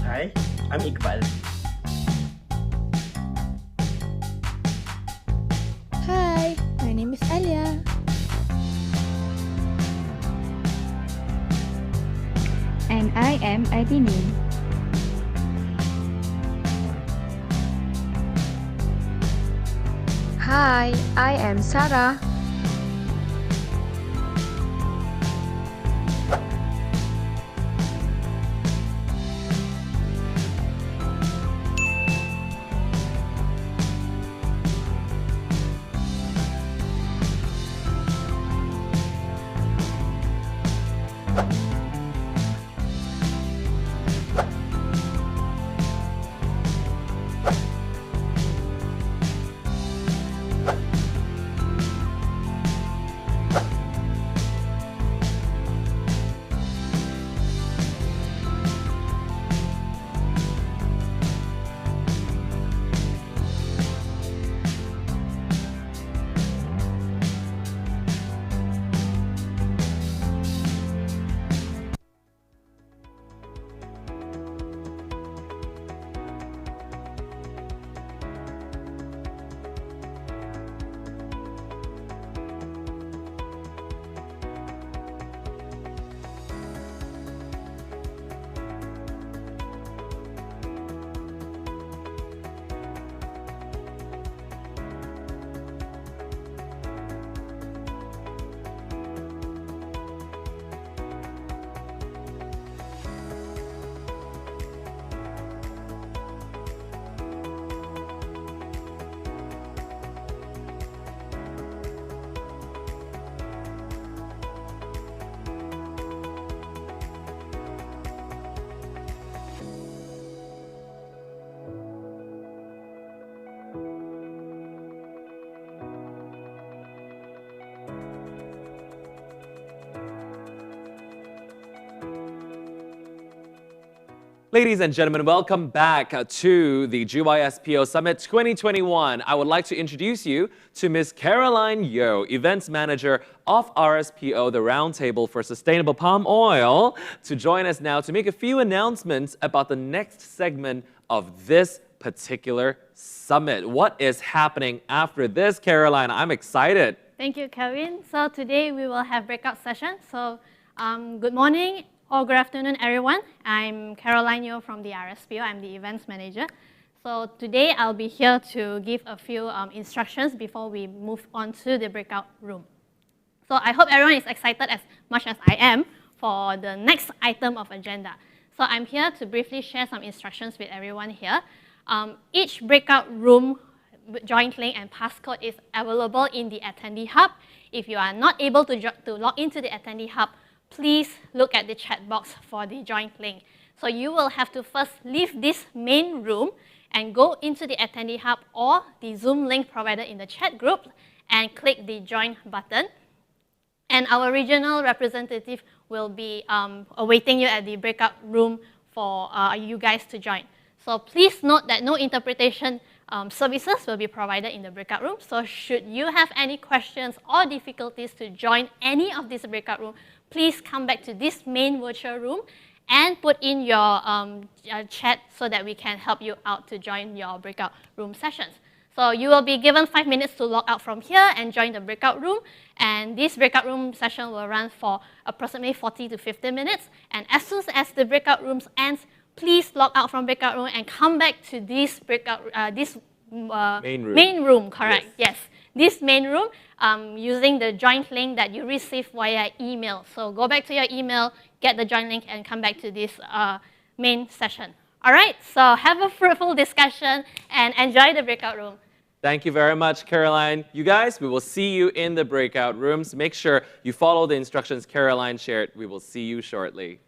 Hi, I'm Iqbal. Hi, my name is Alia. And I am Adini. Hi, I am Sarah. Ladies and gentlemen, welcome back to the GYSPO Summit 2021. I would like to introduce you to Ms. Caroline Yeo, Events Manager of RSPO, the Roundtable for Sustainable Palm Oil, to join us now to make a few announcements about the next segment of this particular summit. What is happening after this, Caroline? I'm excited. Thank you, Kevin. So today we will have breakout sessions. So good morning or good afternoon, everyone. I'm Caroline Yeo from the RSPO. I'm the events manager. So today I'll be here to give a few instructions before we move on to the breakout room. So I hope everyone is excited as much as I am for the next item of agenda. So I'm here to briefly share some instructions with everyone here. Each breakout room joint link and passcode is available in the attendee hub. If you are not able to log into the attendee hub, please look at the chat box for the joint link. So you will have to first leave this main room and go into the attendee hub or the Zoom link provided in the chat group and click the join button. And our regional representative will be awaiting you at the breakout room for you guys to join. So please note that no interpretation services will be provided in the breakout room. So should you have any questions or difficulties to join any of this breakout room, please come back to this main virtual room and put in your chat so that we can help you out to join your breakout room sessions. So you will be given 5 minutes to log out from here and join the breakout room. And this breakout room session will run for approximately 40 to 50 minutes. And as soon as the breakout rooms ends, please log out from breakout room and come back to this main room, correct? Yes. This main room using the joint link that you received via email. So go back to your email, get the joint link, and come back to this main session. All right, so have a fruitful discussion and enjoy the breakout room. Thank you very much, Caroline. You guys, we will see you in the breakout rooms. Make sure you follow the instructions Caroline shared. We will see you shortly.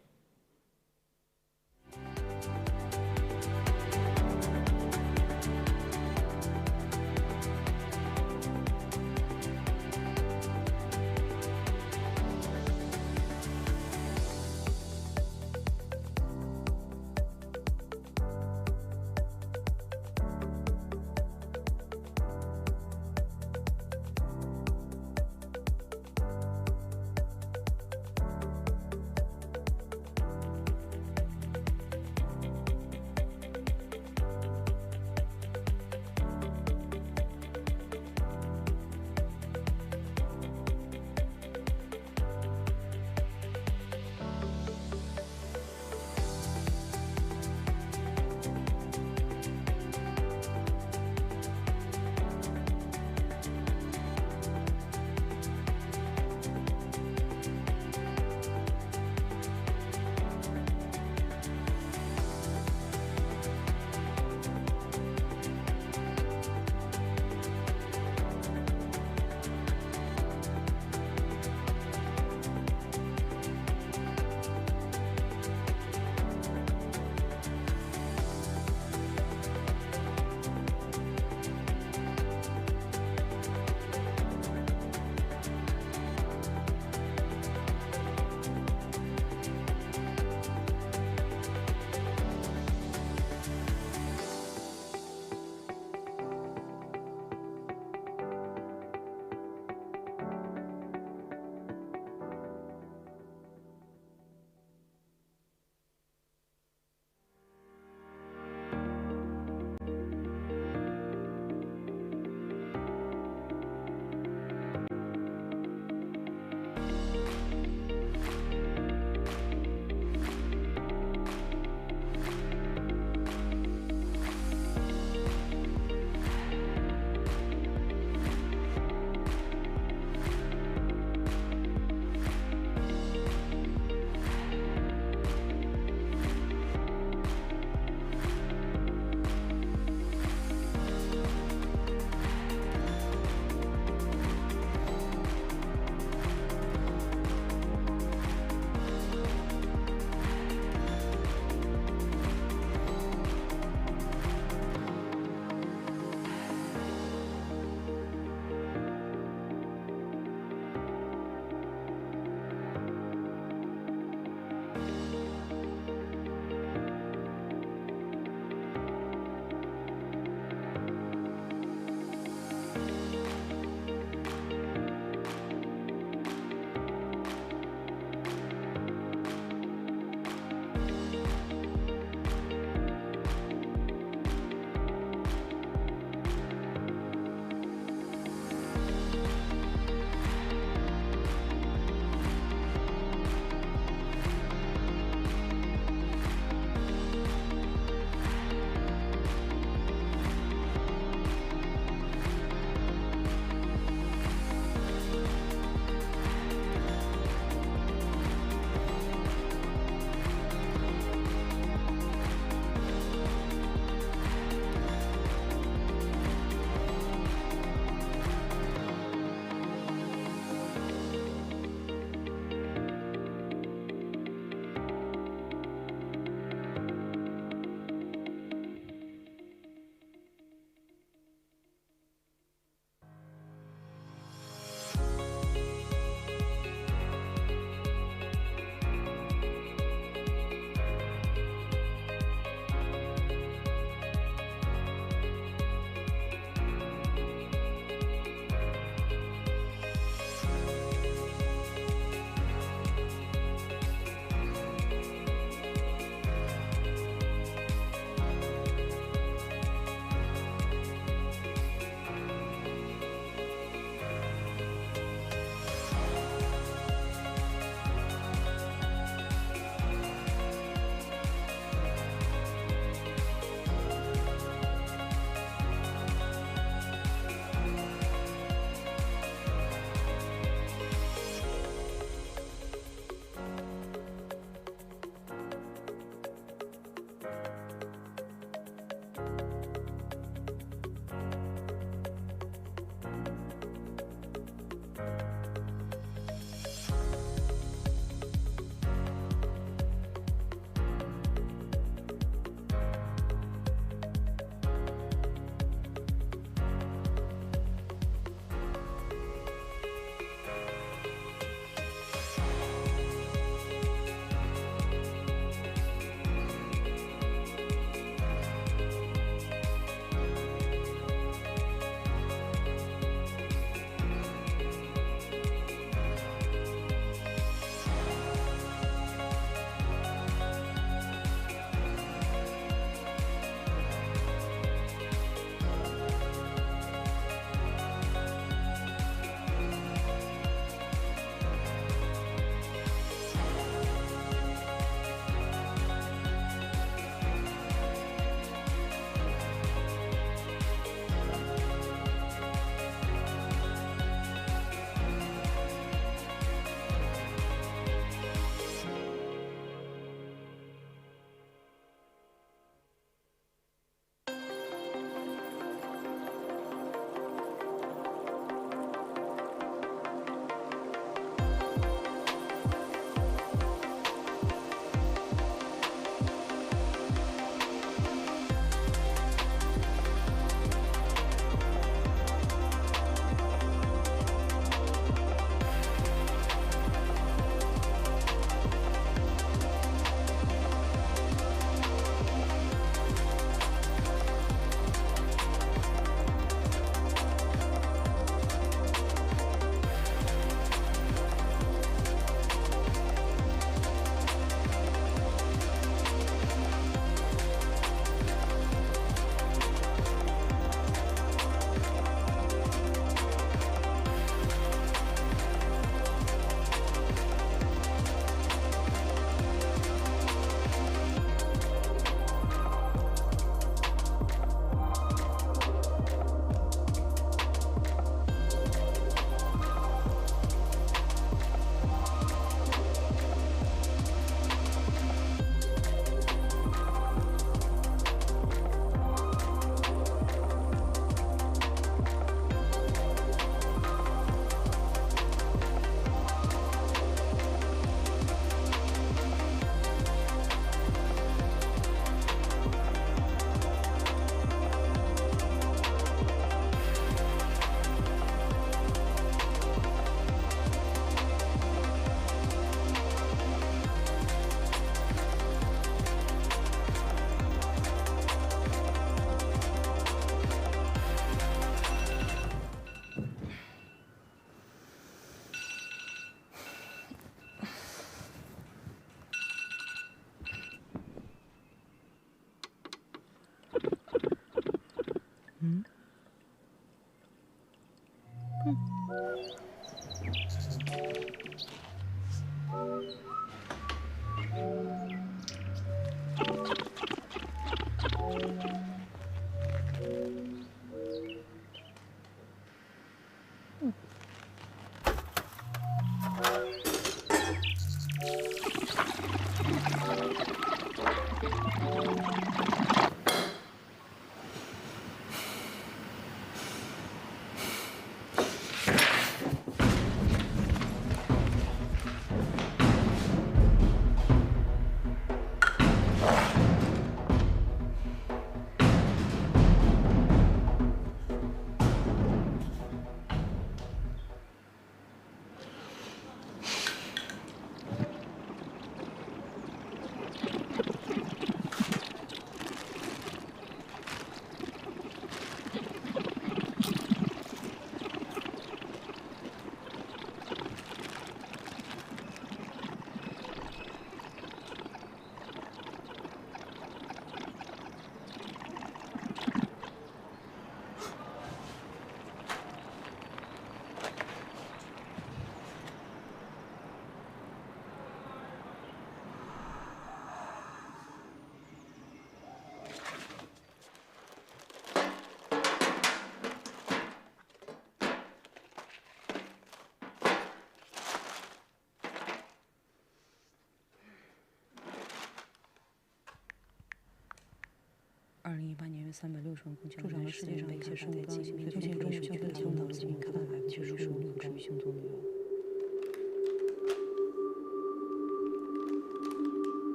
2018年6月360万公顷，助长了世界上一切生物多样性，并且不断消费大量的资源，开发65%可持续性棕榈。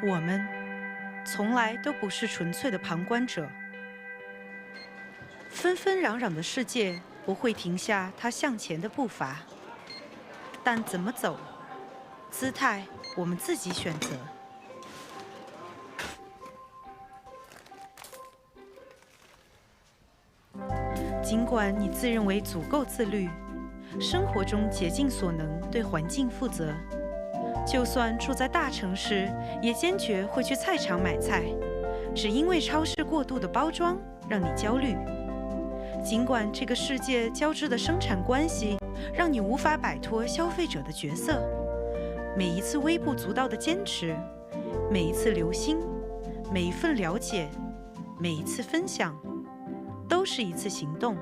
我们从来都不是纯粹的旁观者。纷纷攘攘的世界不会停下它向前的步伐，但怎么走，姿态我们自己选择。尽管你自认为足够自律，生活中竭尽所能对环境负责，就算住在大城市，也坚决会去菜场买菜，只因为超市过度的包装让你焦虑。尽管这个世界交织的生产关系让你无法摆脱消费者的角色，每一次微不足道的坚持，每一次留心，每一份了解，每一次分享，都是一次行动，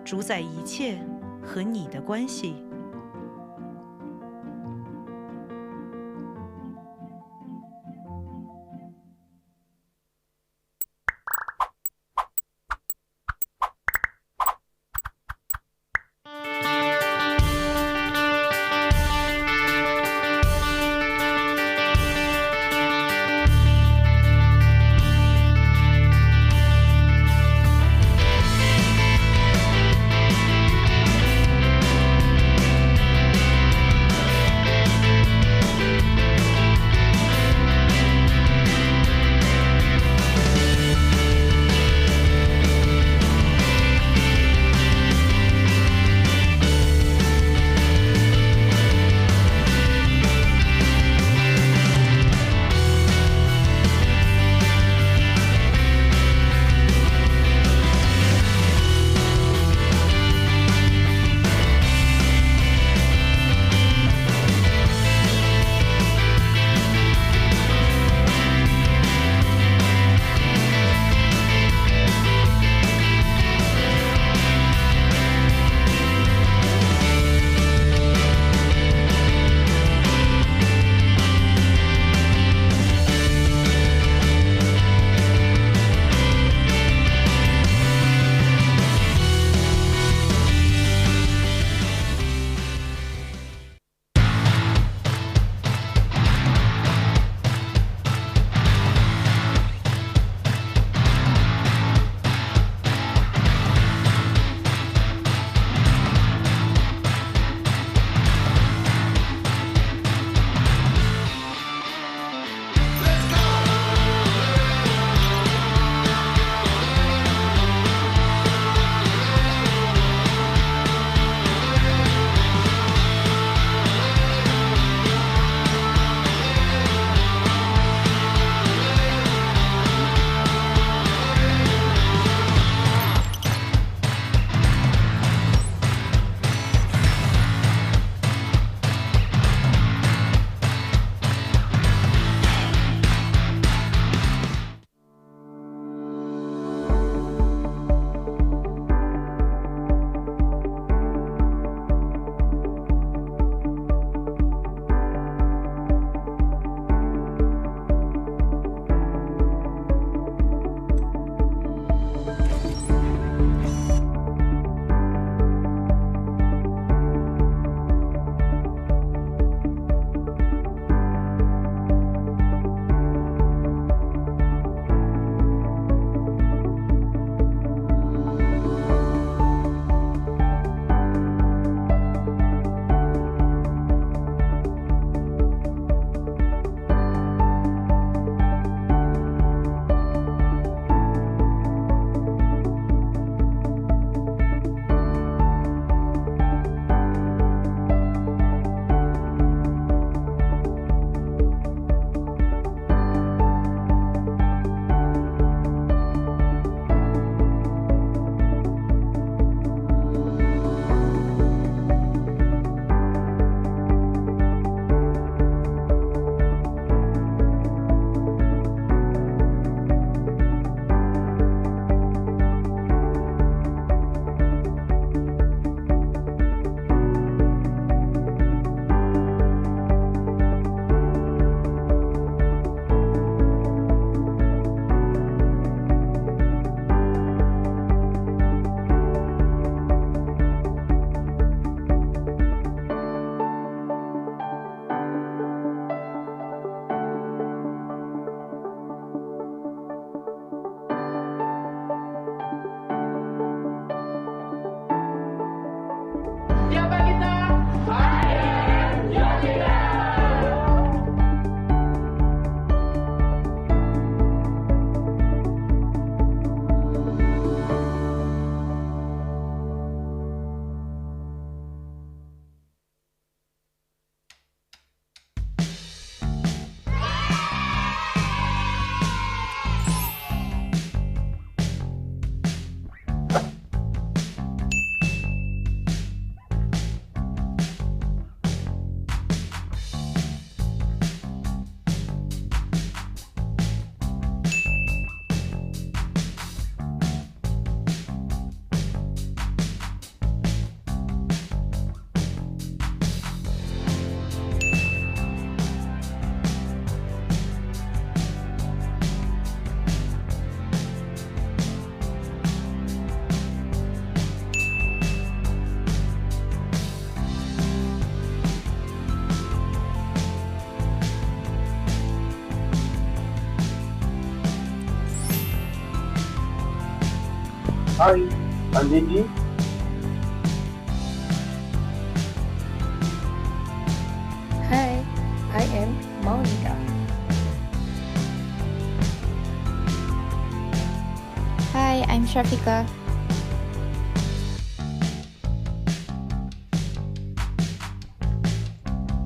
主宰一切和你的关系。Hi, I'm Nidhi. Hi, I am Monica. Hi, I'm Shafika.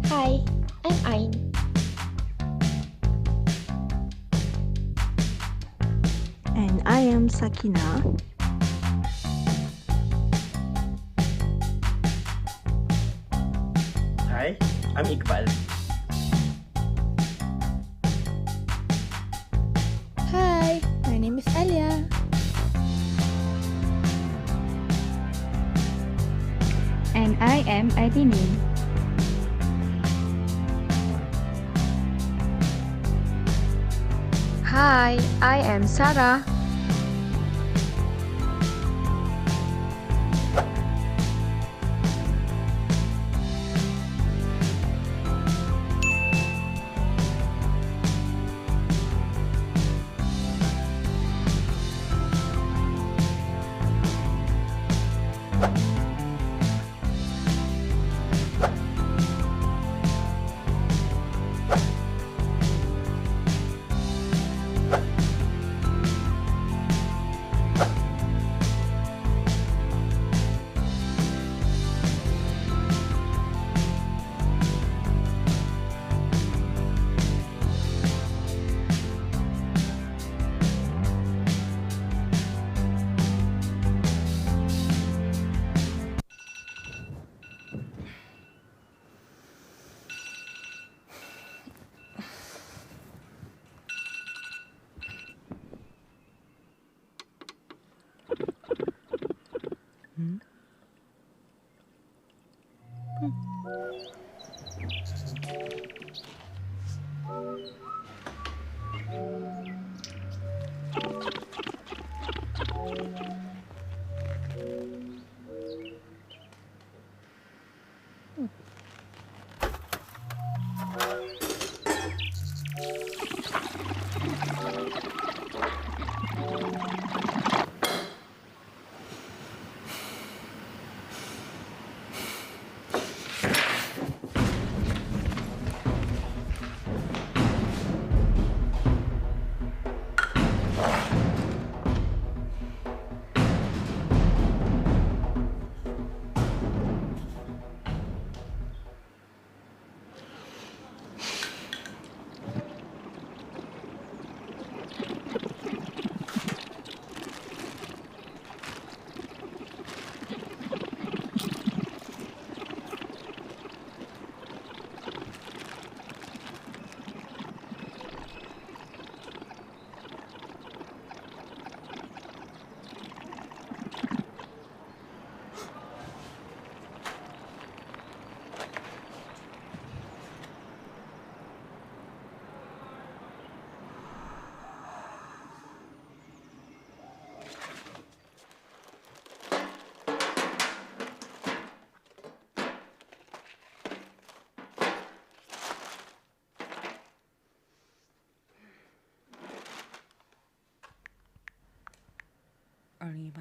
Hi, I'm Ain. And I am Sakina. Hi, I'm Iqbal. Hi, my name is Alia. And I am Adini. Hi, I am Sarah.2018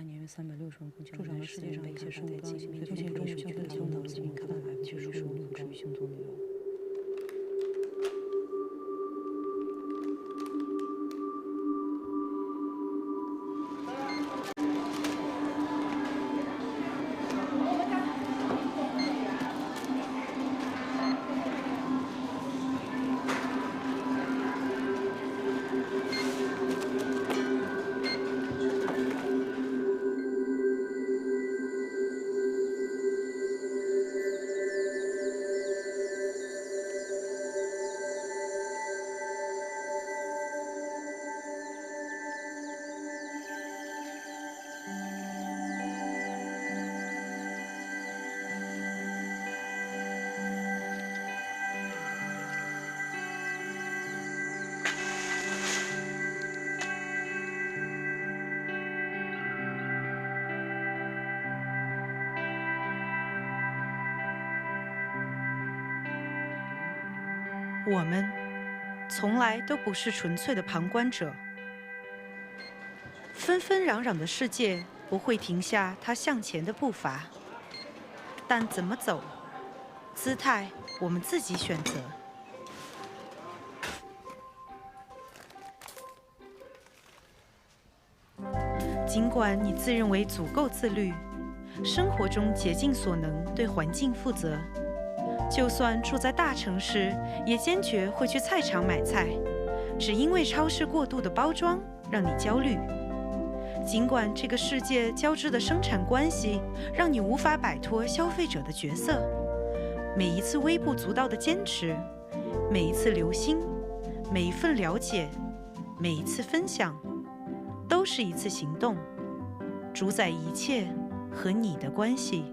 年360万公众在世界上被看法在基因非常不属于他们的基因看法95%不属于星座内容。我们从来都不是纯粹的旁观者。纷纷攘攘的世界不会停下它向前的步伐。但怎么走，姿态我们自己选择。尽管你自认为足够自律，生活中竭尽所能对环境负责，就算住在大城市，也坚决会去菜场买菜，只因为超市过度的包装让你焦虑。尽管这个世界交织的生产关系让你无法摆脱消费者的角色，每一次微不足道的坚持，每一次留心，每一份了解，每一次分享，都是一次行动，主宰一切和你的关系。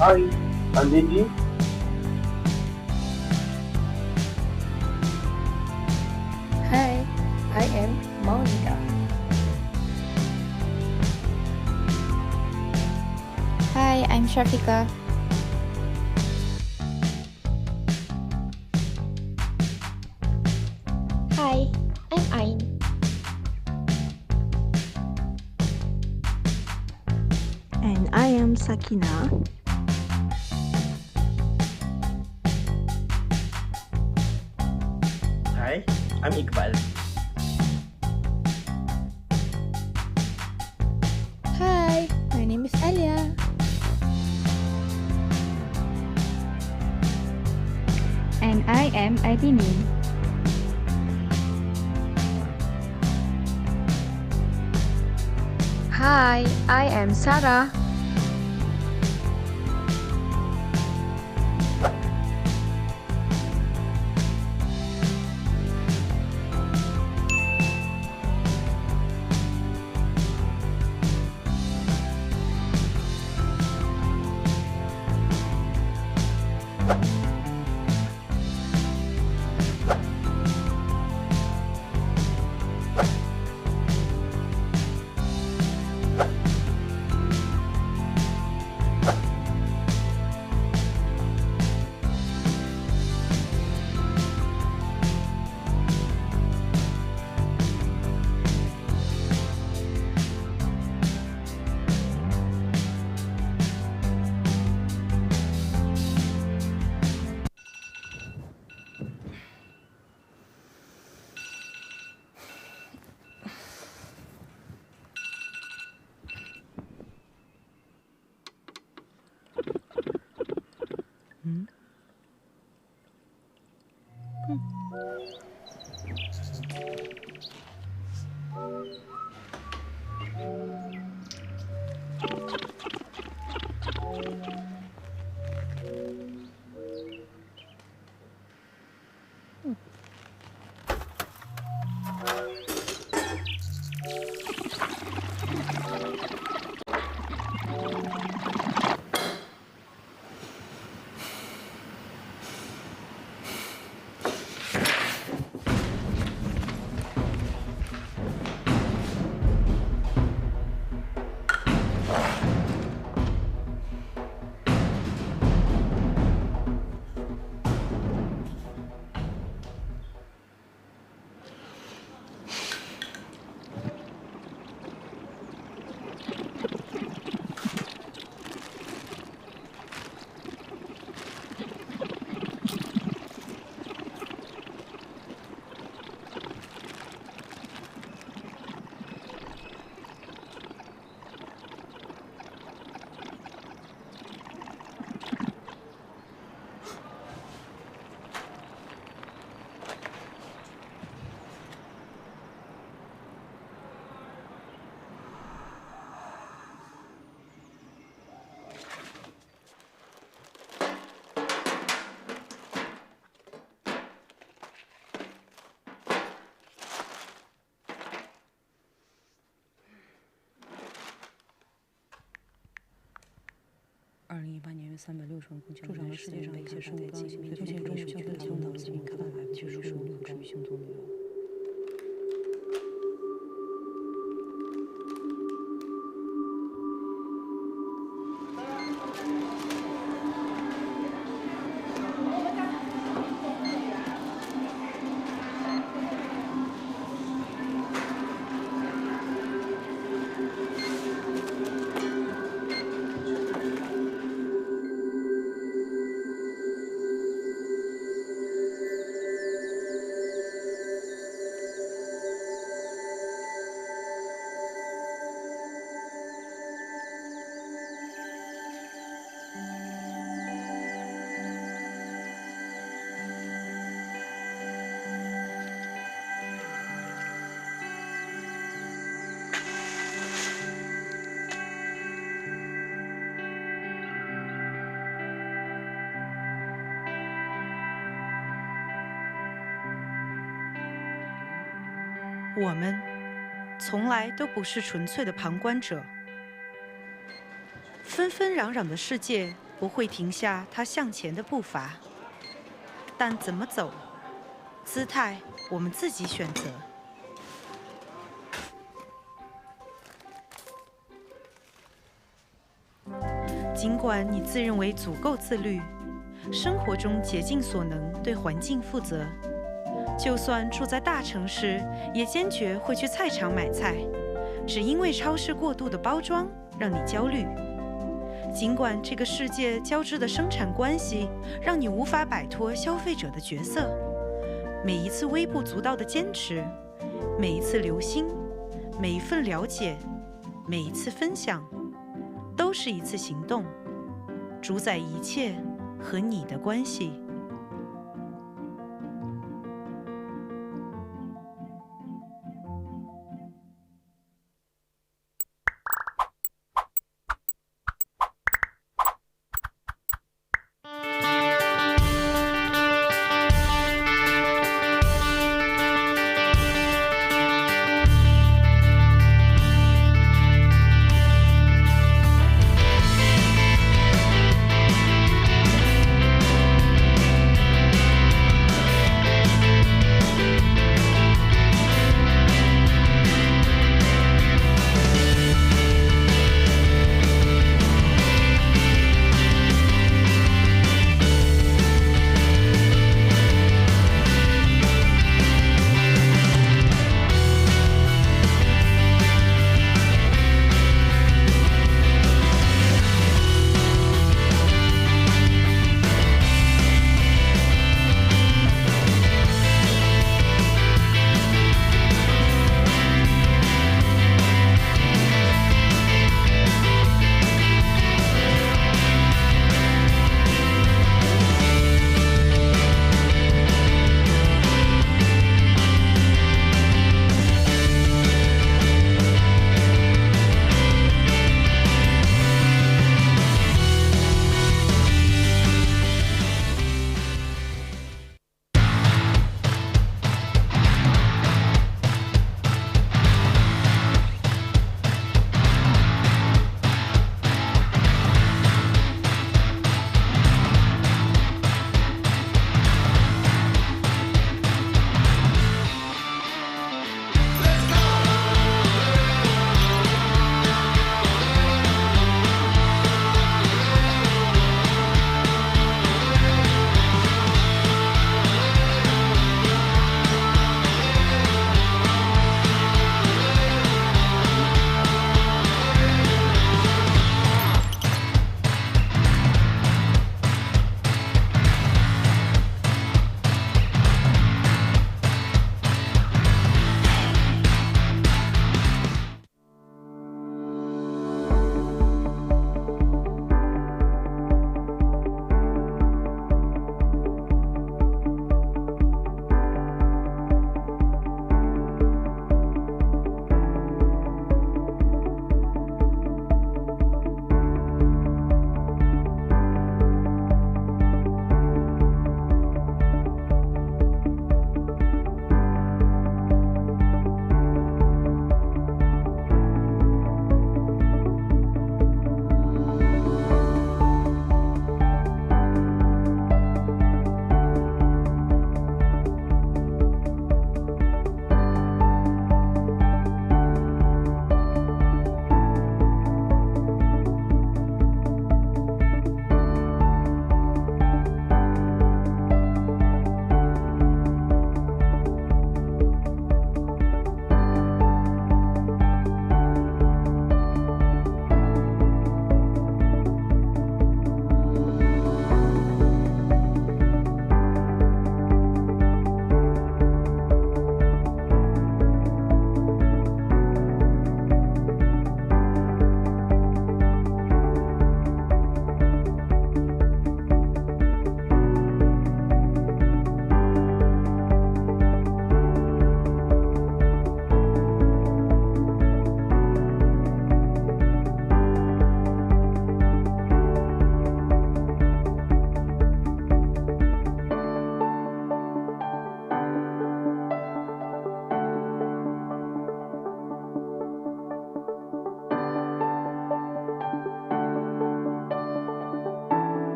Hi, I'm Nidhi. Hi, I am Monica. Hi, I'm Shafika. Hi, I'm Ain. And I am Sakina. Hi, I'm Iqbal. Hi, my name is Alia. And I am Adini. Hi, I am Sarah.2018年360万公众在世界上的一些生物多样性被目前中需求强导致看来不接受生物可持续性作用。我们从来都不是纯粹的旁观者。纷纷攘攘的世界不会停下它向前的步伐。但怎么走，姿态我们自己选择。尽管你自认为足够自律，生活中竭尽所能对环境负责，就算住在大城市，也坚决会去菜场买菜，只因为超市过度的包装让你焦虑。尽管这个世界交织的生产关系让你无法摆脱消费者的角色，每一次微不足道的坚持，每一次留心，每一份了解，每一次分享，都是一次行动，主宰一切和你的关系。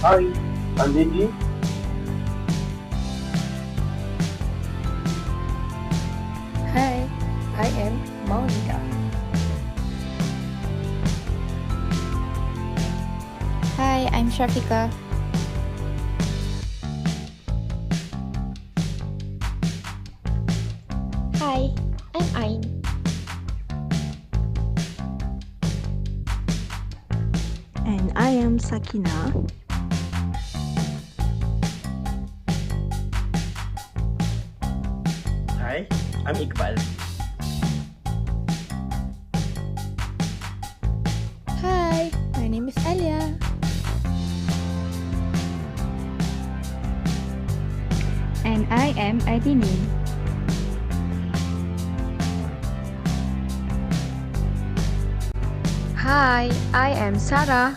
Hi, I'm Nidhi. Hi, I am Monica. Hi, I'm Shafika. Hi, I'm Ain. And I am Sakina. Hi, I'm Iqbal. Hi, my name is Alia. And I am Aidini. Hi, I am Sarah.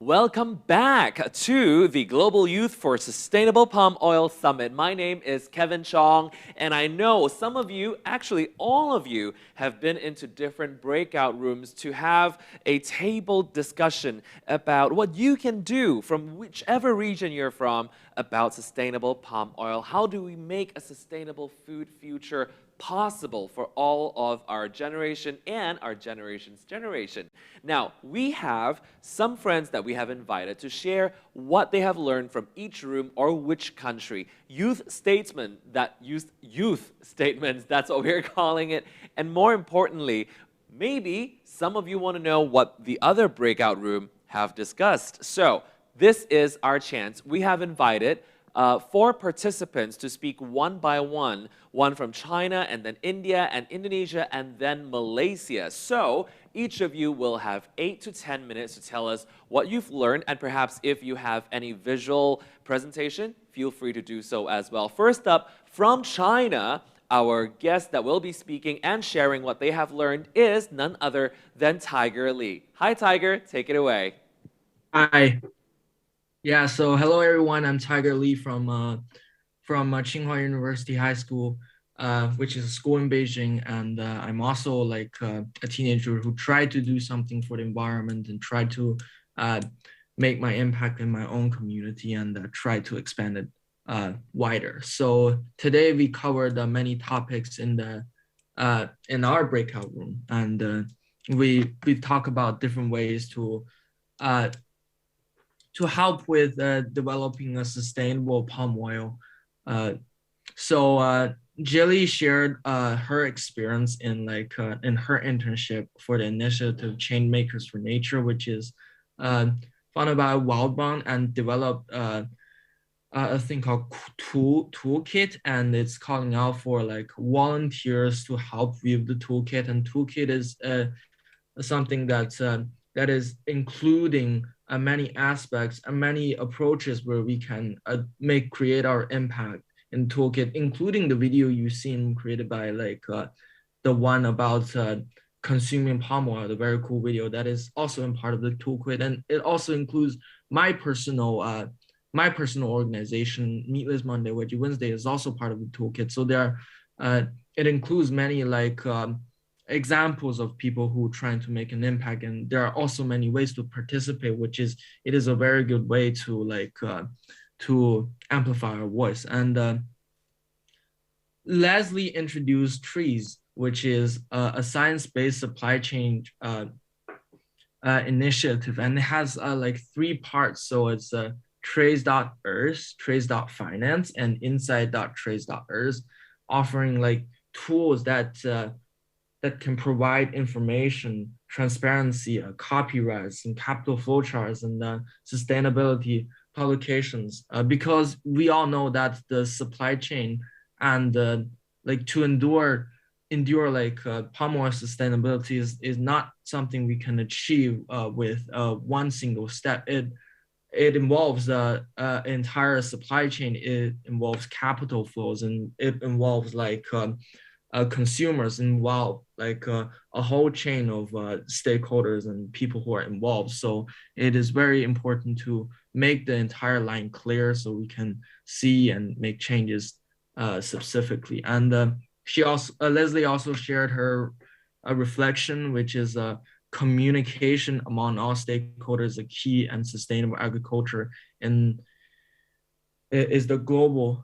Welcome back to the Global Youth for Sustainable Palm Oil Summit. My name is Kevin Chong, and I know some of you, actually all of you, have been into different breakout rooms to have a table discussion about what you can do from whichever region you're from about sustainable palm oil. How do we make a sustainable food future possible for all of our generation and our generation's generation? Now, we have some friends that we have invited to share what they have learned from each room or which country. Youth statements, that's what we're calling it. And more importantly, maybe some of you want to know what the other breakout room have discussed. So this is our chance. We have invited 4 participants to speak one by one from China, and then India, and Indonesia, and then Malaysia. So each of you will have 8 to 10 minutes to tell us what you've learned, and perhaps if you have any visual presentation, feel free to do so as well. First up, from China, our guest that will be speaking and sharing what they have learned is none other than Tiger Lee. Hi, Tiger, take it away. Hi. Yeah, so hello everyone. I'm Tiger Lee from Tsinghua University High School, which is a school in Beijing, and I'm also like a teenager who tried to do something for the environment and tried to make my impact in my own community and try to expand it wider. So today we covered many topics in our breakout room, and we talk about different ways to help with developing a sustainable palm oil. So Jilly shared her experience in her internship for the initiative Change Makers for Nature, which is funded by Wildbound, and developed a thing called Toolkit, and it's calling out for like volunteers to help with the toolkit. And toolkit is something that is including many aspects and many approaches where we can create our impact in toolkit, including the video you've seen created by the one about consuming palm oil, the very cool video that is also in part of the toolkit. And it also includes my personal organization, Meatless Monday, Veggie Wednesday, is also part of the toolkit. So it includes many examples of people who are trying to make an impact, and there are also many ways to participate, it is a very good way to amplify our voice. And Leslie introduced Trees, which is a science-based supply chain initiative, and it has 3 parts. So it's trace.earth, trace.finance, and insight.trace.earth, offering tools that can provide information, transparency, copyrights, and capital flowcharts, and sustainability publications. Because we all know that the supply chain and to endure palm oil sustainability is not something we can achieve with one single step. It involves the entire supply chain. It involves capital flows, and it involves consumers involved, a whole chain of stakeholders and people who are involved. So it is very important to make the entire line clear so we can see and make changes specifically. And Leslie also shared her reflection, which is communication among all stakeholders, a key and sustainable agriculture, and is the goal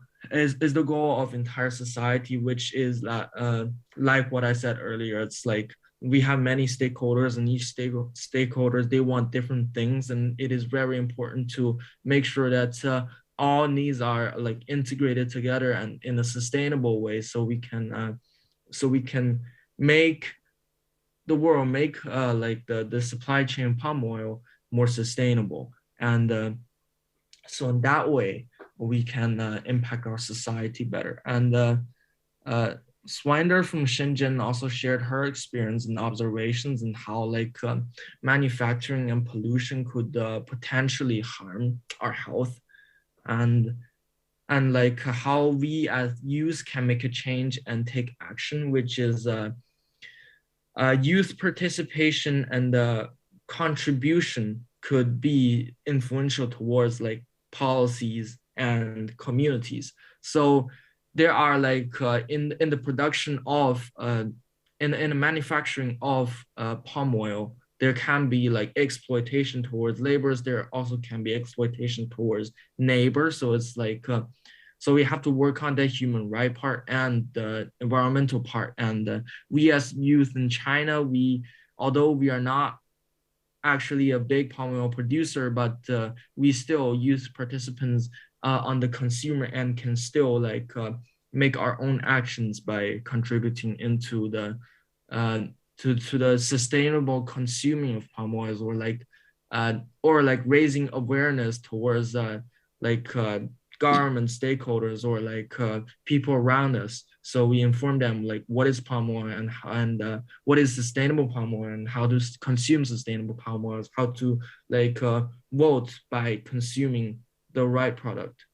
of entire society, which is like what I said earlier. It's like we have many stakeholders, and each stakeholders, they want different things, and it is very important to make sure that all needs are integrated together and in a sustainable way, so we can make the world, make the supply chain palm oil more sustainable. And so in that way we can impact our society better. And Swinder from Shenzhen also shared her experience and observations and how manufacturing and pollution could potentially harm our health, and how we as youth can make a change and take action, which is youth participation and contribution could be influential towards like policies and communities. So there are like in the production of in the manufacturing of palm oil, there can be like exploitation towards laborers. There also can be exploitation towards neighbors. So it's like so we have to work on the human right part and the environmental part. And we as youth in China, although we are not actually a big palm oil producer, but we still youth participants on the consumer end can still like make our own actions by contributing into the to the sustainable consuming of palm oils, or like raising awareness towards government stakeholders or like people around us. So we inform them like what is palm oil and what is sustainable palm oil and how to consume sustainable palm oils, how to like vote by consuming the right product.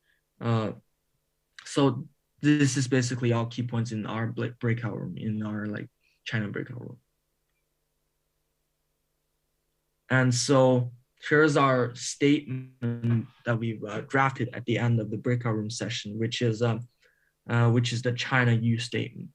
So this is basically all key points in our breakout room, in our like China breakout room. And so here's our statement that we've drafted at the end of the breakout room session, which is the China Youth Statement.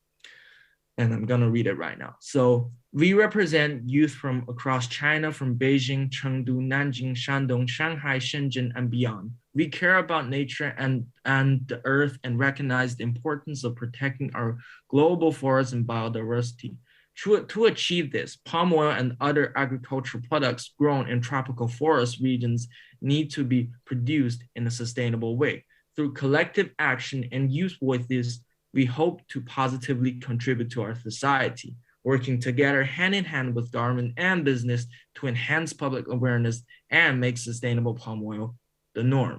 And I'm gonna read it right now. So we represent youth from across China, from Beijing, Chengdu, Nanjing, Shandong, Shanghai, Shenzhen, and beyond. We care about nature and the earth and recognize the importance of protecting our global forests and biodiversity. To achieve this, palm oil and other agricultural products grown in tropical forest regions need to be produced in a sustainable way. Through collective action and youth voices, we hope to positively contribute to our society, working together hand in hand with government and business to enhance public awareness and make sustainable palm oil the norm.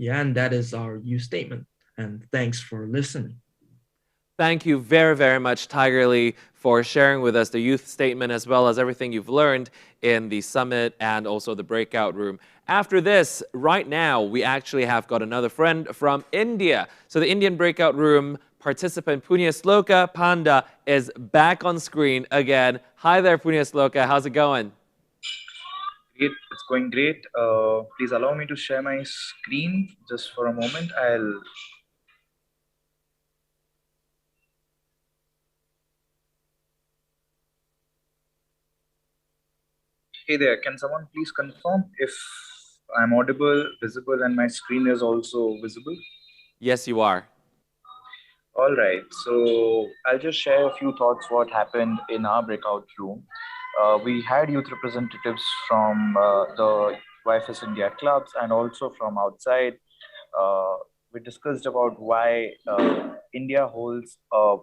Yeah, and that is our youth statement. And thanks for listening. Thank you very, very much, Tiger Lee, for sharing with us the youth statement as well as everything you've learned in the summit and also the breakout room. After this, right now, we actually have got another friend from India. So the Indian breakout room participant Punyasloka Panda is back on screen again. Hi there, Punyasloka. How's it going? Great. It's going great. Please allow me to share my screen just for a moment. Hey there, can someone please confirm if I'm audible, visible, and my screen is also visible? Yes, you are. All right, so I'll just share a few thoughts what happened in our breakout room. We had youth representatives from the YFS India clubs and also from outside. We discussed about why India holds a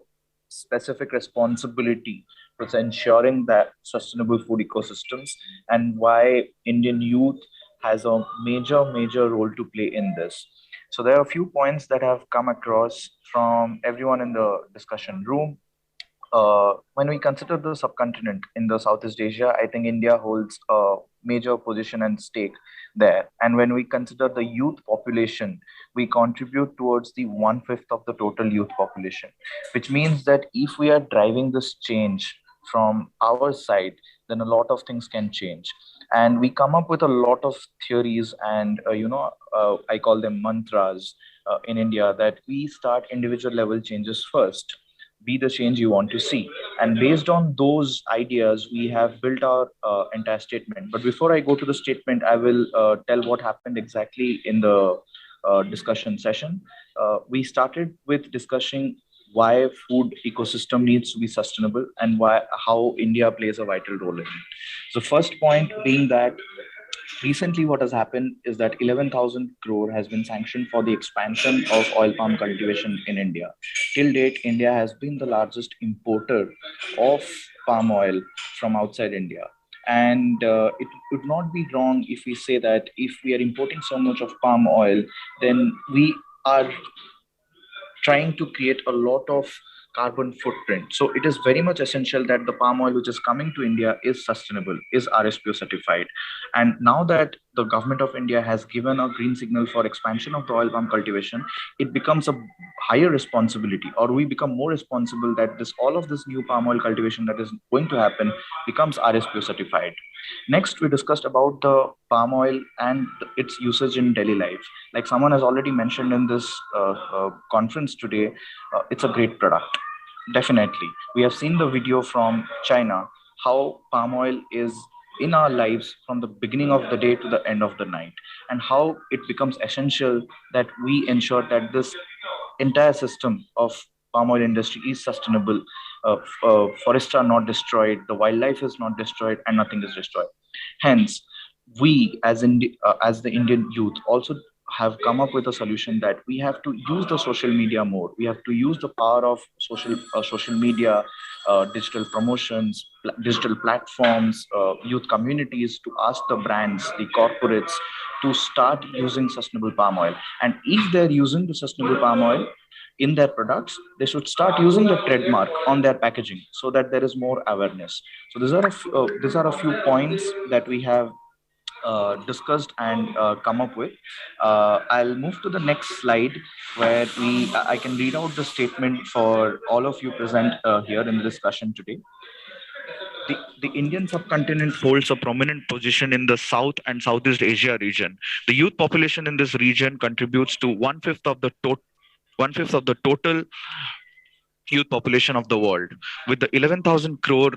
specific responsibility for ensuring that sustainable food ecosystems, and why Indian youth has a major role to play in this. So there are a few points that have come across from everyone in the discussion room. When we consider the subcontinent in the Southeast Asia, I think India holds a major position and stake there. And when we consider the youth population, we contribute towards the 1/5 of the total youth population, which means that if we are driving this change from our side, then a lot of things can change. And we come up with a lot of theories and, I call them mantras in India, that we start individual level changes first. Be the change you want to see. And based on those ideas, we have built our entire statement. But before I go to the statement, I will tell what happened exactly in the discussion session. We started with discussing why food ecosystem needs to be sustainable and how India plays a vital role in it. So first point being that recently what has happened is that 11,000 crore has been sanctioned for the expansion of oil palm cultivation in India. Till date, India has been the largest importer of palm oil from outside India. And it would not be wrong if we say that if we are importing so much of palm oil, then we are trying to create a lot of carbon footprint. So it is very much essential that the palm oil which is coming to India is sustainable, is RSPO certified. And now that the government of India has given a green signal for expansion of the oil palm cultivation, it becomes a higher responsibility, or we become more responsible that all of this new palm oil cultivation that is going to happen becomes RSPO certified. Next, we discussed about the palm oil and its usage in daily life. Like someone has already mentioned in this conference today, it's a great product. Definitely. We have seen the video from China, how palm oil is in our lives from the beginning of the day to the end of the night, and how it becomes essential that we ensure that this entire system of palm oil industry is sustainable. Forests are not destroyed, the wildlife is not destroyed, and nothing is destroyed. Hence, we as the Indian youth also have come up with a solution that we have to use the social media more. We have to use the power of social media, digital promotions, digital platforms, youth communities to ask the brands, the corporates to start using sustainable palm oil. And if they're using the sustainable palm oil in their products, they should start using the trademark on their packaging so that there is more awareness. So these are a few points that we have discussed and come up with. I'll move to the next slide where I can read out the statement for all of you present here in the discussion today. The Indian subcontinent holds a prominent position in the South and Southeast Asia region. The youth population in this region contributes to one-fifth of the total youth population of the world. With the 11,000 crore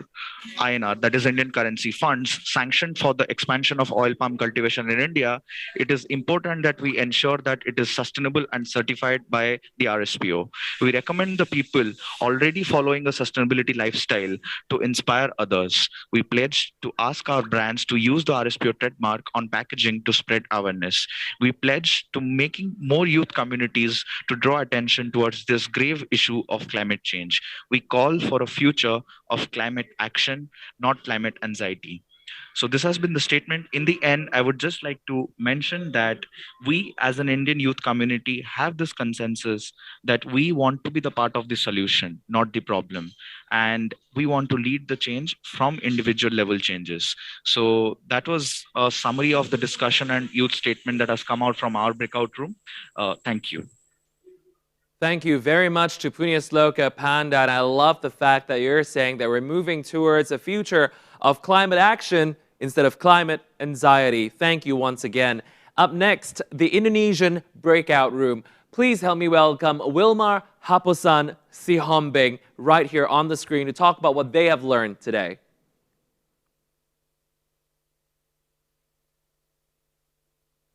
INR, that is Indian currency, funds sanctioned for the expansion of oil palm cultivation in India, it is important that we ensure that it is sustainable and certified by the RSPO. We recommend the people already following a sustainability lifestyle to inspire others. We pledge to ask our brands to use the RSPO trademark on packaging to spread awareness. We pledge to making more youth communities to draw attention towards this grave issue of climate change. We call for a future of climate action, not climate anxiety. So this has been the statement. In the end, I would just like to mention that we as an Indian youth community have this consensus that we want to be the part of the solution, not the problem. And we want to lead the change from individual level changes. So that was a summary of the discussion and youth statement that has come out from our breakout room. Thank you. Thank you very much to Punyasloka Panda, and I love the fact that you're saying that we're moving towards a future of climate action instead of climate anxiety. Thank you once again. Up next, the Indonesian breakout room. Please help me welcome Wilmar Haposan Sihombing right here on the screen to talk about what they have learned today.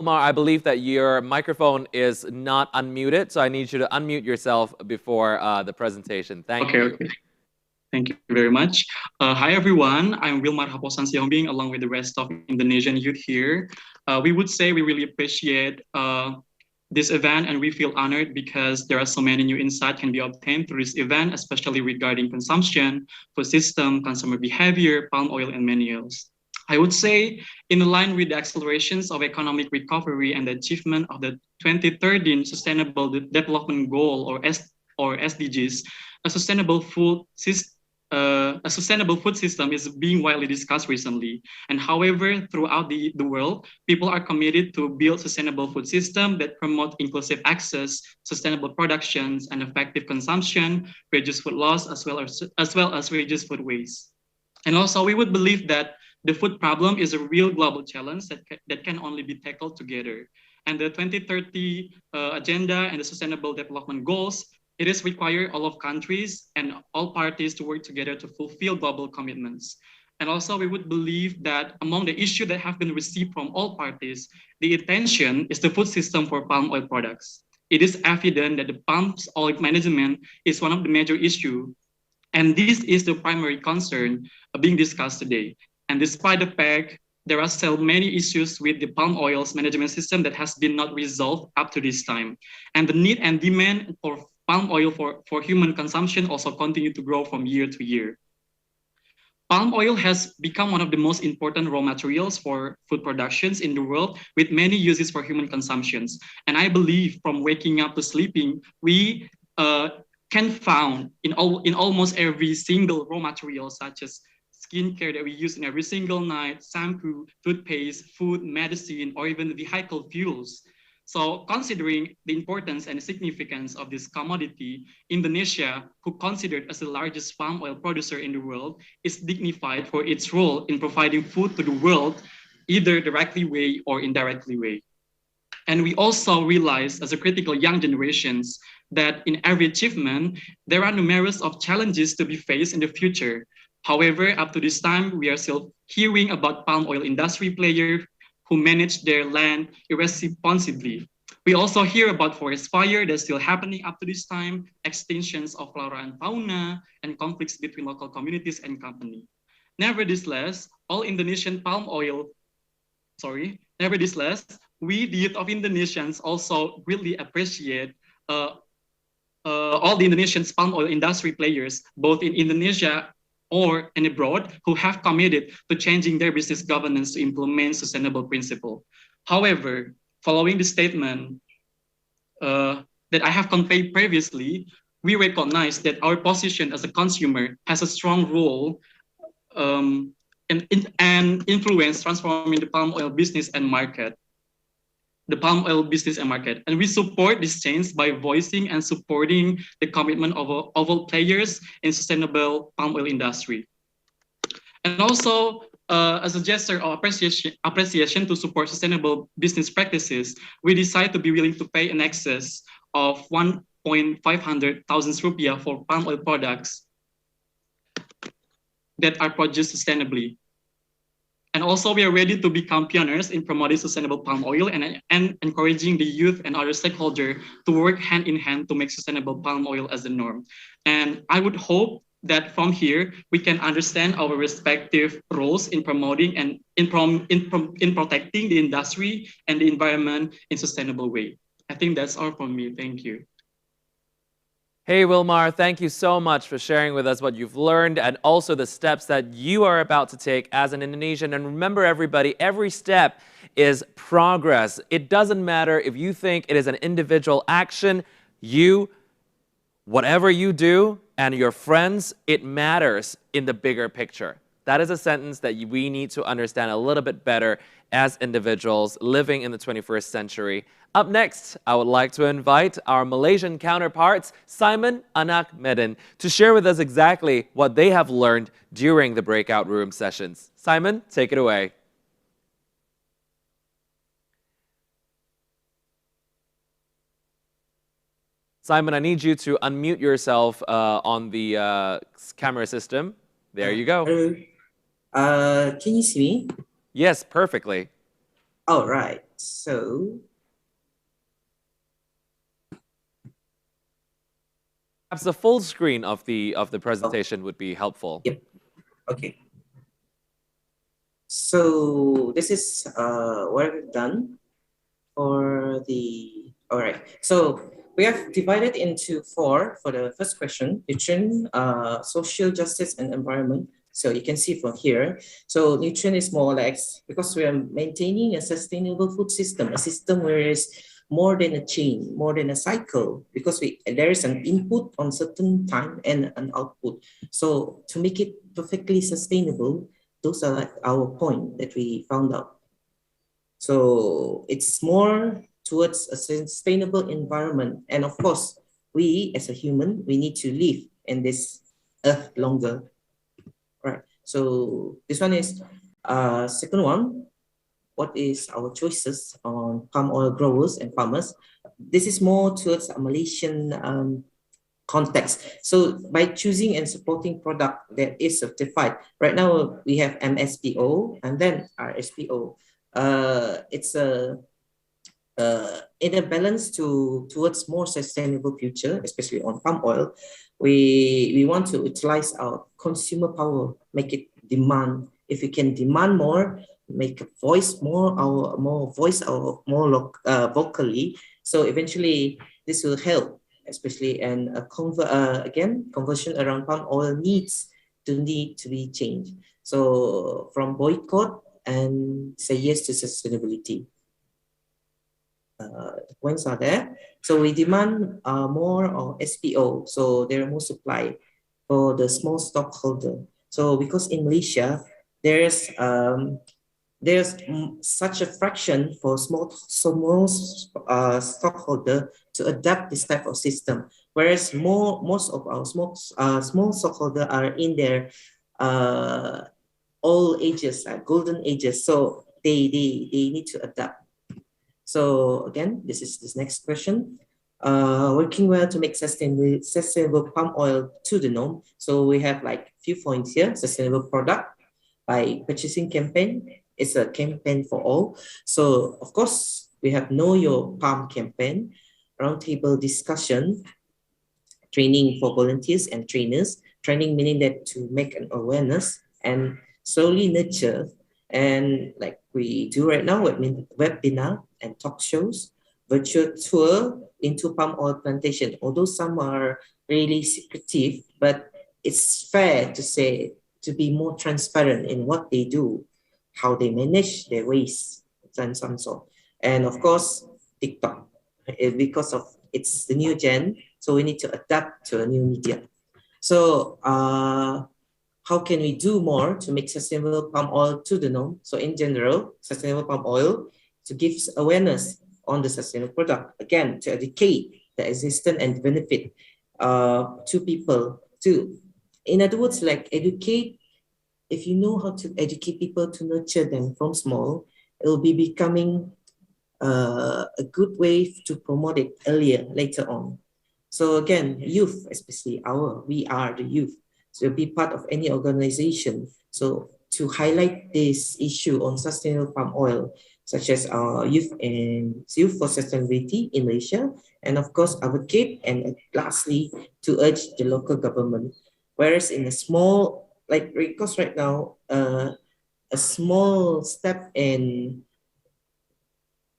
I believe that your microphone is not unmuted, so I need you to unmute yourself before the presentation. Thank you. Okay. Thank you very much. Hi, everyone. I'm Wilmar Haposan Sihombing, along with the rest of Indonesian youth here. We would say we really appreciate this event, and we feel honored because there are so many new insights can be obtained through this event, especially regarding consumption, food system, consumer behavior, palm oil, and many else. I would say, in line with the accelerations of economic recovery and the achievement of the 2030 Sustainable Development Goal, or SDGs, a sustainable food system is being widely discussed recently. And however, throughout the world, people are committed to build sustainable food systems that promote inclusive access, sustainable productions, and effective consumption, reduce food loss, as well as reduce food waste. And also, we would believe that the food problem is a real global challenge that can only be tackled together. And the 2030 agenda and the Sustainable Development Goals, it is required all of countries and all parties to work together to fulfill global commitments. And also, we would believe that among the issues that have been received from all parties, the attention is the food system for palm oil products. It is evident that the palm oil management is one of the major issues, and this is the primary concern being discussed today. And despite the fact there are still many issues with the palm oil's management system that has been not resolved up to this time. And the need and demand for palm oil for human consumption also continue to grow from year to year. Palm oil has become one of the most important raw materials for food productions in the world, with many uses for human consumptions. And I believe from waking up to sleeping, we can find in almost every single raw material, such as skincare that we use in every single night, shampoo, toothpaste, food, medicine, or even vehicle fuels. So considering the importance and significance of this commodity, Indonesia, who considered as the largest palm oil producer in the world, is dignified for its role in providing food to the world, either directly way or indirectly way. And we also realize as a critical young generations that in every achievement, there are numerous of challenges to be faced in the future. However, up to this time, we are still hearing about palm oil industry players who manage their land irresponsibly. We also hear about forest fire that's still happening up to this time, extinctions of flora and fauna, and conflicts between local communities and company. Nevertheless, we, the youth of Indonesians, also really appreciate all the Indonesian palm oil industry players, both in Indonesia or and abroad, who have committed to changing their business governance to implement sustainable principle. However, following the statement that I have conveyed previously, we recognize that our position as a consumer has a strong role and influence transforming the palm oil business and market. And we support this change by voicing and supporting the commitment of all players in sustainable palm oil industry. And also, as a gesture of appreciation to support sustainable business practices, we decide to be willing to pay an excess of 1,500,000 rupiah for palm oil products that are produced sustainably. And also, we are ready to become pioneers in promoting sustainable palm oil and encouraging the youth and other stakeholders to work hand in hand to make sustainable palm oil as the norm. And I would hope that from here, we can understand our respective roles in promoting and in protecting the industry and the environment in sustainable way. I think that's all from me. Thank you. Hey, Wilmar, thank you so much for sharing with us what you've learned and also the steps that you are about to take as an Indonesian. And remember, everybody, every step is progress. It doesn't matter if you think it is an individual action, whatever you do, and your friends, it matters in the bigger picture. That is a sentence that we need to understand a little bit better as individuals living in the 21st century. Up next, I would like to invite our Malaysian counterparts, Simon, Anak, Medin, to share with us exactly what they have learned during the breakout room sessions. Simon, take it away. Simon, I need you to unmute yourself on the camera system. There you go. Hello. Can you see me? Yes, perfectly. All right. So perhaps the full screen of the presentation would be helpful. Yep. Okay. So this is what we've done for the. All right. So we have divided into 4 for the first question: nutrition, social justice, and environment. So you can see from here. So nutrition is more or less because we are maintaining a sustainable food system, a system where it's more than a chain, more than a cycle, because there is an input on certain time and an output. So to make it perfectly sustainable, those are like our point that we found out. So it's more towards a sustainable environment. And of course, we as a human, we need to live in this earth longer. Right. So this one is second one. What is our choices on palm oil growers and farmers? This is more towards a Malaysian context. So by choosing and supporting product that is certified, right now we have MSPO and then RSPO. It's in a balance towards more sustainable future, especially on palm oil. We want to utilize our consumer power, make it demand. If we can demand more, make a voice more vocally. So eventually this will help, especially and again conversion around palm oil needs to be changed. So from boycott and say yes to sustainability. The points are there. So we demand more of SPO, so there are more supply for the small stockholder. So because in Malaysia, there's such a fraction for small stockholder to adopt this type of system, whereas most of our small stockholder are in their old ages, golden ages, so they need to adapt. So again, this is this next question. Working well to make sustainable palm oil to the norm. So we have like few points here. Sustainable product by purchasing campaign. It's a campaign for all. So of course, we have Know Your Palm campaign, roundtable discussion, training for volunteers and trainers, training meaning that to make an awareness and slowly nurture. And like we do right now, webinar and talk shows, virtual tour into palm oil plantation. Although some are really secretive, but it's fair to say to be more transparent in what they do, how they manage their waste, and some sort. And of course, TikTok, because of it's the new gen, so we need to adapt to a new media. So how can we do more to make sustainable palm oil to the norm? So in general, sustainable palm oil to give awareness on the sustainable product. Again, to educate the existence and benefit to people too. In other words, like educate, if you know how to educate people to nurture them from small, it will be becoming a good way to promote it later on. So again, youth, especially we are the youth, so be part of any organization. So to highlight this issue on sustainable palm oil, such as our youth for sustainability in Malaysia, and of course advocate, and lastly to urge the local government. Whereas in a small, like because right now, a small step in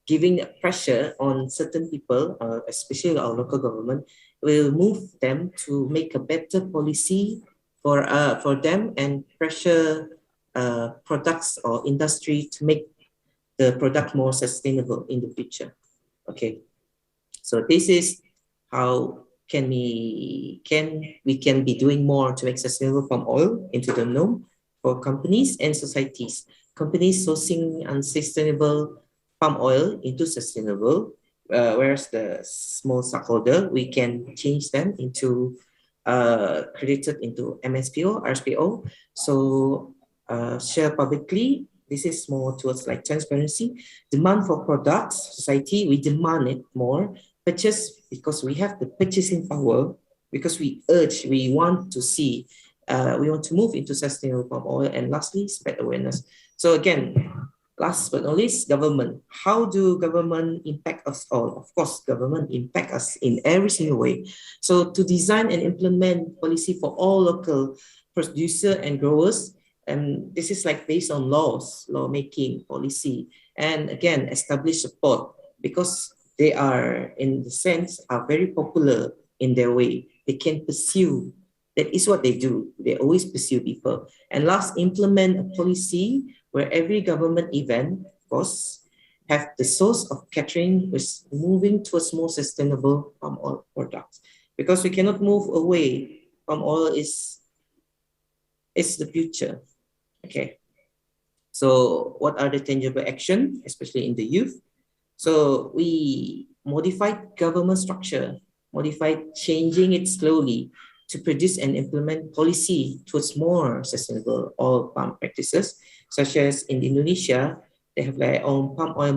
giving pressure on certain people, especially our local government, will move them to make a better policy for them and pressure products or industry to make the product more sustainable in the future. Okay, so this is how we can be doing more to make sustainable palm oil into the norm for companies and societies. Companies sourcing unsustainable palm oil into sustainable, whereas the small stockholder, we can change them into credited into MSPO, RSPO. So share publicly. This is more towards like transparency. Demand for products, society, we demand it more. Purchase, because we have the purchasing power, because we want to see, we want to move into sustainable palm oil. And lastly, spread awareness. So again, last but not least, government. How do government impact us all? Of course, government impact us in every single way. So to design and implement policy for all local producer and growers, and this is like based on lawmaking policy, and again, establish support, because they are, in the sense, are very popular in their way. They can pursue, that is what they do. They always pursue people. And last, implement a policy where every government event, of course, have the source of catering is moving towards more sustainable palm oil products. Because we cannot move away. Palm oil is the future. Okay. So what are the tangible action, especially in the youth? So we modified government structure, changing it slowly to produce and implement policy towards more sustainable oil palm practices, such as in Indonesia, they have their own palm oil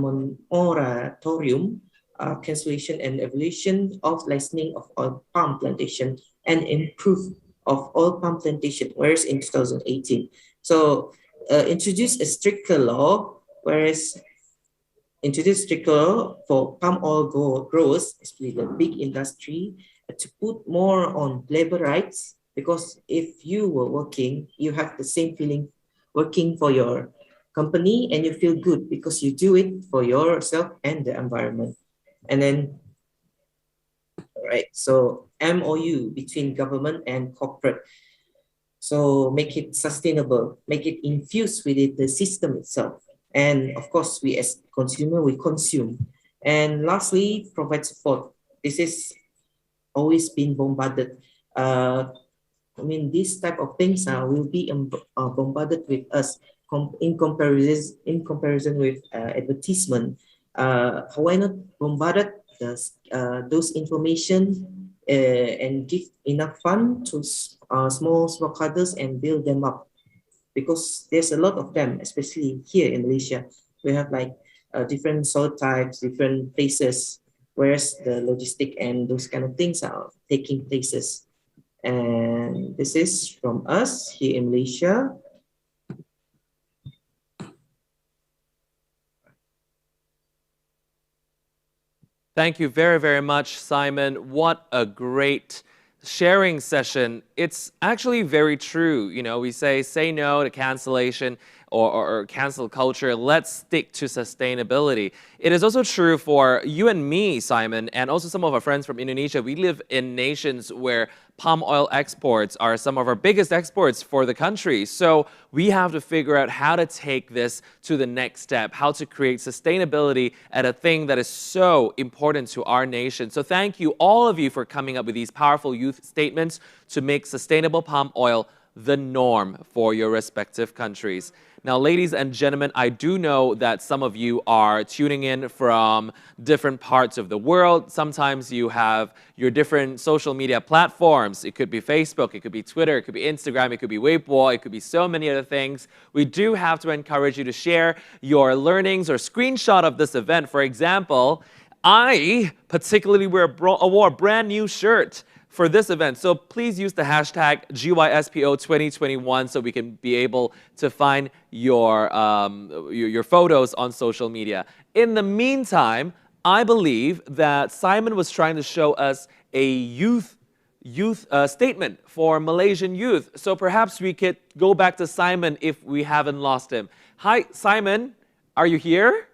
moratorium, cancellation and evaluation of licensing of oil palm plantation, and improve of oil palm plantation, whereas in 2018. So introduce a stricter law, for palm oil growers, especially the big industry, to put more on labor rights, because if you were working, you have the same feeling working for your company, and you feel good because you do it for yourself and the environment. And then, right, so MOU between government and corporate. So make it sustainable, make it infused within the system itself. And of course, we as consumer, we consume. And lastly, provide support. This is always been bombarded. I mean, these type of things will be bombarded with us in comparison with advertisement. Why not bombarded those information and give enough fund to small smallholders and build them up? Because there's a lot of them, especially here in Malaysia. We have like different soil types, different places, whereas the logistic and those kind of things are taking places. And this is from us here in Malaysia. Thank you very, very much, Simon. What a great sharing session. It's actually very true. You know, we say no to cancellation or cancel culture. Let's stick to sustainability. It is also true for you and me, Simon, and also some of our friends from Indonesia. We live in nations where palm oil exports are some of our biggest exports for the country. So we have to figure out how to take this to the next step, how to create sustainability at a thing that is so important to our nation. So thank you, all of you, for coming up with these powerful youth statements to make sustainable palm oil the norm for your respective countries. Now, ladies and gentlemen, I do know that some of you are tuning in from different parts of the world. Sometimes you have your different social media platforms. It could be Facebook, it could be Twitter, it could be Instagram, it could be Weibo, it could be so many other things. We do have to encourage you to share your learnings or screenshot of this event. For example, I particularly wore a brand new shirt for this event. So please use the hashtag GYSPO 2021 so we can be able to find your photos on social media. In the meantime, I believe that Simon was trying to show us a youth statement for Malaysian youth. So perhaps we could go back to Simon if we haven't lost him. Hi, Simon. Are you here?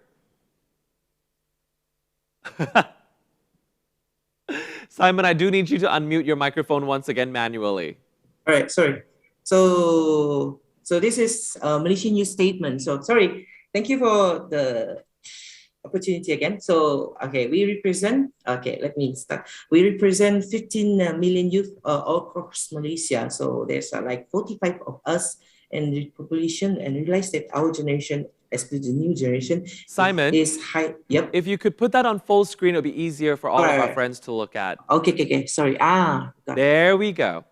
Simon, I do need you to unmute your microphone once again manually. All right, sorry. So this is a Malaysian news statement. So sorry, thank you for the opportunity again. So, okay, let me start. We represent 15 million youth all across Malaysia. So there's like 45 of us in the population, and realize that our generation, especially the new generation, Simon, is high. Yep. If you could put that on full screen, it would be easier for all of our friends to look at. Okay. Sorry. There we go.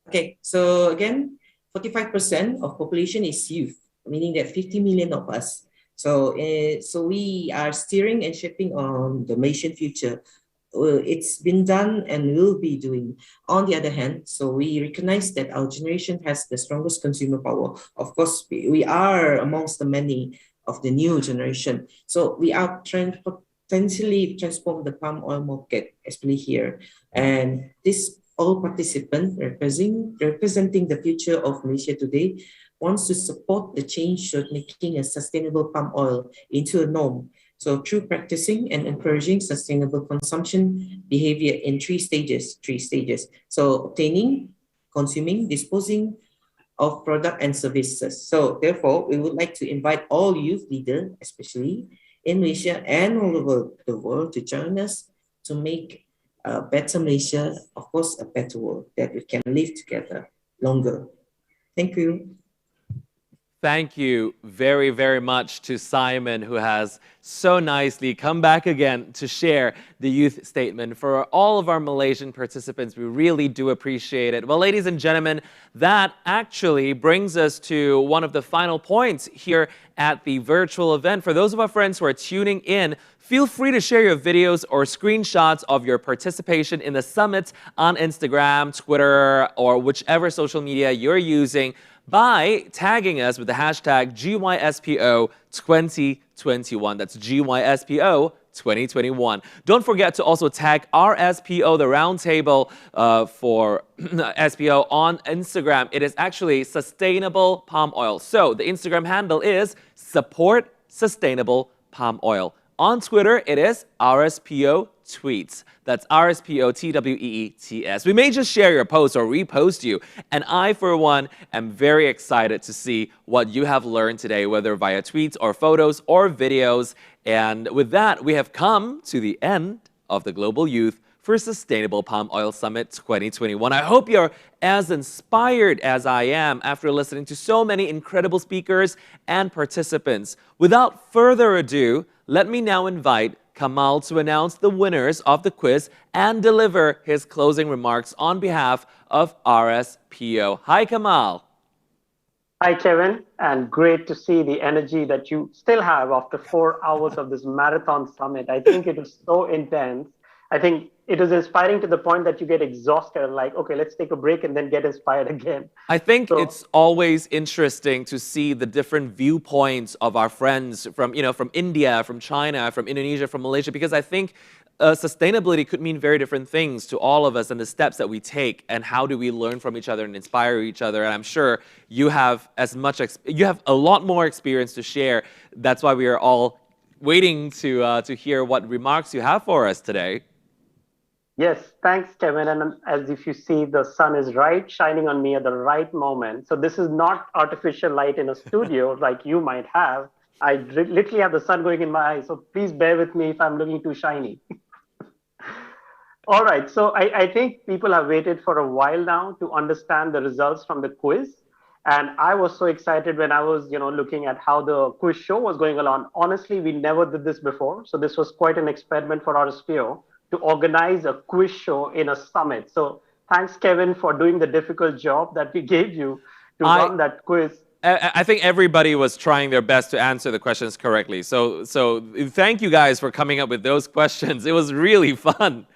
Okay. So again, 45% of population is youth, meaning that 50 million of us. So we are steering and shaping on the Malaysian future. It's been done and will be doing. On the other hand, so we recognize that our generation has the strongest consumer power. Of course, we are amongst the many of the new generation. So we are potentially transform the palm oil market, especially here. And this all participants representing the future of Malaysia today wants to support the change toward making a sustainable palm oil into a norm. So through practicing and encouraging sustainable consumption behavior in three stages. So obtaining, consuming, disposing of product and services. So therefore, we would like to invite all youth leaders, especially in Malaysia and all over the world, to join us to make a better Malaysia, of course, a better world that we can live together longer. Thank you. Thank you very, very much to Simon, who has so nicely come back again to share the youth statement. For all of our Malaysian participants, we really do appreciate it. Well, ladies and gentlemen, that actually brings us to one of the final points here at the virtual event. For those of our friends who are tuning in, feel free to share your videos or screenshots of your participation in the summit on Instagram, Twitter, or whichever social media you're using by tagging us with the hashtag GYSPO 2021. That's GYSPO 2021. Don't forget to also tag RSPO, the Roundtable for SPO on Instagram. It is actually Sustainable Palm Oil. So the Instagram handle is Support Sustainable Palm Oil. On Twitter, it is RSPO Tweets. That's RSPO TWEETS. We may just share your post or repost you. And I, for one, am very excited to see what you have learned today, whether via tweets or photos or videos. And with that, we have come to the end of the Global Youth for Sustainable Palm Oil Summit 2021. I hope you're as inspired as I am after listening to so many incredible speakers and participants. Without further ado, let me now invite Kamal to announce the winners of the quiz and deliver his closing remarks on behalf of RSPO. Hi, Kamal. Hi, Kevin, and great to see the energy that you still have after 4 hours of this marathon summit. I think it was so intense. I think it was inspiring to the point that you get exhausted and like, okay, let's take a break and then get inspired again. I think it's always interesting to see the different viewpoints of our friends from, from India, from China, from Indonesia, from Malaysia, because I think sustainability could mean very different things to all of us, and the steps that we take and how do we learn from each other and inspire each other. And I'm sure you have you have a lot more experience to share. That's why we are all waiting to hear what remarks you have for us today. Yes, thanks, Kevin. And as if you see, the sun is right shining on me at the right moment. So this is not artificial light in a studio like you might have. I literally have the sun going in my eyes. So please bear with me if I'm looking too shiny. All right. So I think people have waited for a while now to understand the results from the quiz. And I was so excited when I was, looking at how the quiz show was going along. Honestly, we never did this before. So this was quite an experiment for RSPO to organize a quiz show in a summit. So thanks, Kevin, for doing the difficult job that we gave you to run that quiz. I think everybody was trying their best to answer the questions correctly. So thank you guys for coming up with those questions. It was really fun.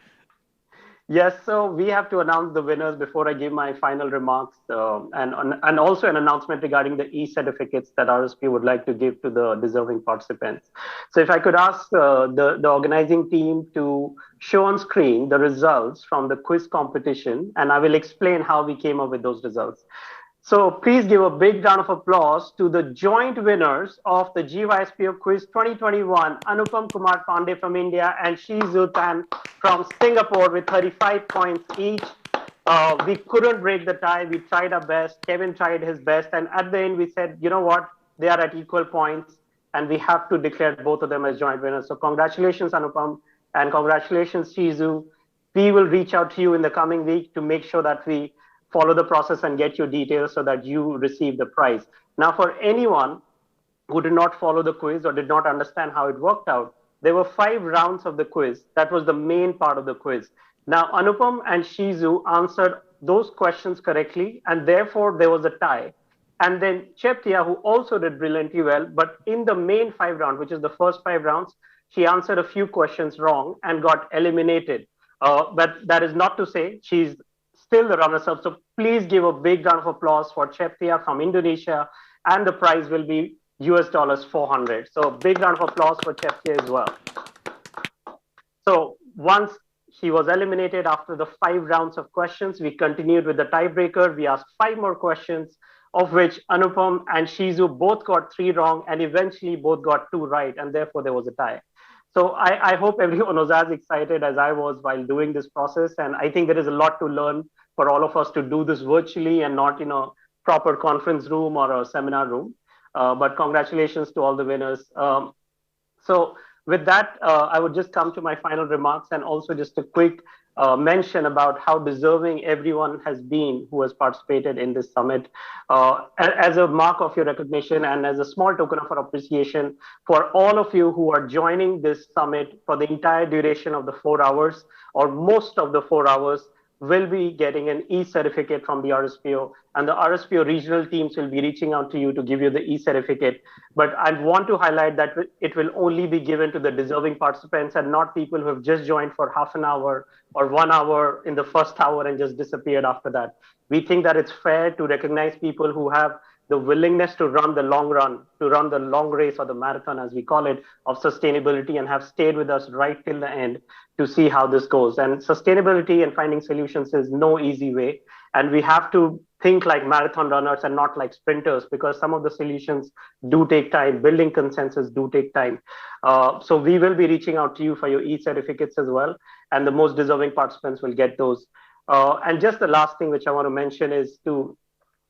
Yes, so we have to announce the winners before I give my final remarks, and also an announcement regarding the e-certificates that RSP would like to give to the deserving participants. So if I could ask the organizing team to show on screen the results from the quiz competition, and I will explain how we came up with those results. So please give a big round of applause to the joint winners of the GYSPO Quiz 2021, Anupam Kumar Pandey from India and Shizu Tan from Singapore with 35 points each. We couldn't break the tie. We tried our best. Kevin tried his best. And at the end, we said, you know what? They are at equal points, and we have to declare both of them as joint winners. So congratulations, Anupam, and congratulations, Shizu. We will reach out to you in the coming week to make sure that we follow the process and get your details so that you receive the prize. Now, for anyone who did not follow the quiz or did not understand how it worked out, there were 5 rounds of the quiz. That was the main part of the quiz. Now, Anupam and Shizu answered those questions correctly, and therefore there was a tie. And then Cheptia, who also did brilliantly well, but in the main 5 rounds, which is the first 5 rounds, she answered a few questions wrong and got eliminated. But that is not to say she's still the runners-up. So please give a big round of applause for Cheptia from Indonesia, and the prize will be US $400. So big round of applause for Cheptia as well. So once she was eliminated after the 5 rounds of questions, we continued with the tiebreaker. We asked 5 more questions, of which Anupam and Shizu both got 3 wrong, and eventually both got 2 right, and therefore there was a tie. So I hope everyone was as excited as I was while doing this process. And I think there is a lot to learn for all of us to do this virtually and not in a proper conference room or a seminar room. But congratulations to all the winners. So with that, I would just come to my final remarks, and also just a quick mention about how deserving everyone has been who has participated in this summit. As a mark of your recognition and as a small token of our appreciation for all of you who are joining this summit for the entire duration of the 4 hours, or most of the 4 hours, will be getting an e-certificate from the RSPO, and the RSPO regional teams will be reaching out to you to give you the e-certificate. But I want to highlight that it will only be given to the deserving participants and not people who have just joined for half an hour or 1 hour in the first hour and just disappeared after that. We think that it's fair to recognize people who have the willingness to run the long run, to run the long race or the marathon, as we call it, of sustainability, and have stayed with us right till the end to see how this goes. And sustainability and finding solutions is no easy way. And we have to think like marathon runners and not like sprinters, because some of the solutions do take time. Building consensus do take time. So we will be reaching out to you for your e-certificates as well. And the most deserving participants will get those. And just the last thing which I want to mention is to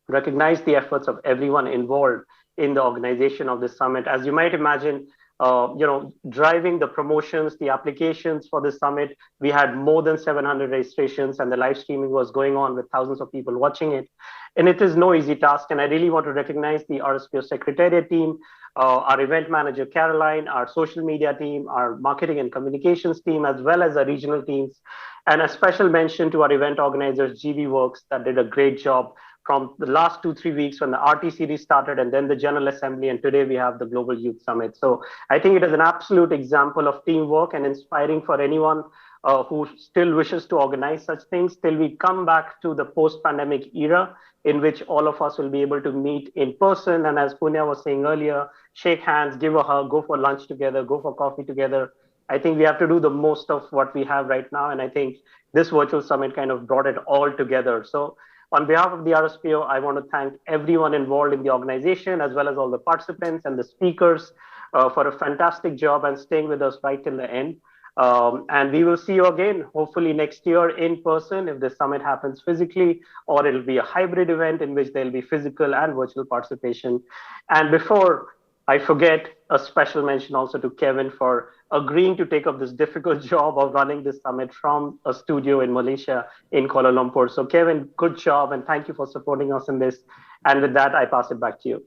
recognize the efforts of everyone involved in the organization of this summit. As you might imagine, driving the promotions, the applications for the summit. We had more than 700 registrations, and the live streaming was going on with thousands of people watching it. And it is no easy task. And I really want to recognize the RSPO Secretariat team, our event manager, Caroline, our social media team, our marketing and communications team, as well as our regional teams. And a special mention to our event organizers, GB Works, that did a great job from the last 2-3 weeks when the RT series started, and then the General Assembly, and today we have the Global Youth Summit. So I think it is an absolute example of teamwork and inspiring for anyone who still wishes to organize such things till we come back to the post-pandemic era in which all of us will be able to meet in person. And as Punya was saying earlier, shake hands, give a hug, go for lunch together, go for coffee together. I think we have to do the most of what we have right now. And I think this virtual summit kind of brought it all together. So on behalf of the RSPO, I want to thank everyone involved in the organization, as well as all the participants and the speakers for a fantastic job and staying with us right till the end. And we will see you again, hopefully next year in person, if the summit happens physically, or it'll be a hybrid event in which there'll be physical and virtual participation. And before I forget, a special mention also to Kevin for agreeing to take up this difficult job of running this summit from a studio in Malaysia, in Kuala Lumpur. So Kevin, good job, and thank you for supporting us in this. And with that, I pass it back to you.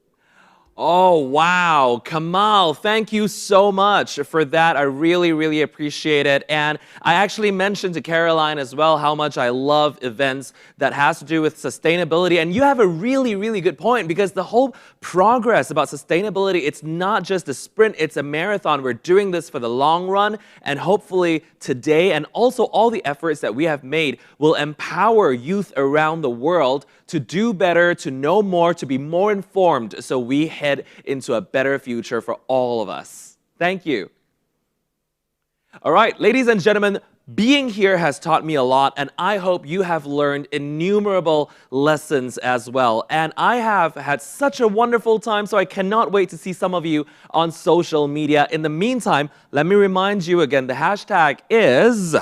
Oh, wow. Kamal, thank you so much for that. I really, really appreciate it. And I actually mentioned to Caroline as well how much I love events that has to do with sustainability. And you have a really, really good point, because the whole progress about sustainability, it's not just a sprint, it's a marathon. We're doing this for the long run. And hopefully today, and also all the efforts that we have made, will empower youth around the world to do better, to know more, to be more informed, so we head into a better future for all of us. Thank you. All right, ladies and gentlemen, being here has taught me a lot, and I hope you have learned innumerable lessons as well. And I have had such a wonderful time, so I cannot wait to see some of you on social media. In the meantime, let me remind you again, the hashtag is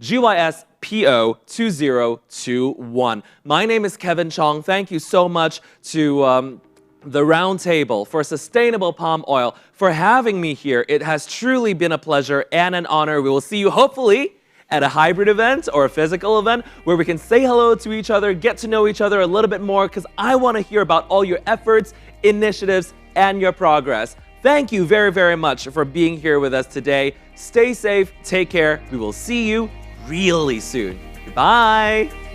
GYSPO 2021. My name is Kevin Chong. Thank you so much to the Roundtable for Sustainable Palm Oil for having me here. It has truly been a pleasure and an honor. We will see you hopefully at a hybrid event or a physical event where we can say hello to each other, get to know each other a little bit more, because I want to hear about all your efforts, initiatives, and your progress. Thank you very, very much for being here with us today. Stay safe, take care. We will see you really soon. Goodbye.